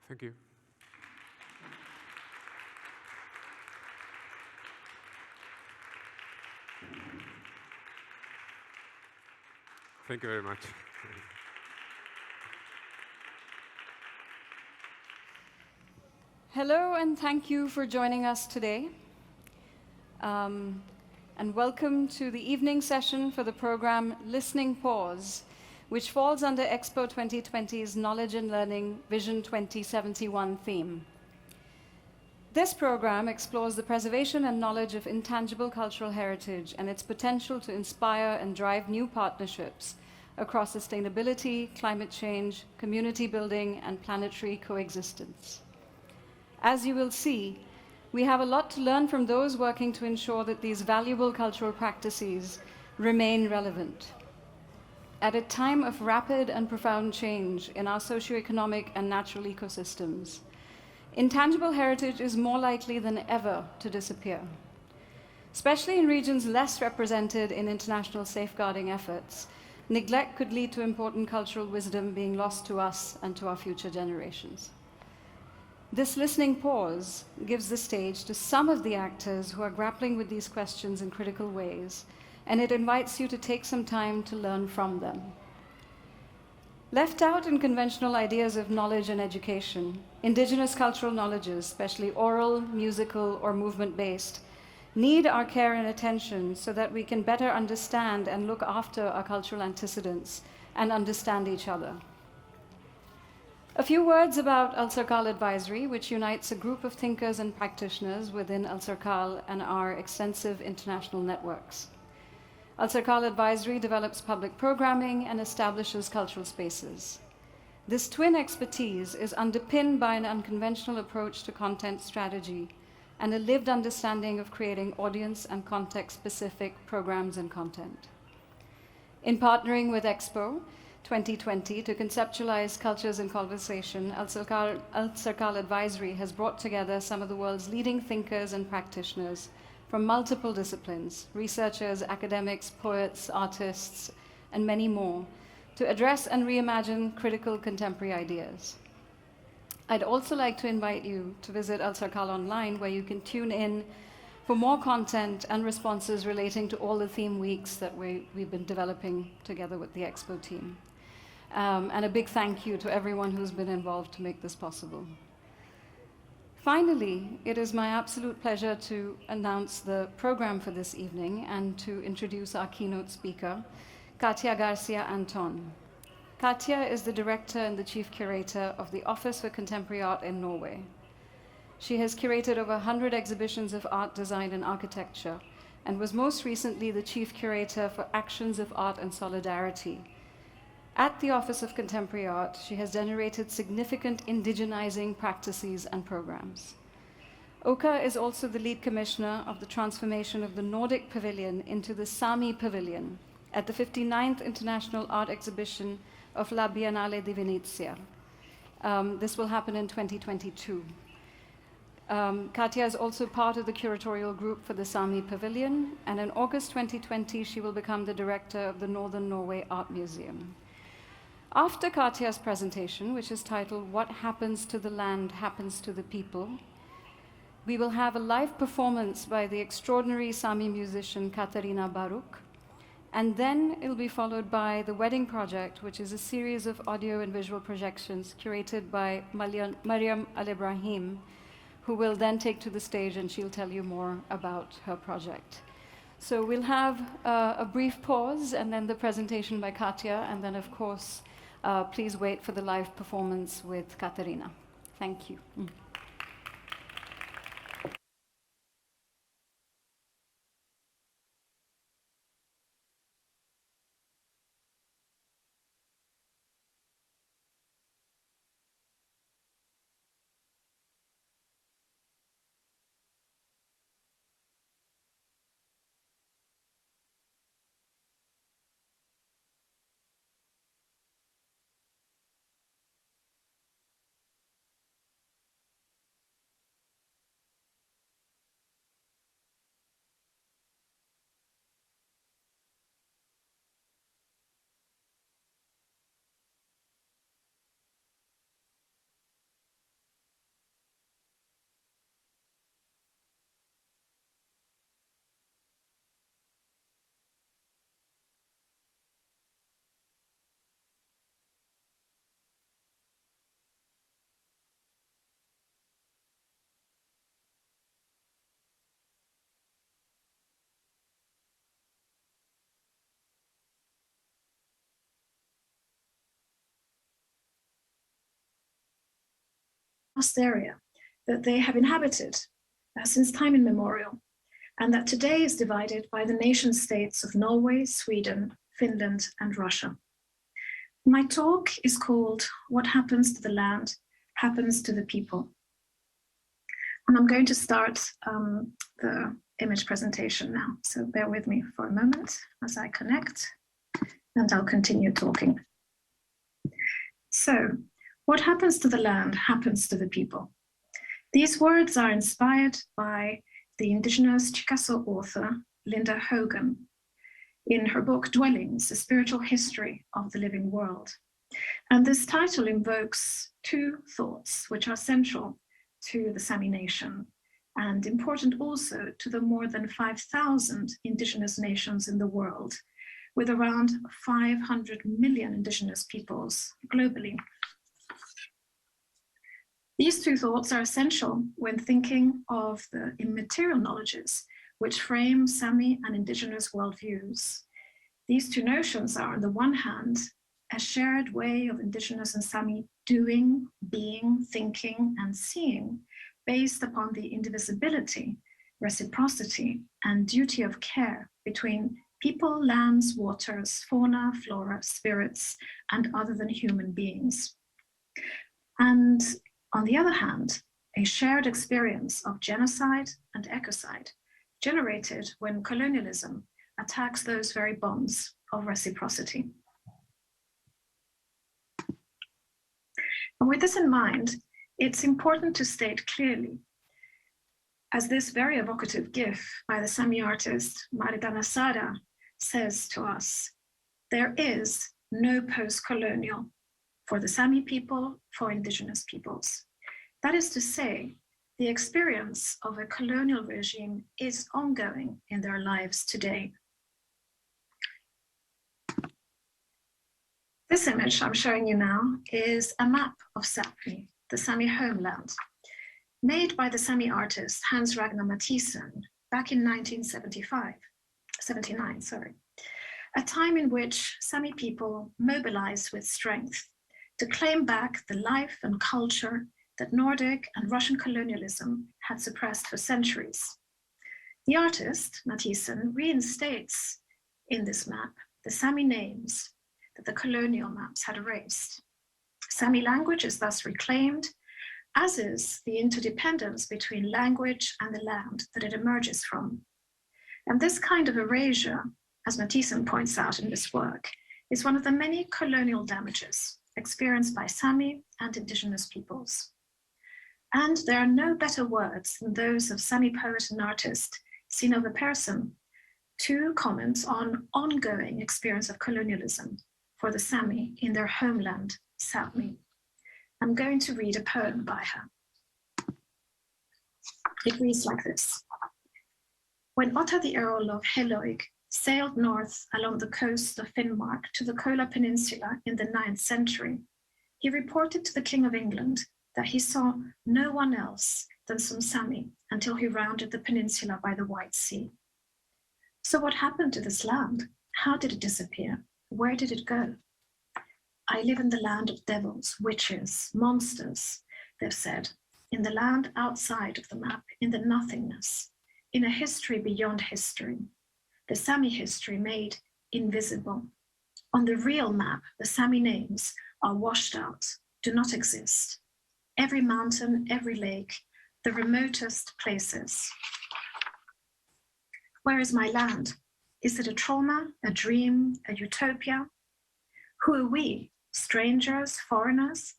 Thank you. Thank you very much. Hello, and thank you for joining us today. And welcome to the evening session for the program Listening Pause, which falls under Expo 2020's Knowledge and Learning Vision 2071 theme. This program explores the preservation and knowledge of intangible cultural heritage and its potential to inspire and drive new partnerships across sustainability, climate change, community building, and planetary coexistence. As you will see, we have a lot to learn from those working to ensure that these valuable cultural practices remain relevant. At a time of rapid and profound change in our socio-economic and natural ecosystems, intangible heritage is more likely than ever to disappear. Especially in regions less represented in international safeguarding efforts, neglect could lead to important cultural wisdom being lost to us and to our future generations. This listening pause gives the stage to some of the actors who are grappling with these questions in critical ways, and it invites you to take some time to learn from them. Left out in conventional ideas of knowledge and education, indigenous cultural knowledges, especially oral, musical, or movement-based, need our care and attention so that we can better understand and look after our cultural antecedents and understand each other. A few words about Alserkal Advisory, which unites a group of thinkers and practitioners within Alserkal and our extensive international networks. Alserkal Advisory develops public programming and establishes cultural spaces. This twin expertise is underpinned by an unconventional approach to content strategy and a lived understanding of creating audience and context-specific programs and content. In partnering with Expo 2020 to conceptualize cultures in conversation, Alserkal Advisory has brought together some of the world's leading thinkers and practitioners from multiple disciplines, researchers, academics, poets, artists, and many more, to address and reimagine critical contemporary ideas. I'd also like to invite you to visit Alserkal online, where you can tune in for more content and responses relating to all the theme weeks that we've been developing together with the Expo team. And a big thank you to everyone who's been involved to make this possible. Finally, it is my absolute pleasure to announce the program for this evening and to introduce our keynote speaker, Katia Garcia Anton. Katia is the director and the chief curator of the Office for Contemporary Art in Norway. She has curated over 100 exhibitions of art, design, and architecture, and was most recently the chief curator for Actions of Art and Solidarity. At the Office of Contemporary Art, she has generated significant indigenizing practices and programs. Oka is also the lead commissioner of the transformation of the Nordic Pavilion into the Sami Pavilion at the 59th International Art Exhibition of La Biennale di Venezia. This will happen in 2022. Katia is also part of the curatorial group for the Sami Pavilion, and in August 2020, she will become the director of the Northern Norway Art Museum. After Katia's presentation, which is titled "What Happens to the Land Happens to the People," we will have a live performance by the extraordinary Sami musician Katarina Baruch, and then it'll be followed by the Wedding Project, which is a series of audio and visual projections curated by Mariam Al-Ibrahim, who will then take to the stage and she'll tell you more about her project. So we'll have a brief pause and then the presentation by Katia, and then of course, please wait for the live performance with Katarina. Thank you. Vast area that they have inhabited since time immemorial, and that today is divided by the nation states of Norway, Sweden, Finland, and Russia. My talk is called "What Happens to the Land Happens to the People." And I'm going to start the image presentation now. So bear with me for a moment as I connect, and I'll continue talking. So, what happens to the land happens to the people. These words are inspired by the indigenous Chickasaw author Linda Hogan in her book Dwellings, A Spiritual History of the Living World. And this title invokes two thoughts which are central to the Sami nation and important also to the more than 5,000 indigenous nations in the world, with around 500 million indigenous peoples globally. These two thoughts are essential when thinking of the immaterial knowledges which frame Sami and indigenous worldviews. These two notions are, on the one hand, a shared way of indigenous and Sami doing, being, thinking, and seeing, based upon the indivisibility, reciprocity, and duty of care between people, lands, waters, fauna, flora, spirits, and other than human beings. And on the other hand, a shared experience of genocide and ecocide generated when colonialism attacks those very bonds of reciprocity. And with this in mind, it's important to state clearly, as this very evocative GIF by the Sami artist Maridana Sara says to us, there is no post-colonial for the Sami people, for indigenous peoples. That is to say, the experience of a colonial regime is ongoing in their lives today. This image I'm showing you now is a map of Sapmi, the Sami homeland, made by the Sami artist Hans Ragnar Matthiessen back in 1979, a time in which Sami people mobilized with strength to claim back the life and culture that Nordic and Russian colonialism had suppressed for centuries. The artist, Matthiessen, reinstates in this map the Sami names that the colonial maps had erased. Sami language is thus reclaimed, as is the interdependence between language and the land that it emerges from. And this kind of erasure, as Matthiessen points out in this work, is one of the many colonial damages experienced by Sami and indigenous peoples. And there are no better words than those of Sami poet and artist Sinova Persson to comment on ongoing experience of colonialism for the Sami in their homeland, Sapmi. I'm going to read a poem by her. It reads like this. When Otto the Earl of Helloig sailed north along the coast of Finnmark to the Kola Peninsula in the 9th century, he reported to the King of England that he saw no one else than some Sami until he rounded the peninsula by the White Sea. So what happened to this land? How did it disappear? Where did it go? I live in the land of devils, witches, monsters, they've said, in the land outside of the map, in the nothingness, in a history beyond history, the Sami history made invisible. On the real map, the Sami names are washed out, do not exist. Every mountain, every lake, the remotest places. Where is my land? Is it a trauma, a dream, a utopia? Who are we? Strangers, foreigners,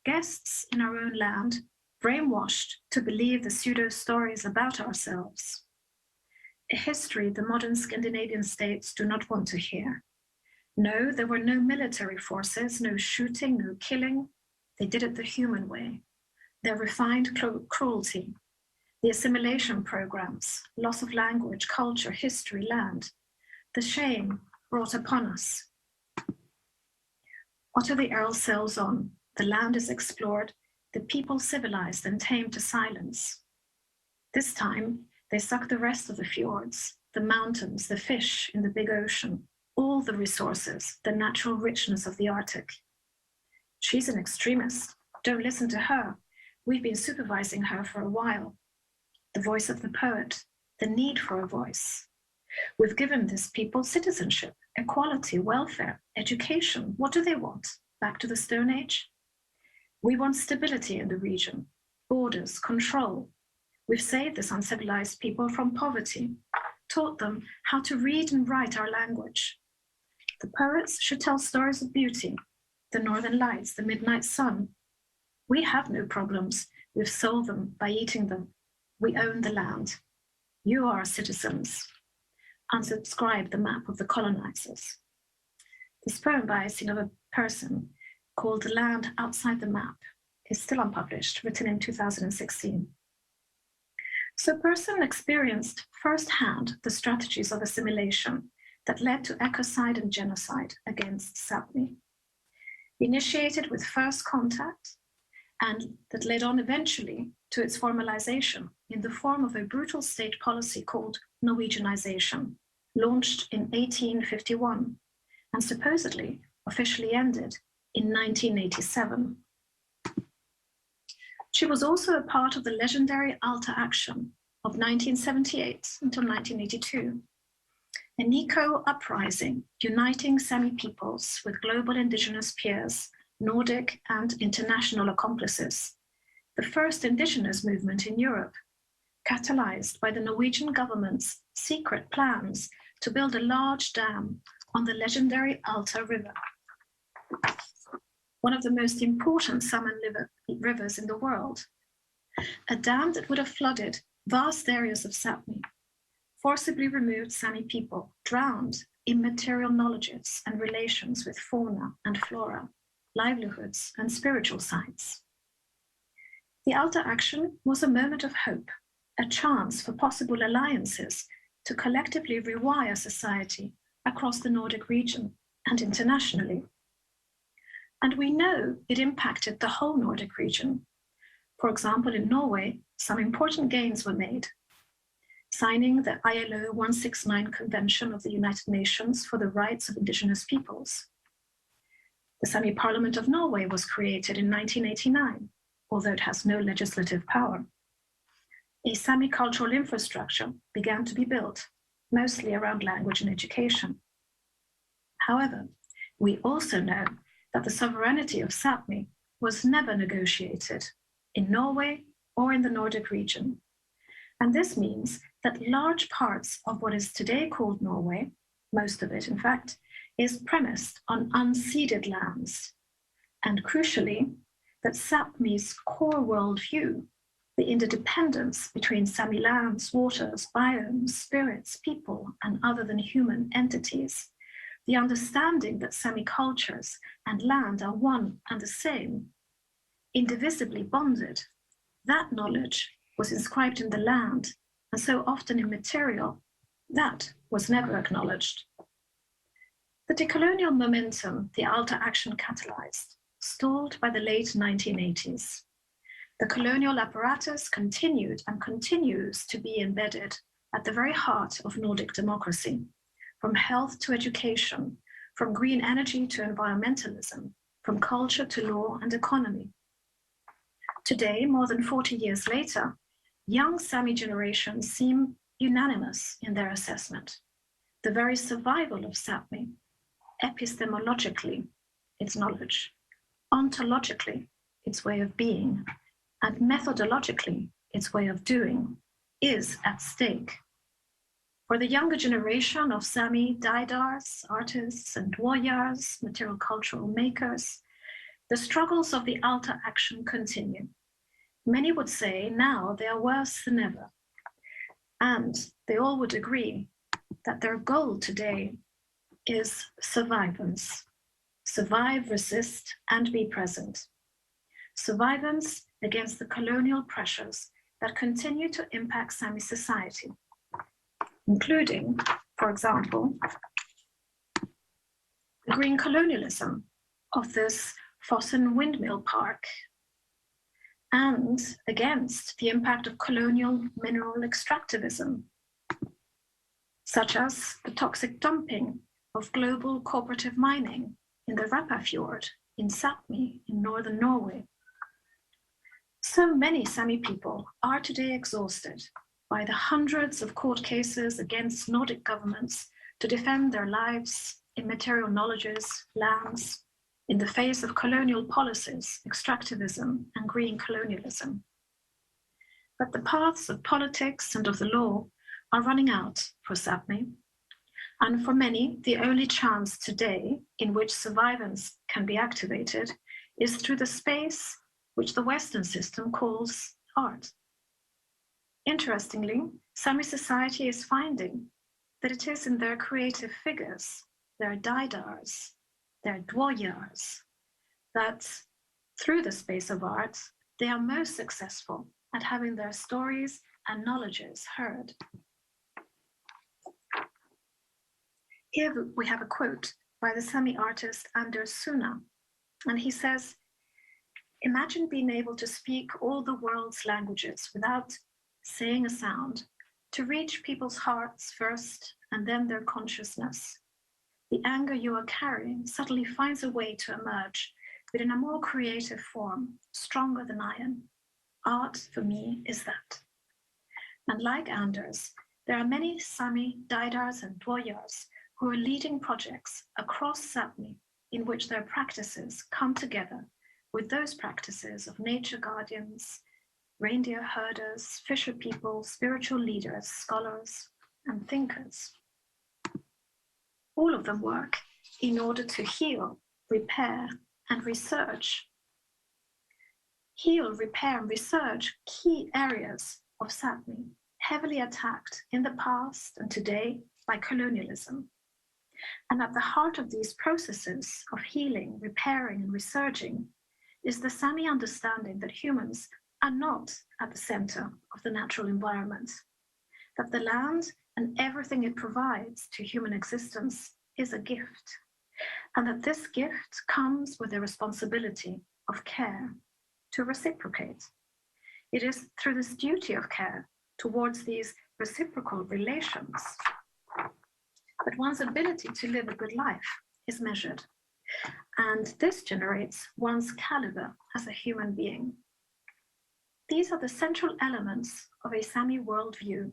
guests in our own land, brainwashed to believe the pseudo-stories about ourselves. A history the modern Scandinavian states do not want to hear. No, there were no military forces, no shooting, no killing. They did it the human way. Their refined cruelty, the assimilation programs, loss of language, culture, history, land, the shame brought upon us. Otto the Earl sails on, the land is explored, the people civilized and tamed to silence. This time, they suck the rest of the fjords, the mountains, the fish in the big ocean, all the resources, the natural richness of the Arctic. She's an extremist. Don't listen to her. We've been supervising her for a while. The voice of the poet, the need for a voice. We've given this people citizenship, equality, welfare, education. What do they want? Back to the Stone Age? We want stability in the region, borders, control. We've saved this uncivilized people from poverty, taught them how to read and write our language. The poets should tell stories of beauty, the northern lights, the midnight sun. We have no problems. We've sold them by eating them. We own the land. You are citizens. Unsubscribe the map of the colonizers. This poem by Sinova Persson, called The Land Outside the Map, is still unpublished, written in 2016. So Persson experienced firsthand the strategies of assimilation that led to ecocide and genocide against Sapmi, initiated with first contact, and that led on eventually to its formalization in the form of a brutal state policy called Norwegianization, launched in 1851, and supposedly officially ended in 1987. She was also a part of the legendary Alta Action of 1978 until 1982. an eco-uprising uniting Sami peoples with global indigenous peers, Nordic and international accomplices, the first indigenous movement in Europe, catalyzed by the Norwegian government's secret plans to build a large dam on the legendary Alta River, one of the most important salmon rivers in the world. A dam that would have flooded vast areas of Sapmi, forcibly removed Sami people, drowned immaterial knowledges and relations with fauna and flora, livelihoods and spiritual sites. The Alta action was a moment of hope, a chance for possible alliances to collectively rewire society across the Nordic region and internationally. And we know it impacted the whole Nordic region. For example, in Norway, some important gains were made. Signing the ILO 169 Convention of the United Nations for the Rights of Indigenous Peoples. The Sami Parliament of Norway was created in 1989, although it has no legislative power. A Sami cultural infrastructure began to be built, mostly around language and education. However, we also know that the sovereignty of Sapmi was never negotiated in Norway or in the Nordic region. And this means that large parts of what is today called Norway, most of it in fact, is premised on unceded lands. And crucially, that Sapmi's core worldview, the interdependence between Sami lands, waters, biomes, spirits, people, and other than human entities, the understanding that Sami cultures and land are one and the same, indivisibly bonded, that knowledge was inscribed in the land, and so often immaterial, that was never acknowledged. The decolonial momentum the Alta action catalyzed stalled by the late 1980s. The colonial apparatus continued and continues to be embedded at the very heart of Nordic democracy, from health to education, from green energy to environmentalism, from culture to law and economy. Today, more than 40 years later, young Sami generations seem unanimous in their assessment. The very survival of Sapmi, epistemologically, its knowledge, ontologically, its way of being, and methodologically, its way of doing, is at stake. For the younger generation of Sami daidars, artists, and warriors, material cultural makers, the struggles of the Alta action continue. Many would say now they are worse than ever. And they all would agree that their goal today is survivance. Survive, resist, and be present. Survivance against the colonial pressures that continue to impact Sami society, including, for example, the green colonialism of this Fossen windmill park, and against the impact of colonial mineral extractivism, such as the toxic dumping of global cooperative mining in the Rappa Fjord in Sapmi in northern Norway. So many Sami people are today exhausted by the hundreds of court cases against Nordic governments to defend their lives, immaterial knowledges, lands, in the face of colonial policies, extractivism, and green colonialism. But the paths of politics and of the law are running out for Sapmi. And for many, the only chance today in which survivance can be activated is through the space which the Western system calls art. Interestingly, Sami society is finding that it is in their creative figures, their daidars, their dwoyars, that through the space of art, they are most successful at having their stories and knowledges heard. Here we have a quote by the Sami artist Anders Suna, and he says, "Imagine being able to speak all the world's languages without saying a sound, to reach people's hearts first and then their consciousness. The anger you are carrying suddenly finds a way to emerge, but in a more creative form, stronger than iron. Art, for me, is that." And like Anders, There are many Sami, Daidars, and Dwoyars who are leading projects across Sapmi in which their practices come together with those practices of nature guardians, reindeer herders, fisher people, spiritual leaders, scholars, and thinkers. All of them work in order to heal, repair, and research. Heal, repair, and research key areas of Sapmi, heavily attacked in the past and today by colonialism. And at the heart of these processes of healing, repairing, and researching is the Sami understanding that humans are not at the center of the natural environment, that the land and everything it provides to human existence is a gift, and that this gift comes with a responsibility of care to reciprocate. It is through this duty of care towards these reciprocal relations that one's ability to live a good life is measured, and this generates one's caliber as a human being. These are the central elements of a Sami worldview,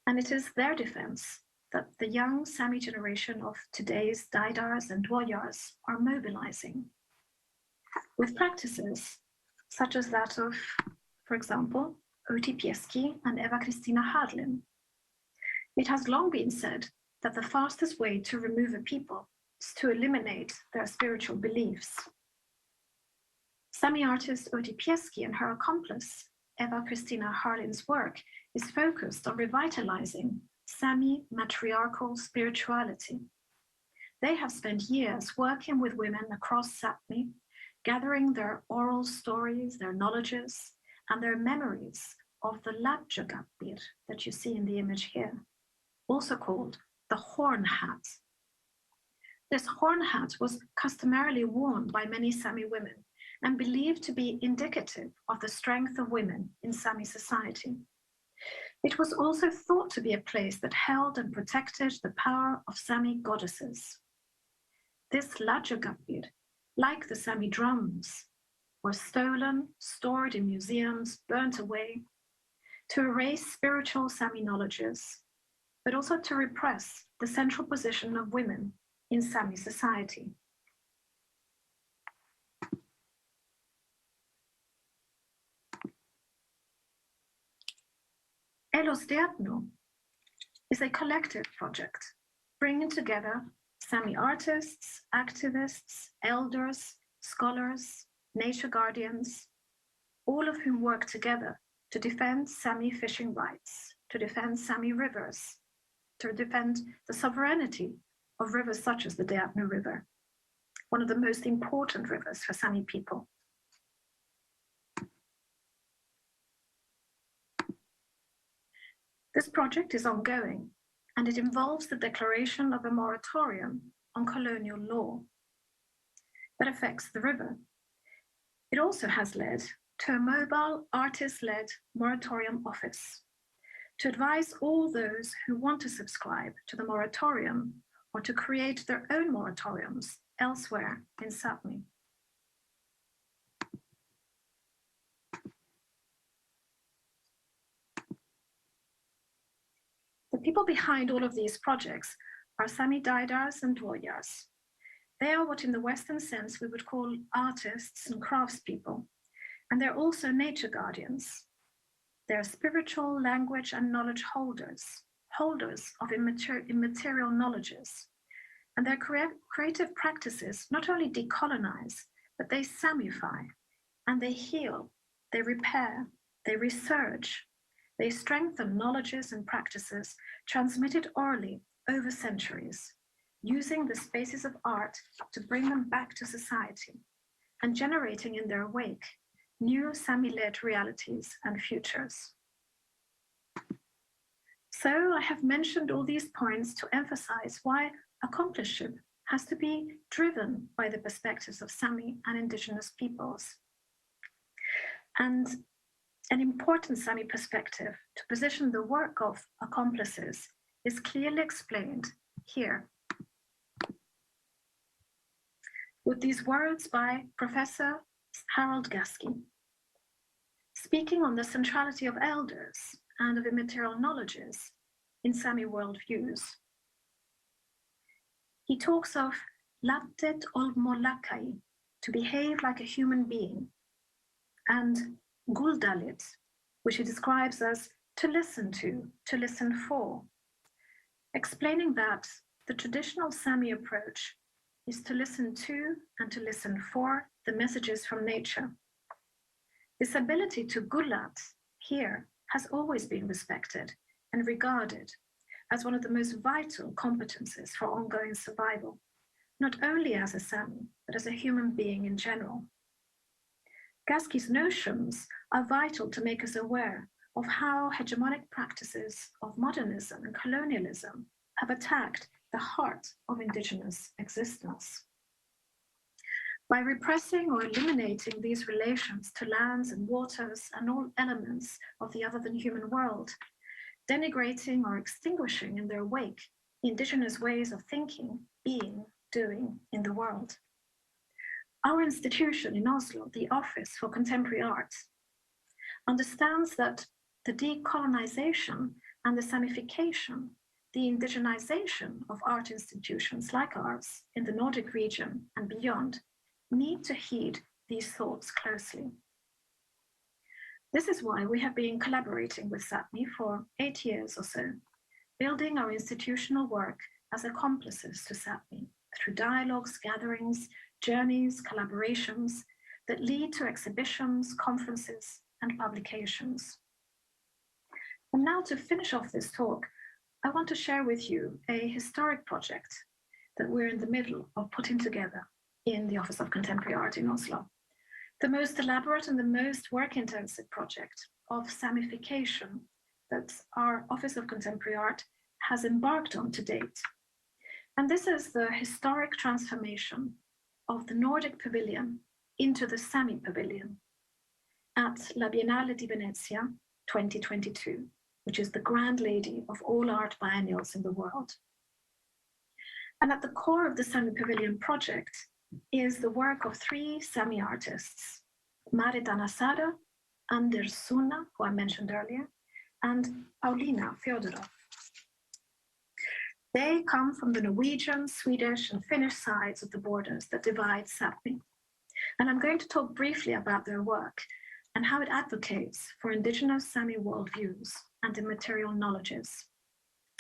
and it is their defense that the young Sami generation of today's Daidars and Dwoyars are mobilizing, with practices such as that of, for example, Oti Pieski and Eva Kristina Hadlin. It has long been said that the fastest way to remove a people is to eliminate their spiritual beliefs. Sami artist Oti Pieski and her accomplice, Eva Kristina Hadlin's work is focused on revitalizing Sami matriarchal spirituality. They have spent years working with women across Sapmi, gathering their oral stories, their knowledges, and their memories of the Labjagapir that you see in the image here, also called the horn hat. This horn hat was customarily worn by many Sami women and believed to be indicative of the strength of women in Sami society. It was also thought to be a place that held and protected the power of Sami goddesses. This Labjagapir, like the Sami drums, were stolen, stored in museums, burnt away, to erase spiritual Sami knowledges, but also to repress the central position of women in Sami society. Elos Deatno is a collective project, bringing together Sami artists, activists, elders, scholars, nature guardians, all of whom work together to defend Sami fishing rights, to defend Sami rivers, to defend the sovereignty of rivers such as the Deatno River, one of the most important rivers for Sami people. This project is ongoing, and it involves the declaration of a moratorium on colonial law that affects the river. It also has led to a mobile artist-led moratorium office to advise all those who want to subscribe to the moratorium or to create their own moratoriums elsewhere in Sapmi. The people behind all of these projects are Sami Daidars and Dwoyars. They are what in the Western sense we would call artists and craftspeople, and they're also nature guardians. They're spiritual language and knowledge holders, holders of immaterial knowledges, and their creative practices not only decolonize, but they Samify, and they heal, they repair, they research, they strengthen knowledges and practices transmitted orally over centuries, using the spaces of art to bring them back to society and generating in their wake new Sami-led realities and futures. So I have mentioned all these points to emphasize why accompliceship has to be driven by the perspectives of Sami and indigenous peoples. And an important Sami perspective to position the work of accomplices is clearly explained here with these words by Professor Harold Gasky. Speaking on the centrality of elders and of immaterial knowledges, in Sami worldviews. He talks of labtet olmolakai, to behave like a human being, and guldalit, which he describes as to listen to listen for, explaining that the traditional Sami approach is to listen to and to listen for the messages from nature. This ability to gulat here has always been respected and regarded as one of the most vital competences for ongoing survival, not only as a Sami, but as a human being in general. Gaski's notions are vital to make us aware of how hegemonic practices of modernism and colonialism have attacked the heart of indigenous existence. By repressing or eliminating these relations to lands and waters and all elements of the other than human world, denigrating or extinguishing in their wake indigenous ways of thinking, being, doing in the world. Our institution in Oslo, the Office for Contemporary Art, understands that the decolonization and the Samification, the indigenization of art institutions like ours in the Nordic region and beyond, need to heed these thoughts closely. This is why we have been collaborating with Sápmi for 8 years or so, building our institutional work as accomplices to Sápmi through dialogues, gatherings, journeys, collaborations that lead to exhibitions, conferences, and publications. And now to finish off this talk, I want to share with you a historic project that we're in the middle of putting together in the Office of Contemporary Art in Oslo. The most elaborate and the most work-intensive project of Samification that our Office of Contemporary Art has embarked on to date. And this is the historic transformation of the Nordic Pavilion into the Sami Pavilion at La Biennale di Venezia 2022, which is the grand lady of all art biennials in the world. And at the core of the Sami Pavilion project is the work of 3 Sami artists, Marit Anasada, Anders Sunna, who I mentioned earlier, and Paulina Fyodorov. They come from the Norwegian, Swedish, and Finnish sides of the borders that divide Sápmi. And I'm going to talk briefly about their work and how it advocates for indigenous Sami worldviews and immaterial knowledges.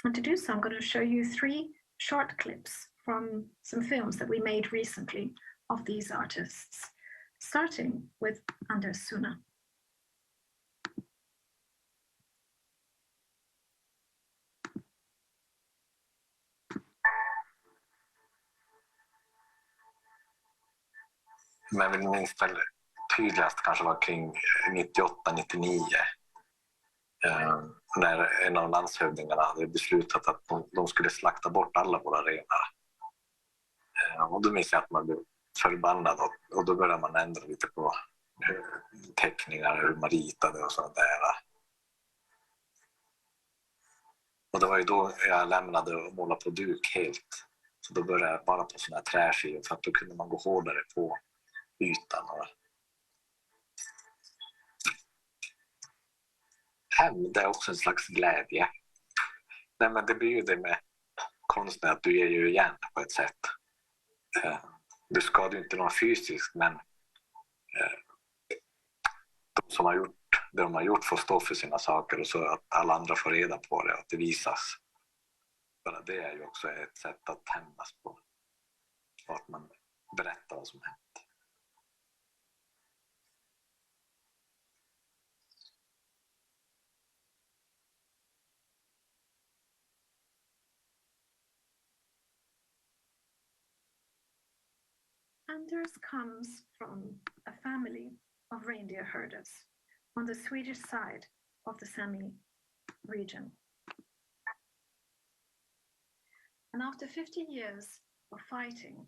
And to do so, I'm going to show you 3 short clips from some films that we made recently of these artists, starting with Anders Sunna. Men väl minst väl tydligast kanske var kring 98-99 när en av landshövdingarna hade beslutat att de skulle slakta bort alla våra renar. Och då minns jag att man blev förbannad och då började man ändra lite på teckningar, hur man ritade och sånt där. Och det var ju då jag lämnade och målade på duk helt. Så då började jag bara på såna här träskivor för att då kunde man gå hårdare på ytan. Hämnd är också en slags glädje. Nej, men det blir ju det med konsten att du ger ju igen på ett sätt. Du skadar ju inte någon fysiskt, men de som har gjort det de har gjort får stå för sina saker och så att alla andra får reda på det och att det visas. Bara det är ju också ett sätt att hämnas på. Att man berättar vad som hänt. Anders comes from a family of reindeer herders on the Swedish side of the Sami region. And after 50 years of fighting,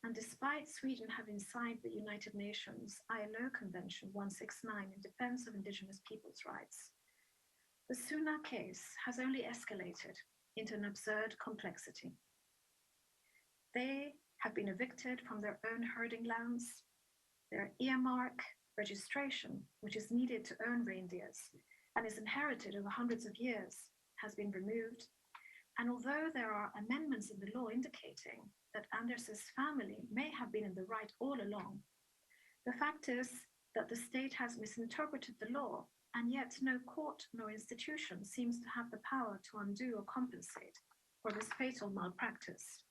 and despite Sweden having signed the United Nations ILO Convention 169 in defense of indigenous people's rights, the Sunna case has only escalated into an absurd complexity. They have been evicted from their own herding lands. Their earmark registration, which is needed to own reindeers and is inherited over hundreds of years, has been removed, and although there are amendments in the law indicating that Anders's family may have been in the right all along, the fact is that the state has misinterpreted the law, and yet no court nor institution seems to have the power to undo or compensate for this fatal malpractice.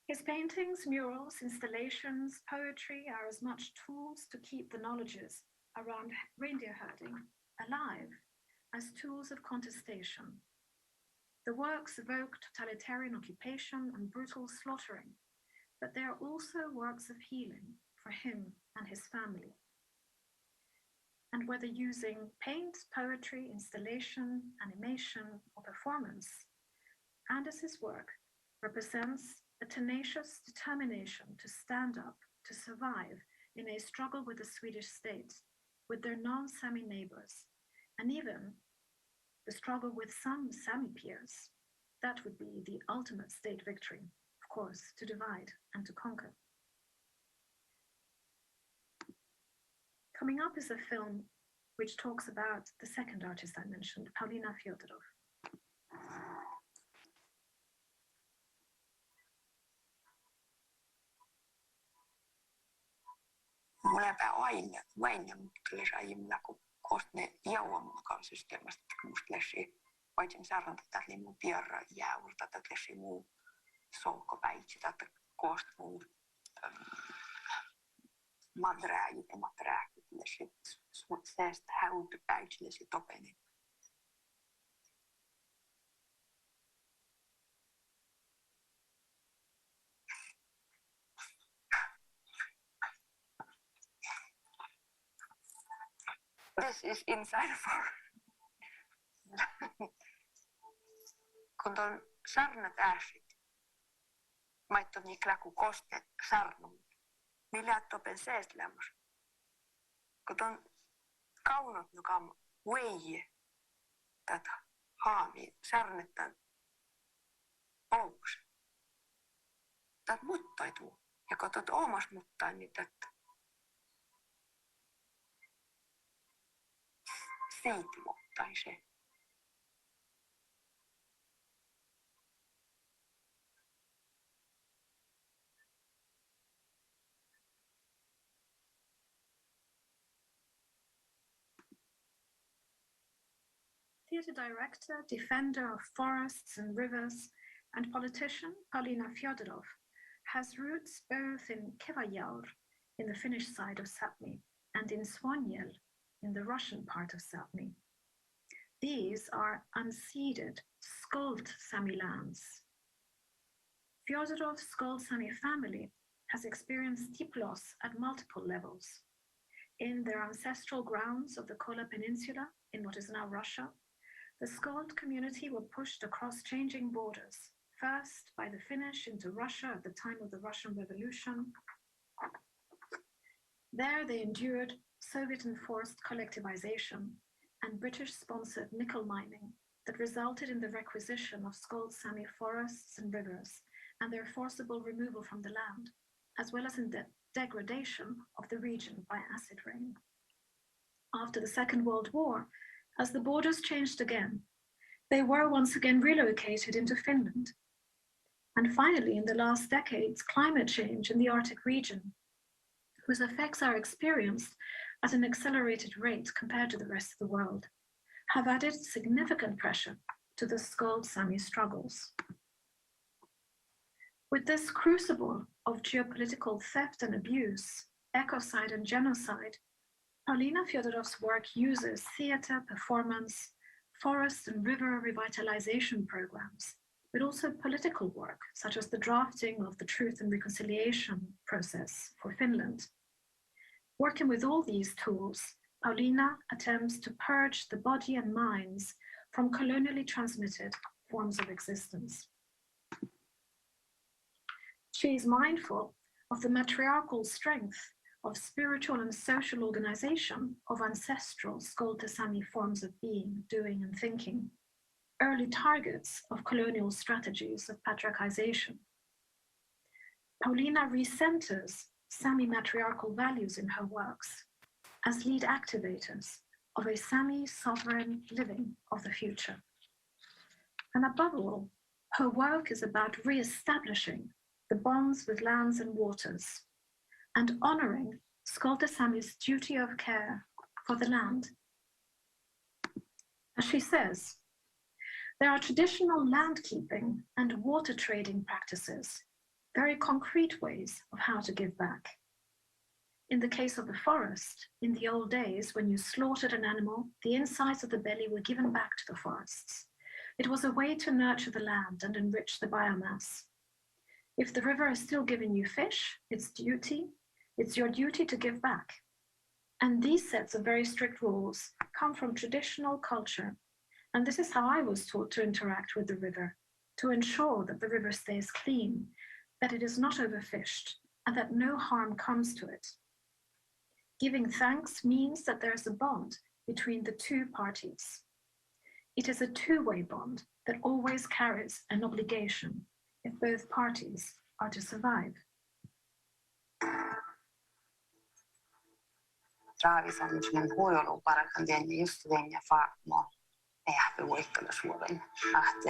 His paintings, murals, installations, poetry are as much tools to keep the knowledges around reindeer herding alive as tools of contestation. The works evoke totalitarian occupation and brutal slaughtering, but they are also works of healing for him and his family. And whether using paint, poetry, installation, animation, or performance, Anders's work represents a tenacious determination to stand up, to survive in a struggle with the Swedish state, with their non-Sami neighbors, and even the struggle with some Sami peers. That would be the ultimate state victory, of course, to divide and to conquer. Coming up is a film which talks about the second artist I mentioned, Paulina Fyodorov. Muleba aina vain mutta saimla kostne jauam kansysteemasta mustlesi vain saranta tälle mu piarra jäurta tälle mu solko päitsi tätä kostmu madraji ja madraji tälle säästä häutu päitsille topeni. This is inside of our... Kun ton sarnat ääsit, maitton niklaku koste sarnun, millä topen seestlämmus. Kun ton kaunot nukam weije tätä haami sarnettan pouks. Tät muttaituu, ja kun tot omas muttain, niin tätä. Seitimo tai se. Theatre director, defender of forests and rivers, and politician Paulina Fyodorov has roots both in Kevajaur, in the Finnish side of Sapmi, and in Swanjel, in the Russian part of Sapmi. These are unceded, Skuld Sami lands. Fyodorov's Skuld Sami family has experienced deep loss at multiple levels. In their ancestral grounds of the Kola Peninsula, in what is now Russia, the Skuld community were pushed across changing borders, first by the Finnish into Russia at the time of the Russian Revolution. There they endured Soviet-enforced collectivization and British-sponsored nickel mining that resulted in the requisition of Skuld Sami forests and rivers and their forcible removal from the land, as well as in the degradation of the region by acid rain. After the Second World War, as the borders changed again, they were once again relocated into Finland. And finally, in the last decades, climate change in the Arctic region, whose effects are experienced at an accelerated rate compared to the rest of the world, have added significant pressure to the Skuld Sami struggles. With this crucible of geopolitical theft and abuse, ecocide and genocide, Paulina Fyodorov's work uses theater, performance, forest and river revitalization programs, but also political work, such as the drafting of the Truth and Reconciliation process for Finland. Working with all these tools, Paulina attempts to purge the body and minds from colonially transmitted forms of existence. She is mindful of the matriarchal strength of spiritual and social organization of ancestral Skuld Sami forms of being, doing, and thinking, early targets of colonial strategies of patriarchization. Paulina recenters Sami matriarchal values in her works as lead activators of a Sami sovereign living of the future. And above all, her work is about re-establishing the bonds with lands and waters and honoring Skolta Sami's duty of care for the land. As she says, there are traditional landkeeping and water trading practices, very concrete ways of how to give back. In the case of the forest, in the old days, when you slaughtered an animal, the insides of the belly were given back to the forests. It was a way to nurture the land and enrich the biomass. If the river is still giving you fish, it's your duty to give back. And these sets of very strict rules come from traditional culture. And this is how I was taught to interact with the river, to ensure that the river stays clean, that it is not overfished, and that no harm comes to it. Giving thanks means that there is a bond between the two parties. It is a two-way bond that always carries an obligation if both parties are to survive. Travisam huilu parakan tienni just den jag farmo för voikkalusvuoden. Att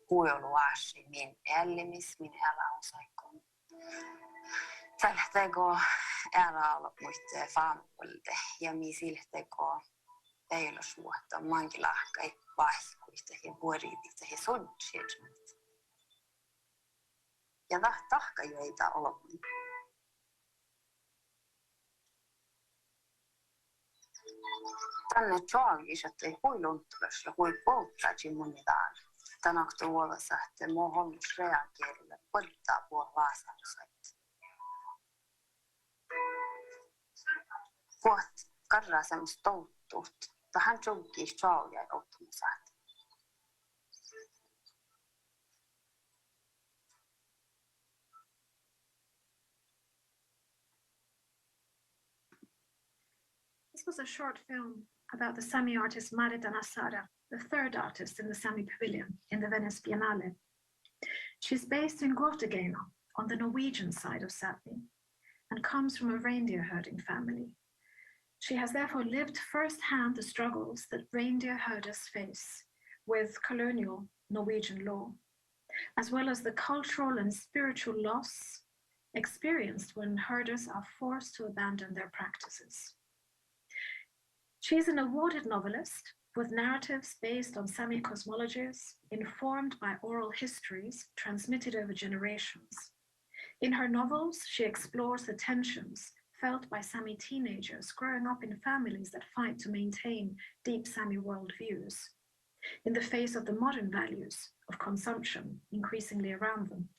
huilu aasi min ellimis min eläusaikon. Tällahteko ääraalla muitte faamukulde ja mi silhteko peilusvuotta mankilahkai vaihkuista ja vuoriitista ja sodsiedmet. Ja tahka joita olemme. Tänne traagisesti huiluntulas ja huipoltaji munidaan. Tänakto vuodessa, että muu hommus reageerille poddaa vuor vaasausaita. Vuot karraa semmoista touttuut. Tähän tjoggii straalia joutumisaat. This was a short film about the Sami artist Maritana Sara, the third artist in the Sami Pavilion in the Venice Biennale. She's based in Grotegeno on the Norwegian side of Sapmi and comes from a reindeer herding family. She has therefore lived firsthand the struggles that reindeer herders face with colonial Norwegian law, as well as the cultural and spiritual loss experienced when herders are forced to abandon their practices. She is an awarded novelist with narratives based on Sami cosmologies, informed by oral histories transmitted over generations. In her novels, she explores the tensions felt by Sami teenagers growing up in families that fight to maintain deep Sami worldviews in the face of the modern values of consumption increasingly around them.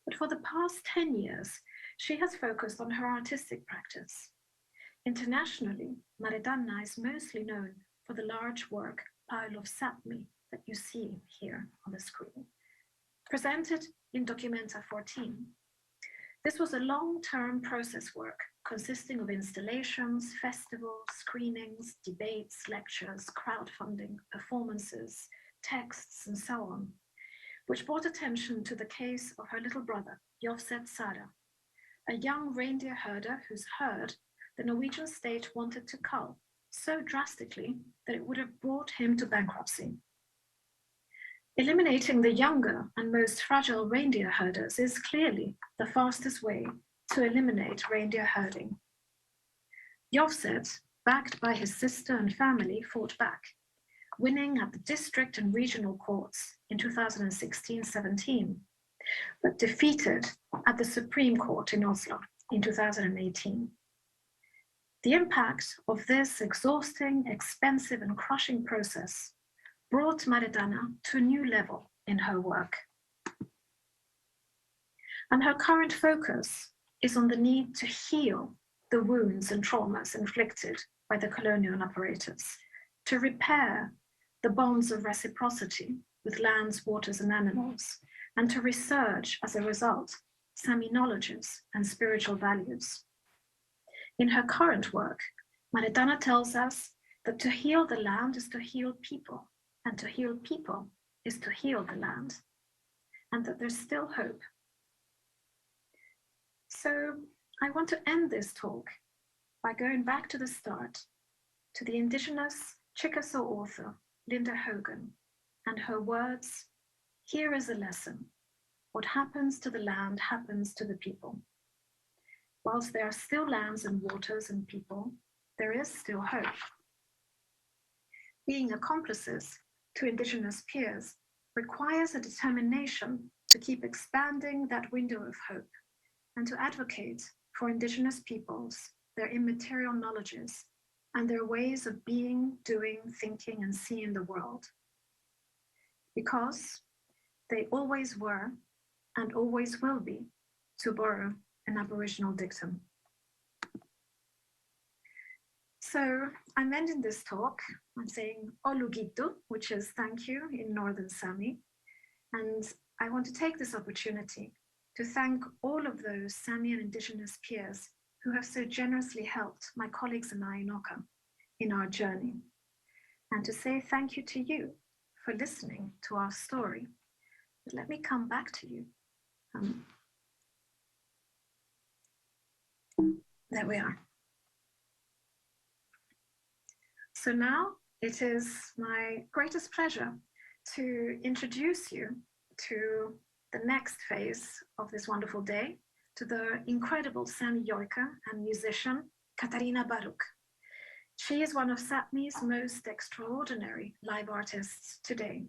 But for the past 10 years, she has focused on her artistic practice. Internationally, Maritana is mostly known for the large work Pile of Sapmi that you see here on the screen, presented in Documenta 14. This was a long-term process work consisting of installations, festivals, screenings, debates, lectures, crowdfunding, performances, texts, and so on, which brought attention to the case of her little brother, Jofset Sara, a young reindeer herder whose herd the Norwegian state wanted to cull so drastically that it would have brought him to bankruptcy. Eliminating the younger and most fragile reindeer herders is clearly the fastest way to eliminate reindeer herding. Jofset, backed by his sister and family, fought back, winning at the district and regional courts in 2016-17, but defeated at the Supreme Court in Oslo in 2018. The impact of this exhausting, expensive, and crushing process brought Maritana to a new level in her work. And her current focus is on the need to heal the wounds and traumas inflicted by the colonial apparatus, to repair the bonds of reciprocity with lands, waters, and animals, and to resurge, as a result, Sami knowledges and spiritual values. In her current work, Maritana tells us that to heal the land is to heal people, and to heal people is to heal the land, and that there's still hope. So I want to end this talk by going back to the start to the indigenous Chickasaw author, Linda Hogan, and her words, "Here is a lesson. What happens to the land happens to the people. Whilst there are still lands and waters and people, there is still hope." Being accomplices to indigenous peers requires a determination to keep expanding that window of hope and to advocate for indigenous peoples, their immaterial knowledges, and their ways of being, doing, thinking, and seeing the world. Because they always were and always will be, to borrow an Aboriginal dictum. So I'm ending this talk. I'm saying Olugitu, which is thank you in Northern Sami. And I want to take this opportunity to thank all of those Sami and Indigenous peers who have so generously helped my colleagues and I in Oka in our journey. And to say thank you to you for listening to our story. But let me come back to you. There we are. So now it is my greatest pleasure to introduce you to the next phase of this wonderful day, to the incredible Sami yoika and musician, Katarina Baruch. She is one of Sapmi's most extraordinary live artists today.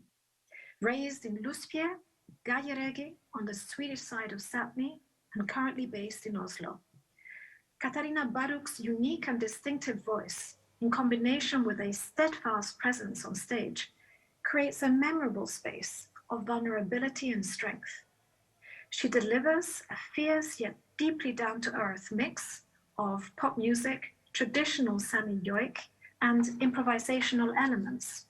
Raised in Luspie, Gajeregi, on the Swedish side of Sapmi, and currently based in Oslo. Katarina Baruch's unique and distinctive voice, in combination with a steadfast presence on stage, creates a memorable space of vulnerability and strength. She delivers a fierce yet deeply down-to-earth mix of pop music, traditional Sami yoik, and improvisational elements,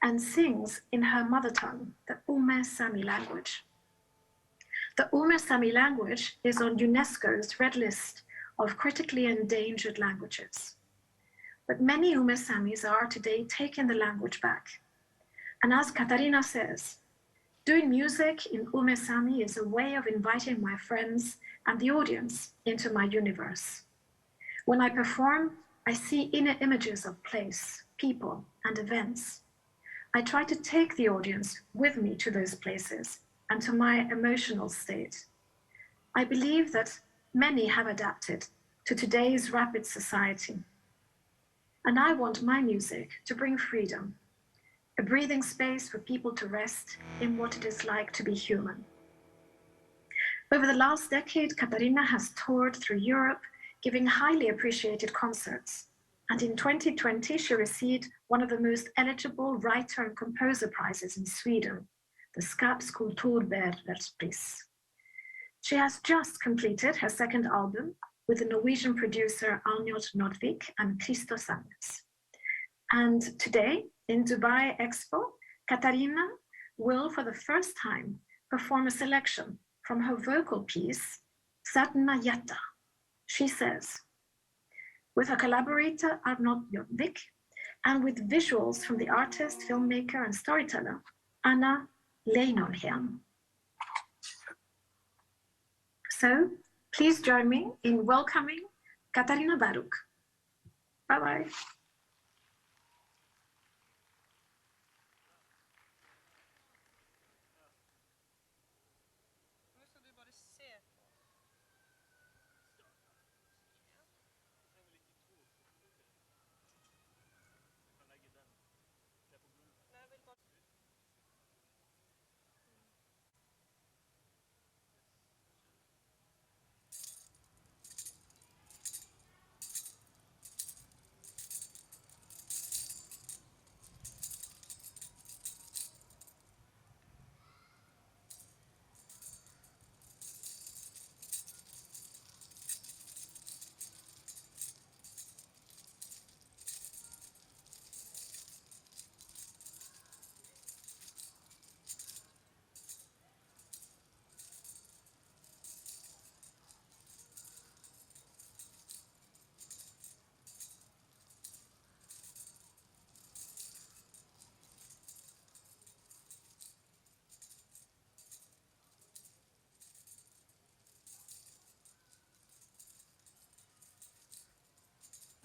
and sings in her mother tongue, the Ume Sami language. The Ume Sami language is on UNESCO's red list of critically endangered languages. But many Ume Samis are today taking the language back. And as Katarina says, doing music in Ume Sami is a way of inviting my friends and the audience into my universe. When I perform, I see inner images of place, people, and events. I try to take the audience with me to those places and to my emotional state. I believe that many have adapted to today's rapid society. And I want my music to bring freedom, a breathing space for people to rest in what it is like to be human. Over the last decade, Katarina has toured through Europe, giving highly appreciated concerts. And in 2020, she received one of the most eligible writer and composer prizes in Sweden, the Skaps Kulturbergspris. She has just completed her second album with the Norwegian producer Arnjot Nordvik and Christo Sandnes. And today, in Dubai Expo, Katarina will, for the first time, perform a selection from her vocal piece, Satna Yatta. She says, with her collaborator Arnjot Nordvik, and with visuals from the artist, filmmaker, and storyteller, Anna Leinonhjelm. So, please join me in welcoming Katarina Baruch. Bye-bye.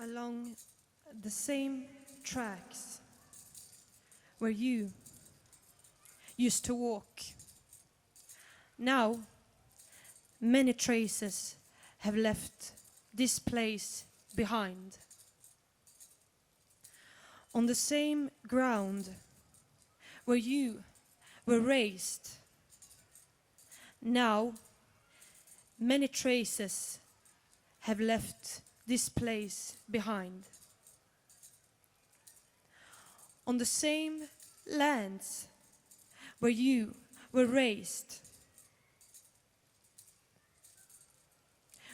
A long the same tracks where you used to walk. Now, many traces have left this place behind. On the same ground where you were raised, now many traces have left this place behind. On the same lands where you were raised,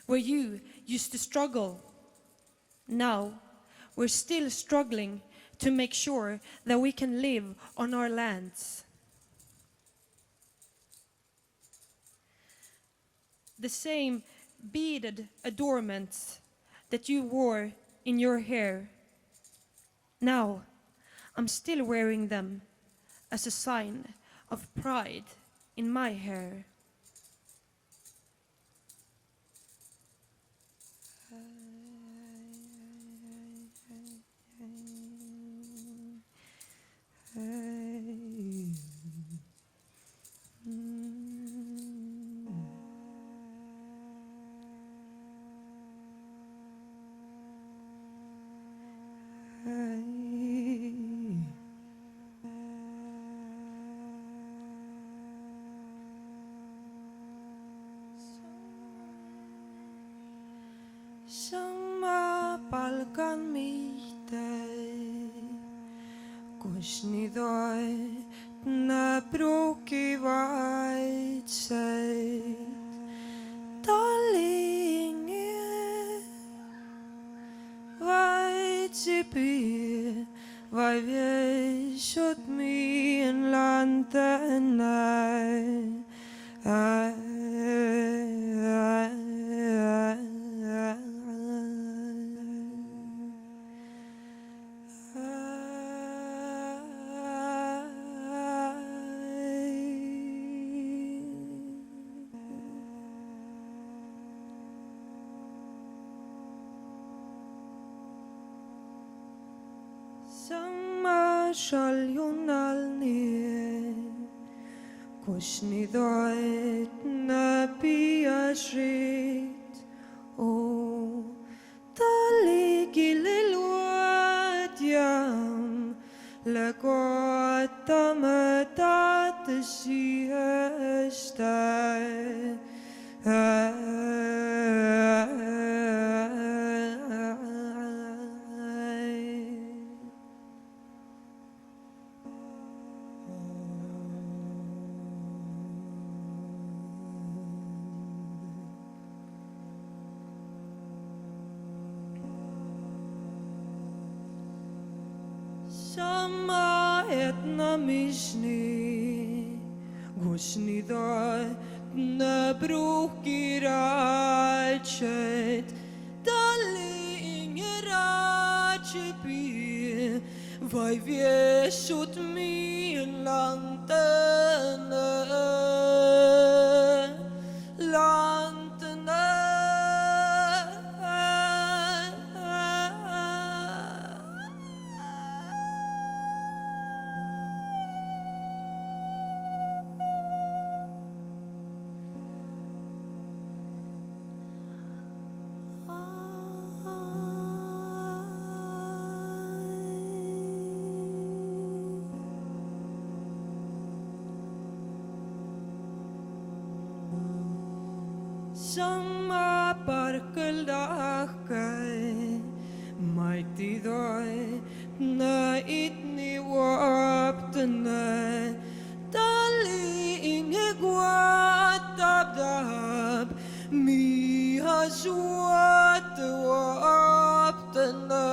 where you used to struggle, now we're still struggling to make sure that we can live on our lands. The same beaded adornments that you wore in your hair, now I'm still wearing them as a sign of pride in my hair. Palkan mihtai kusnidoi na bruki vaitsai talinge vaitsipi vai viesot mien lantenai Kusnidoit na piashrit o taligililwat yam lagot amatat siestai Sama etna mishni Gushnidoi na brukirachet Dali ingerachepi Vai viesut mi lantana Sama parkeldakai Mighty doi na itni waptana Dali inge guatabdab Mi haswat waptana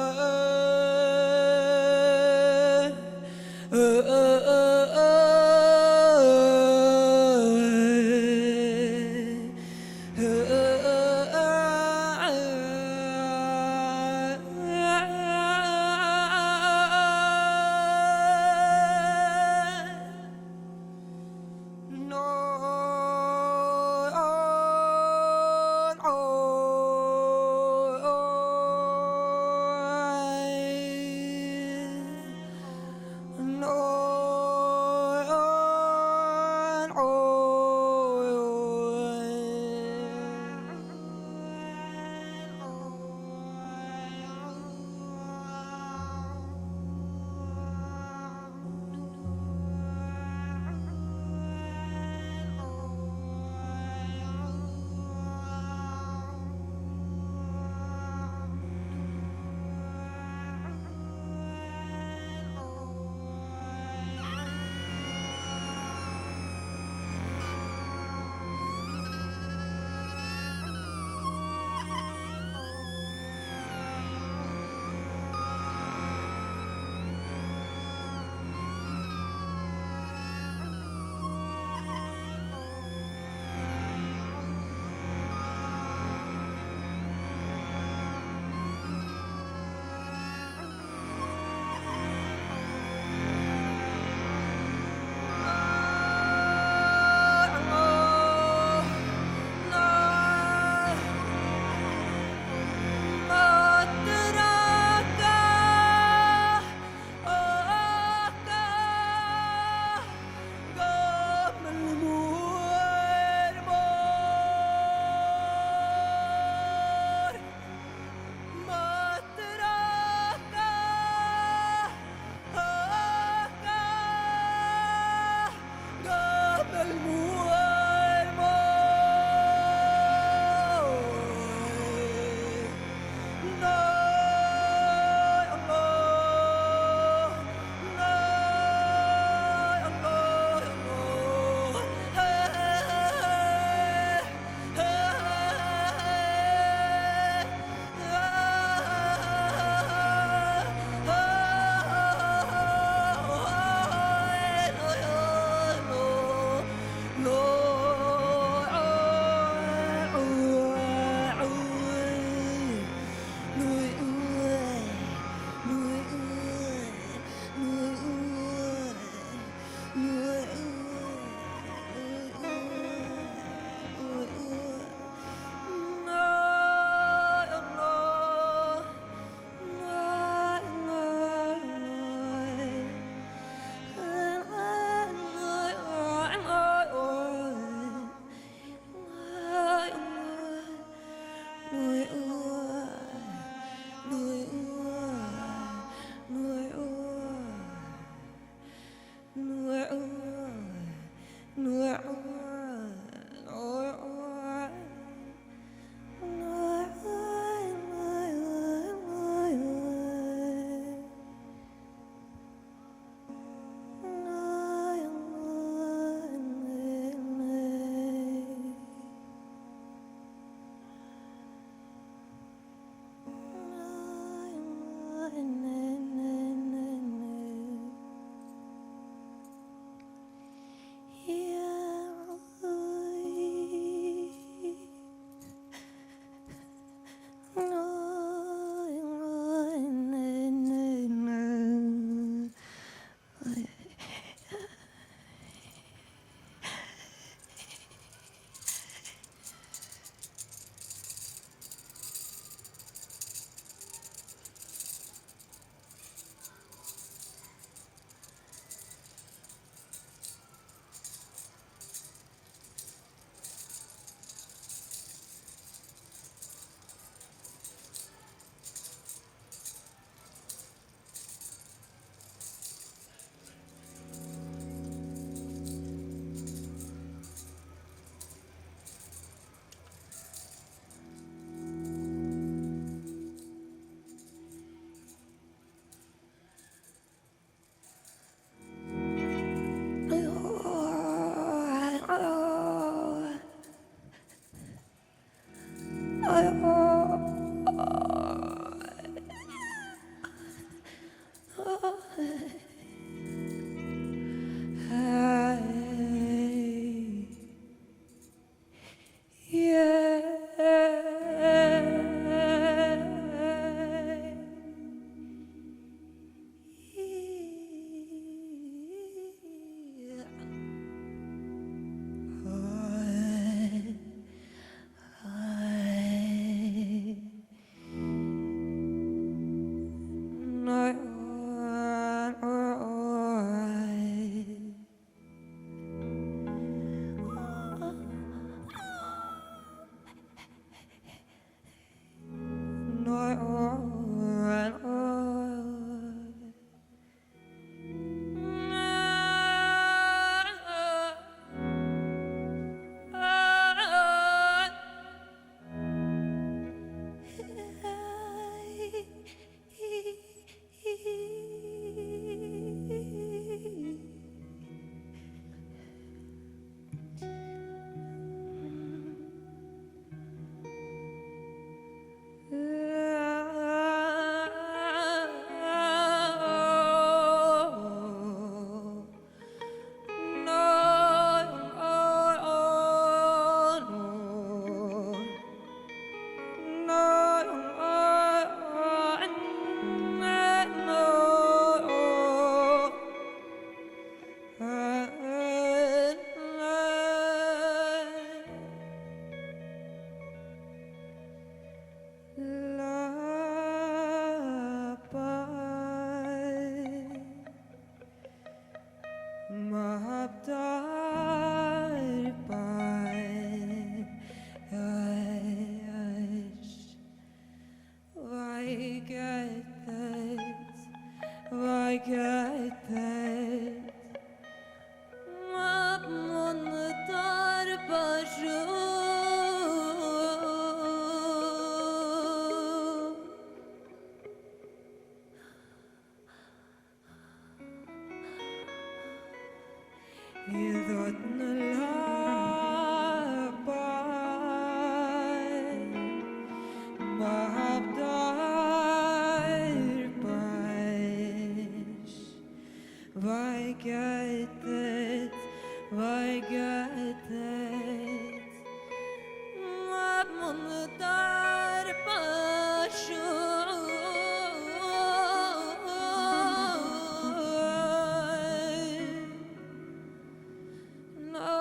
No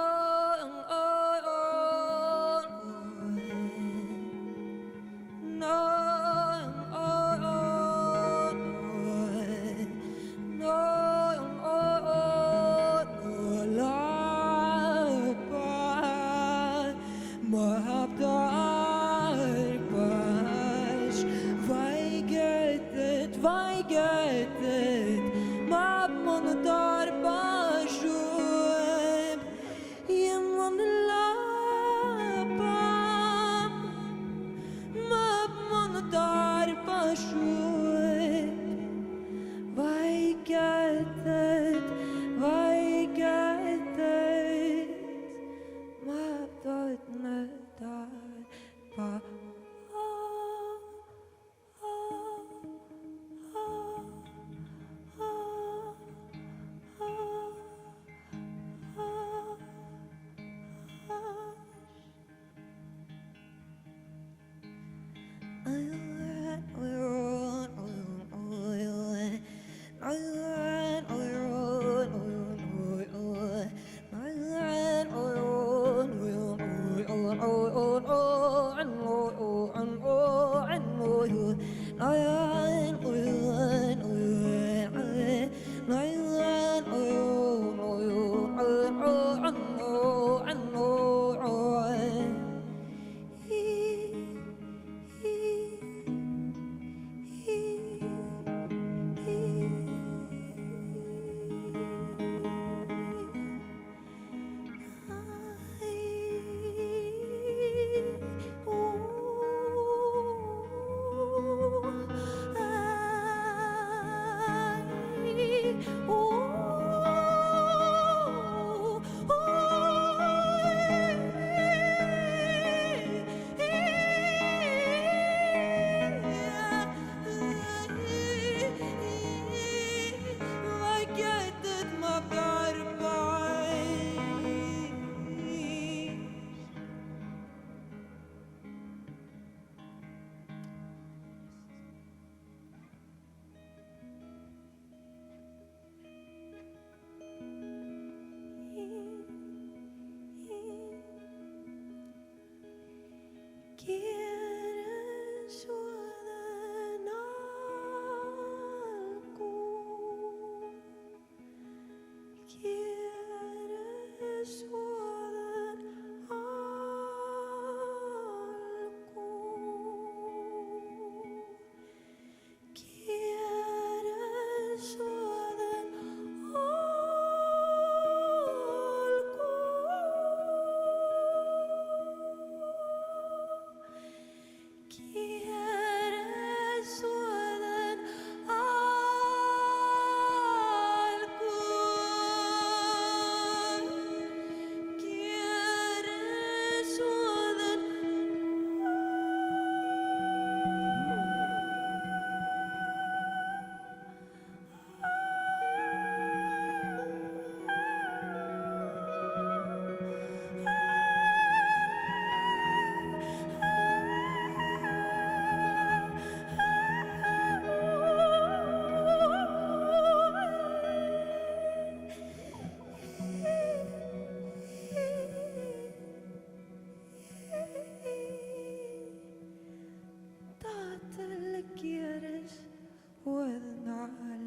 quieres ودن algo, quieres ودن algo, quieres ودن quieres ودن algo, quieres ودن Date quieres ودن algo.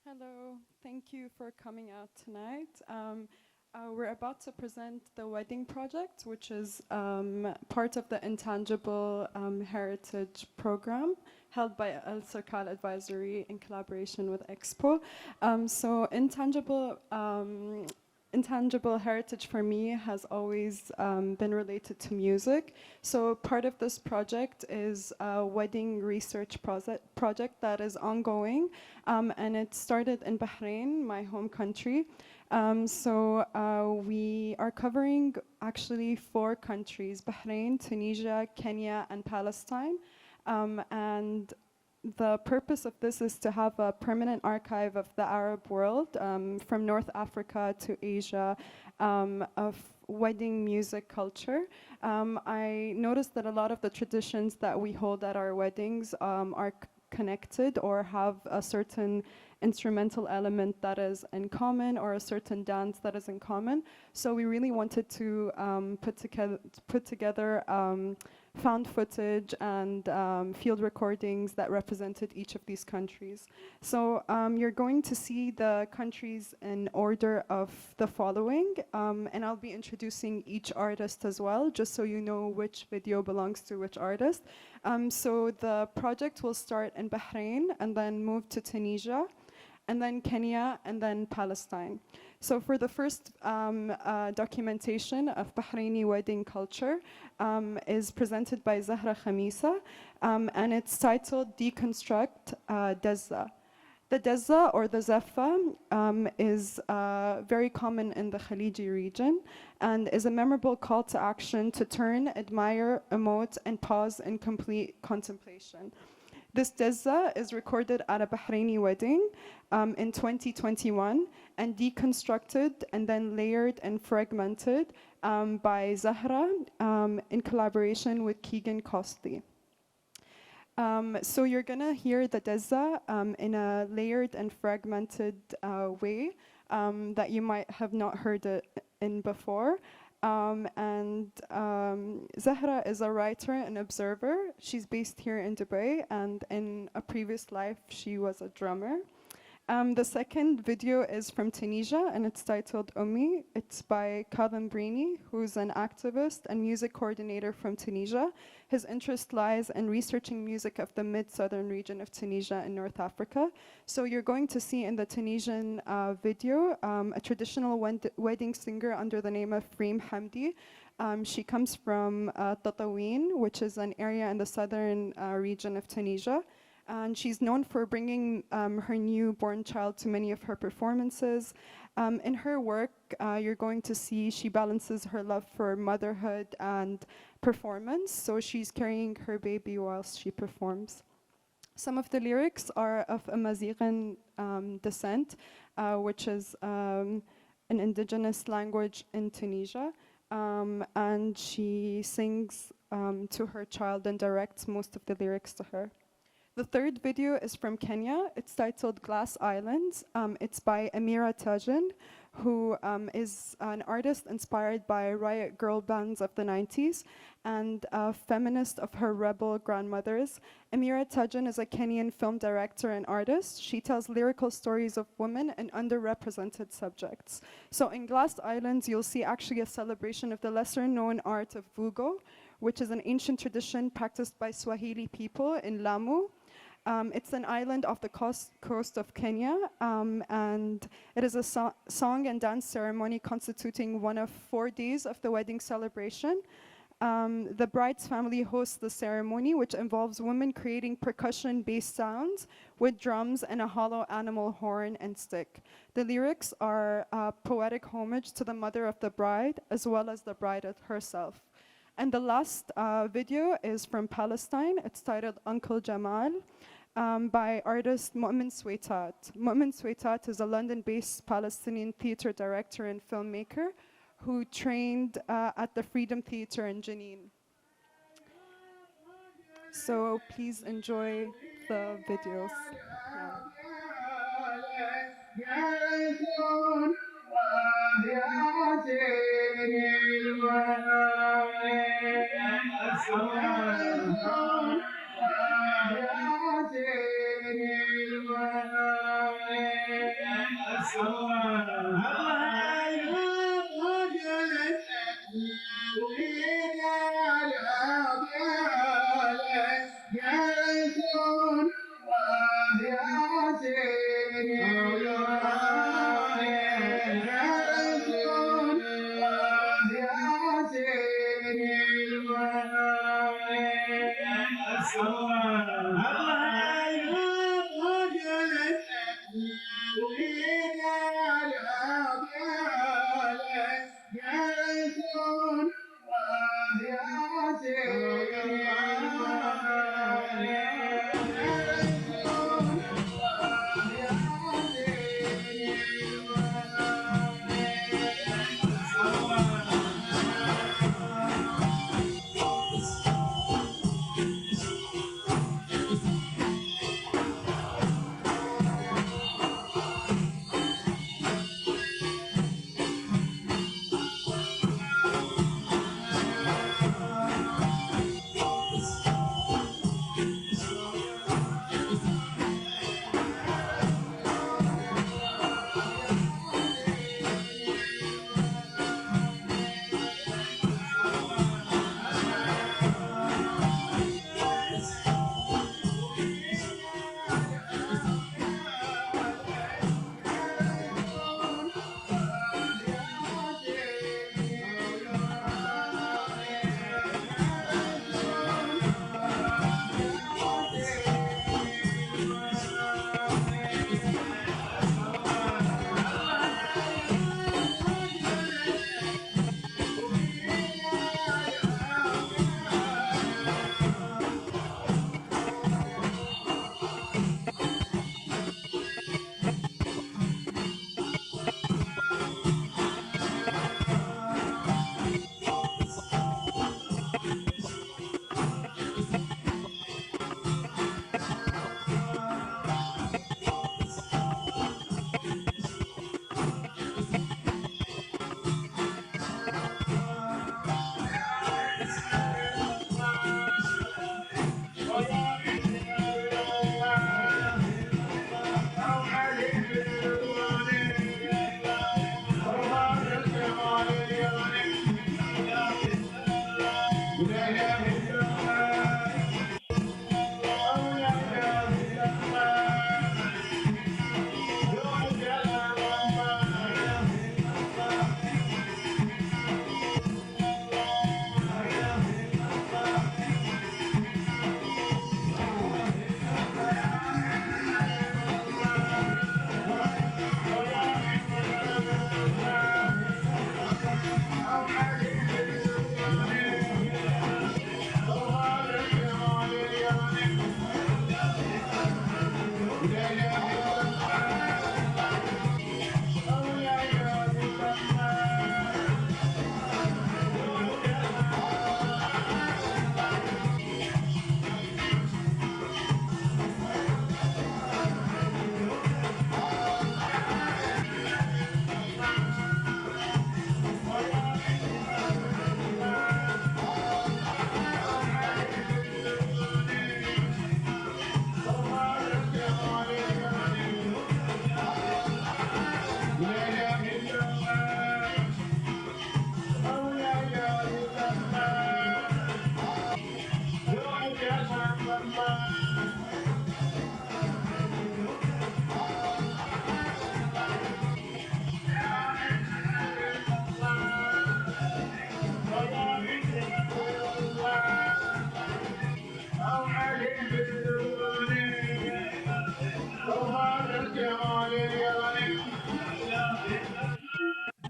Hello, thank you for coming out tonight. We're about to present the wedding project, which is part of the Intangible Heritage program held by Alserkal Advisory in collaboration with Expo. So Intangible heritage for me has always been related to music. So part of this project is a wedding research project that is ongoing, and it started in Bahrain, my home country. We are covering actually 4 countries: Bahrain, Tunisia, Kenya, and Palestine. And the purpose of this is to have a permanent archive of the Arab world, from North Africa to Asia, of wedding music culture. I noticed that a lot of the traditions that we hold at our weddings are connected or have a certain instrumental element that is in common, or a certain dance that is in common. So we really wanted to put together found footage and field recordings that represented each of these countries. So you're going to see the countries in order of the following, and I'll be introducing each artist as well, just so you know which video belongs to which artist. So the project will start in Bahrain and then move to Tunisia, and then Kenya, and then Palestine. So for the first documentation of Bahraini wedding culture is presented by Zahra Khamisa, and it's titled Deconstruct Dezza. The Dezza or the Zaffa is very common in the Khaliji region and is a memorable call to action to turn, admire, emote, and pause in complete contemplation. This Dezza is recorded at a Bahraini wedding in 2021 and deconstructed and then layered and fragmented by Zahra in collaboration with Keegan Costley. So you're gonna hear the Dezza in a layered and fragmented way that you might have not heard it in before. Zahra is a writer and observer. She's based here in Dubai, and in a previous life, she was a drummer. The second video is from Tunisia, and it's titled Ummi. It's by Kadhim Brini, who's an activist and music coordinator from Tunisia. His interest lies in researching music of the mid-southern region of Tunisia in North Africa. So you're going to see in the Tunisian video a traditional wedding singer under the name of Reem Hamdi. She comes from Tatawin, which is an area in the southern region of Tunisia. And she's known for bringing her newborn child to many of her performances. In her work, you're going to see she balances her love for motherhood and performance, so she's carrying her baby whilst she performs. Some of the lyrics are of Amazighan descent, which is an indigenous language in Tunisia, and she sings to her child and directs most of the lyrics to her. The third video is from Kenya. It's titled Glass Islands. It's by Amira Tajan, who is an artist inspired by riot girl bands of the 90s and a feminist of her rebel grandmothers. Amira Tajan is a Kenyan film director and artist. She tells lyrical stories of women and underrepresented subjects. So in Glass Islands, you'll see actually a celebration of the lesser known art of vugo, which is an ancient tradition practiced by Swahili people in Lamu. It's an island off the coast of Kenya, and it is a song and dance ceremony constituting one of 4 days of the wedding celebration. The bride's family hosts the ceremony, which involves women creating percussion-based sounds with drums and a hollow animal horn and stick. The lyrics are a poetic homage to the mother of the bride, as well as the bride herself. And the last video is from Palestine. It's titled Uncle Jamal. By artist Mu'min Sweitat. Mu'min Sweitat is a London-based Palestinian theater director and filmmaker who trained at the Freedom Theater in Jenin. So please enjoy the videos.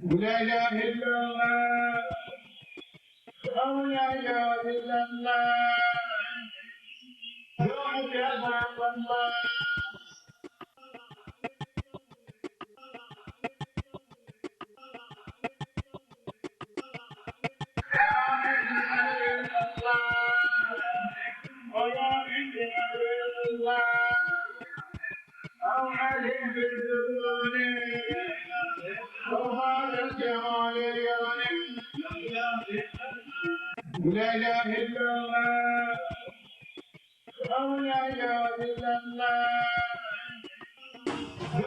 لا إله إلا الله أو لا إله إلا الله وحده الله أو عليك بالذنوب وهذا الجمال اليوم لا إله إلا الله أو لا إله إلا الله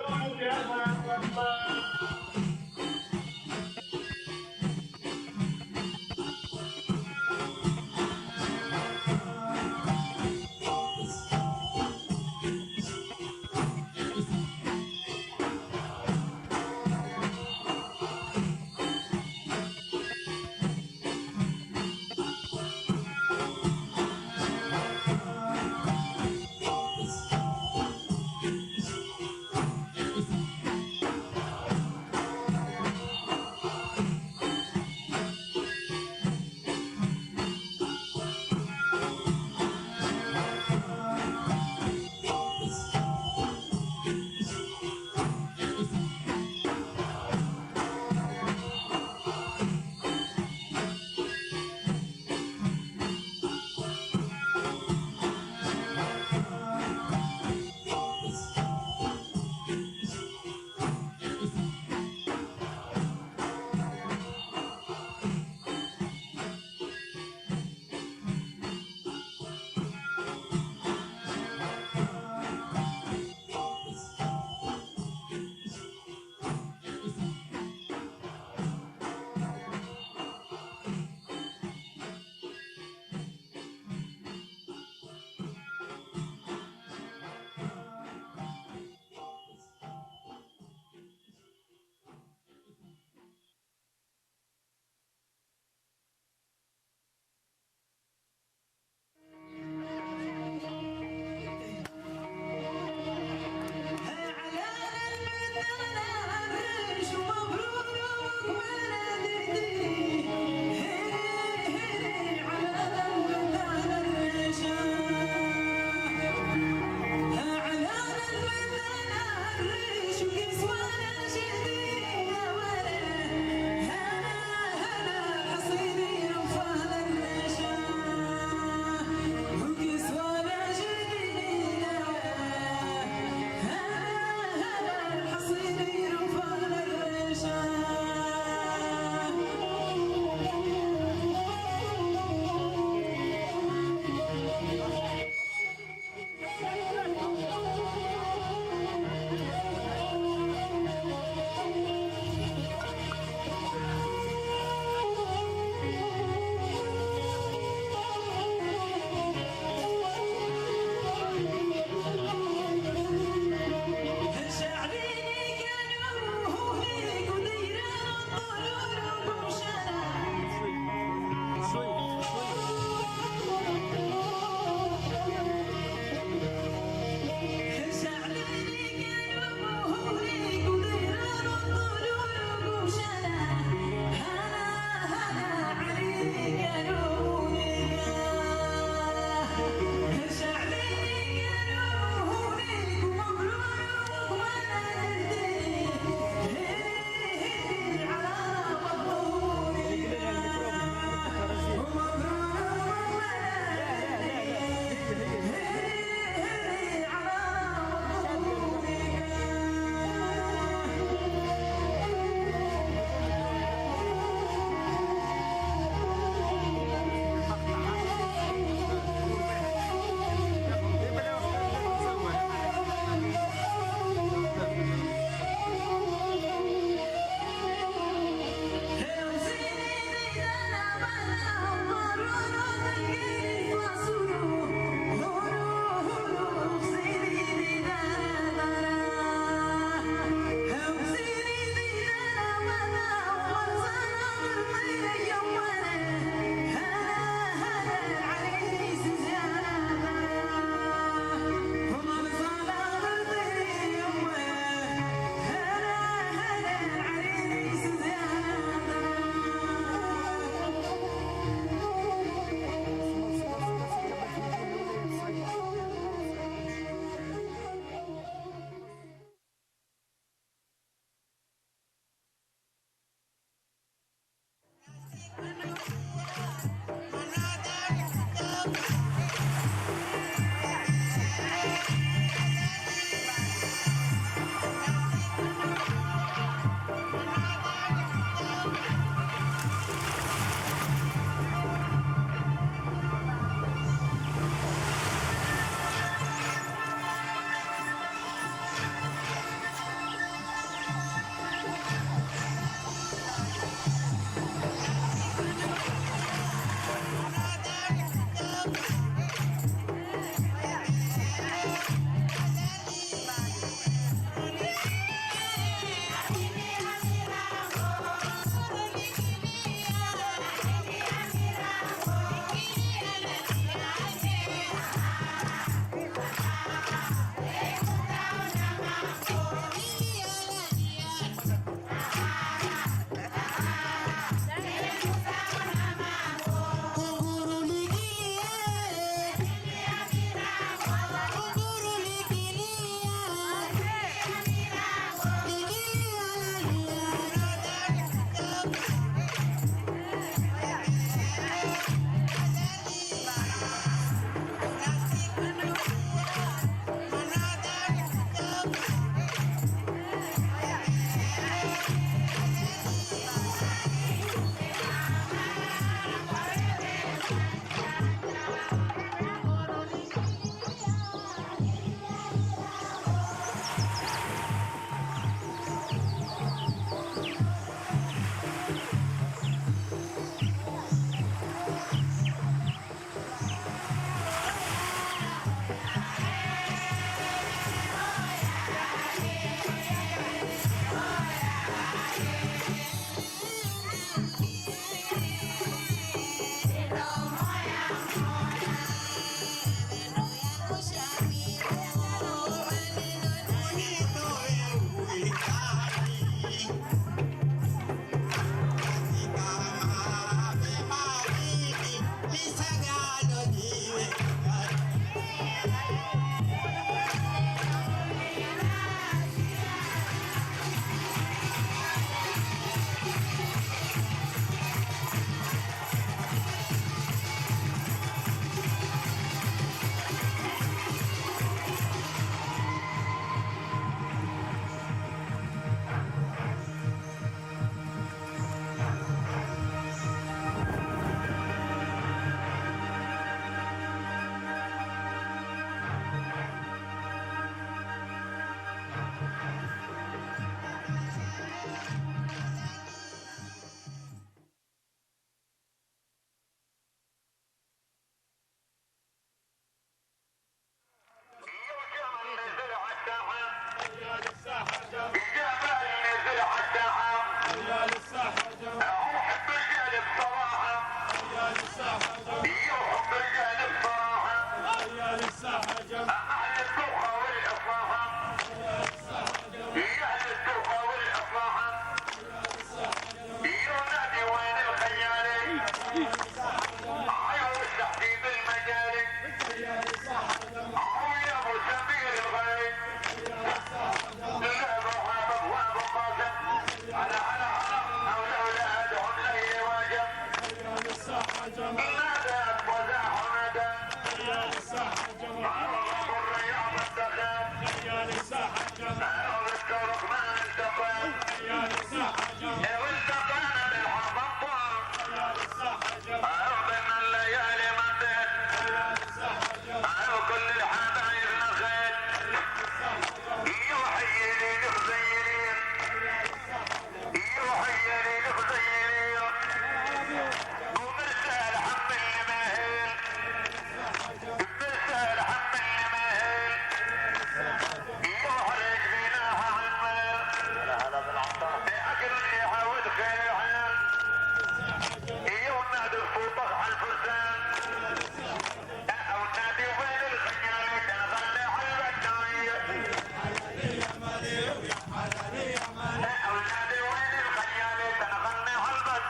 وحده الله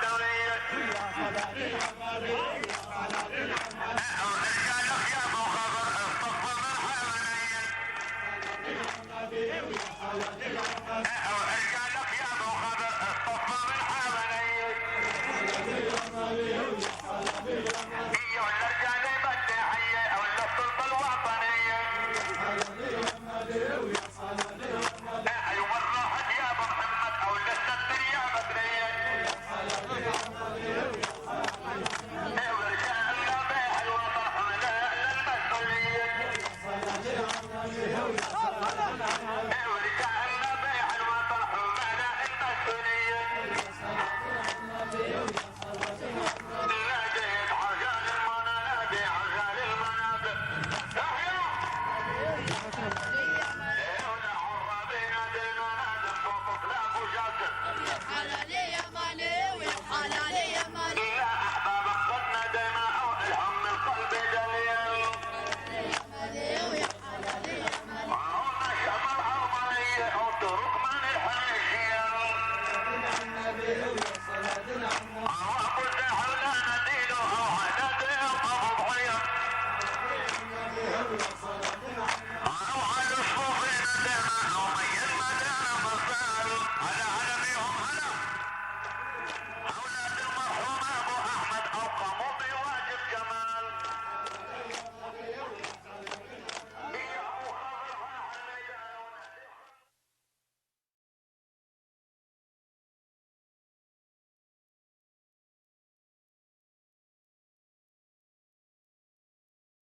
Down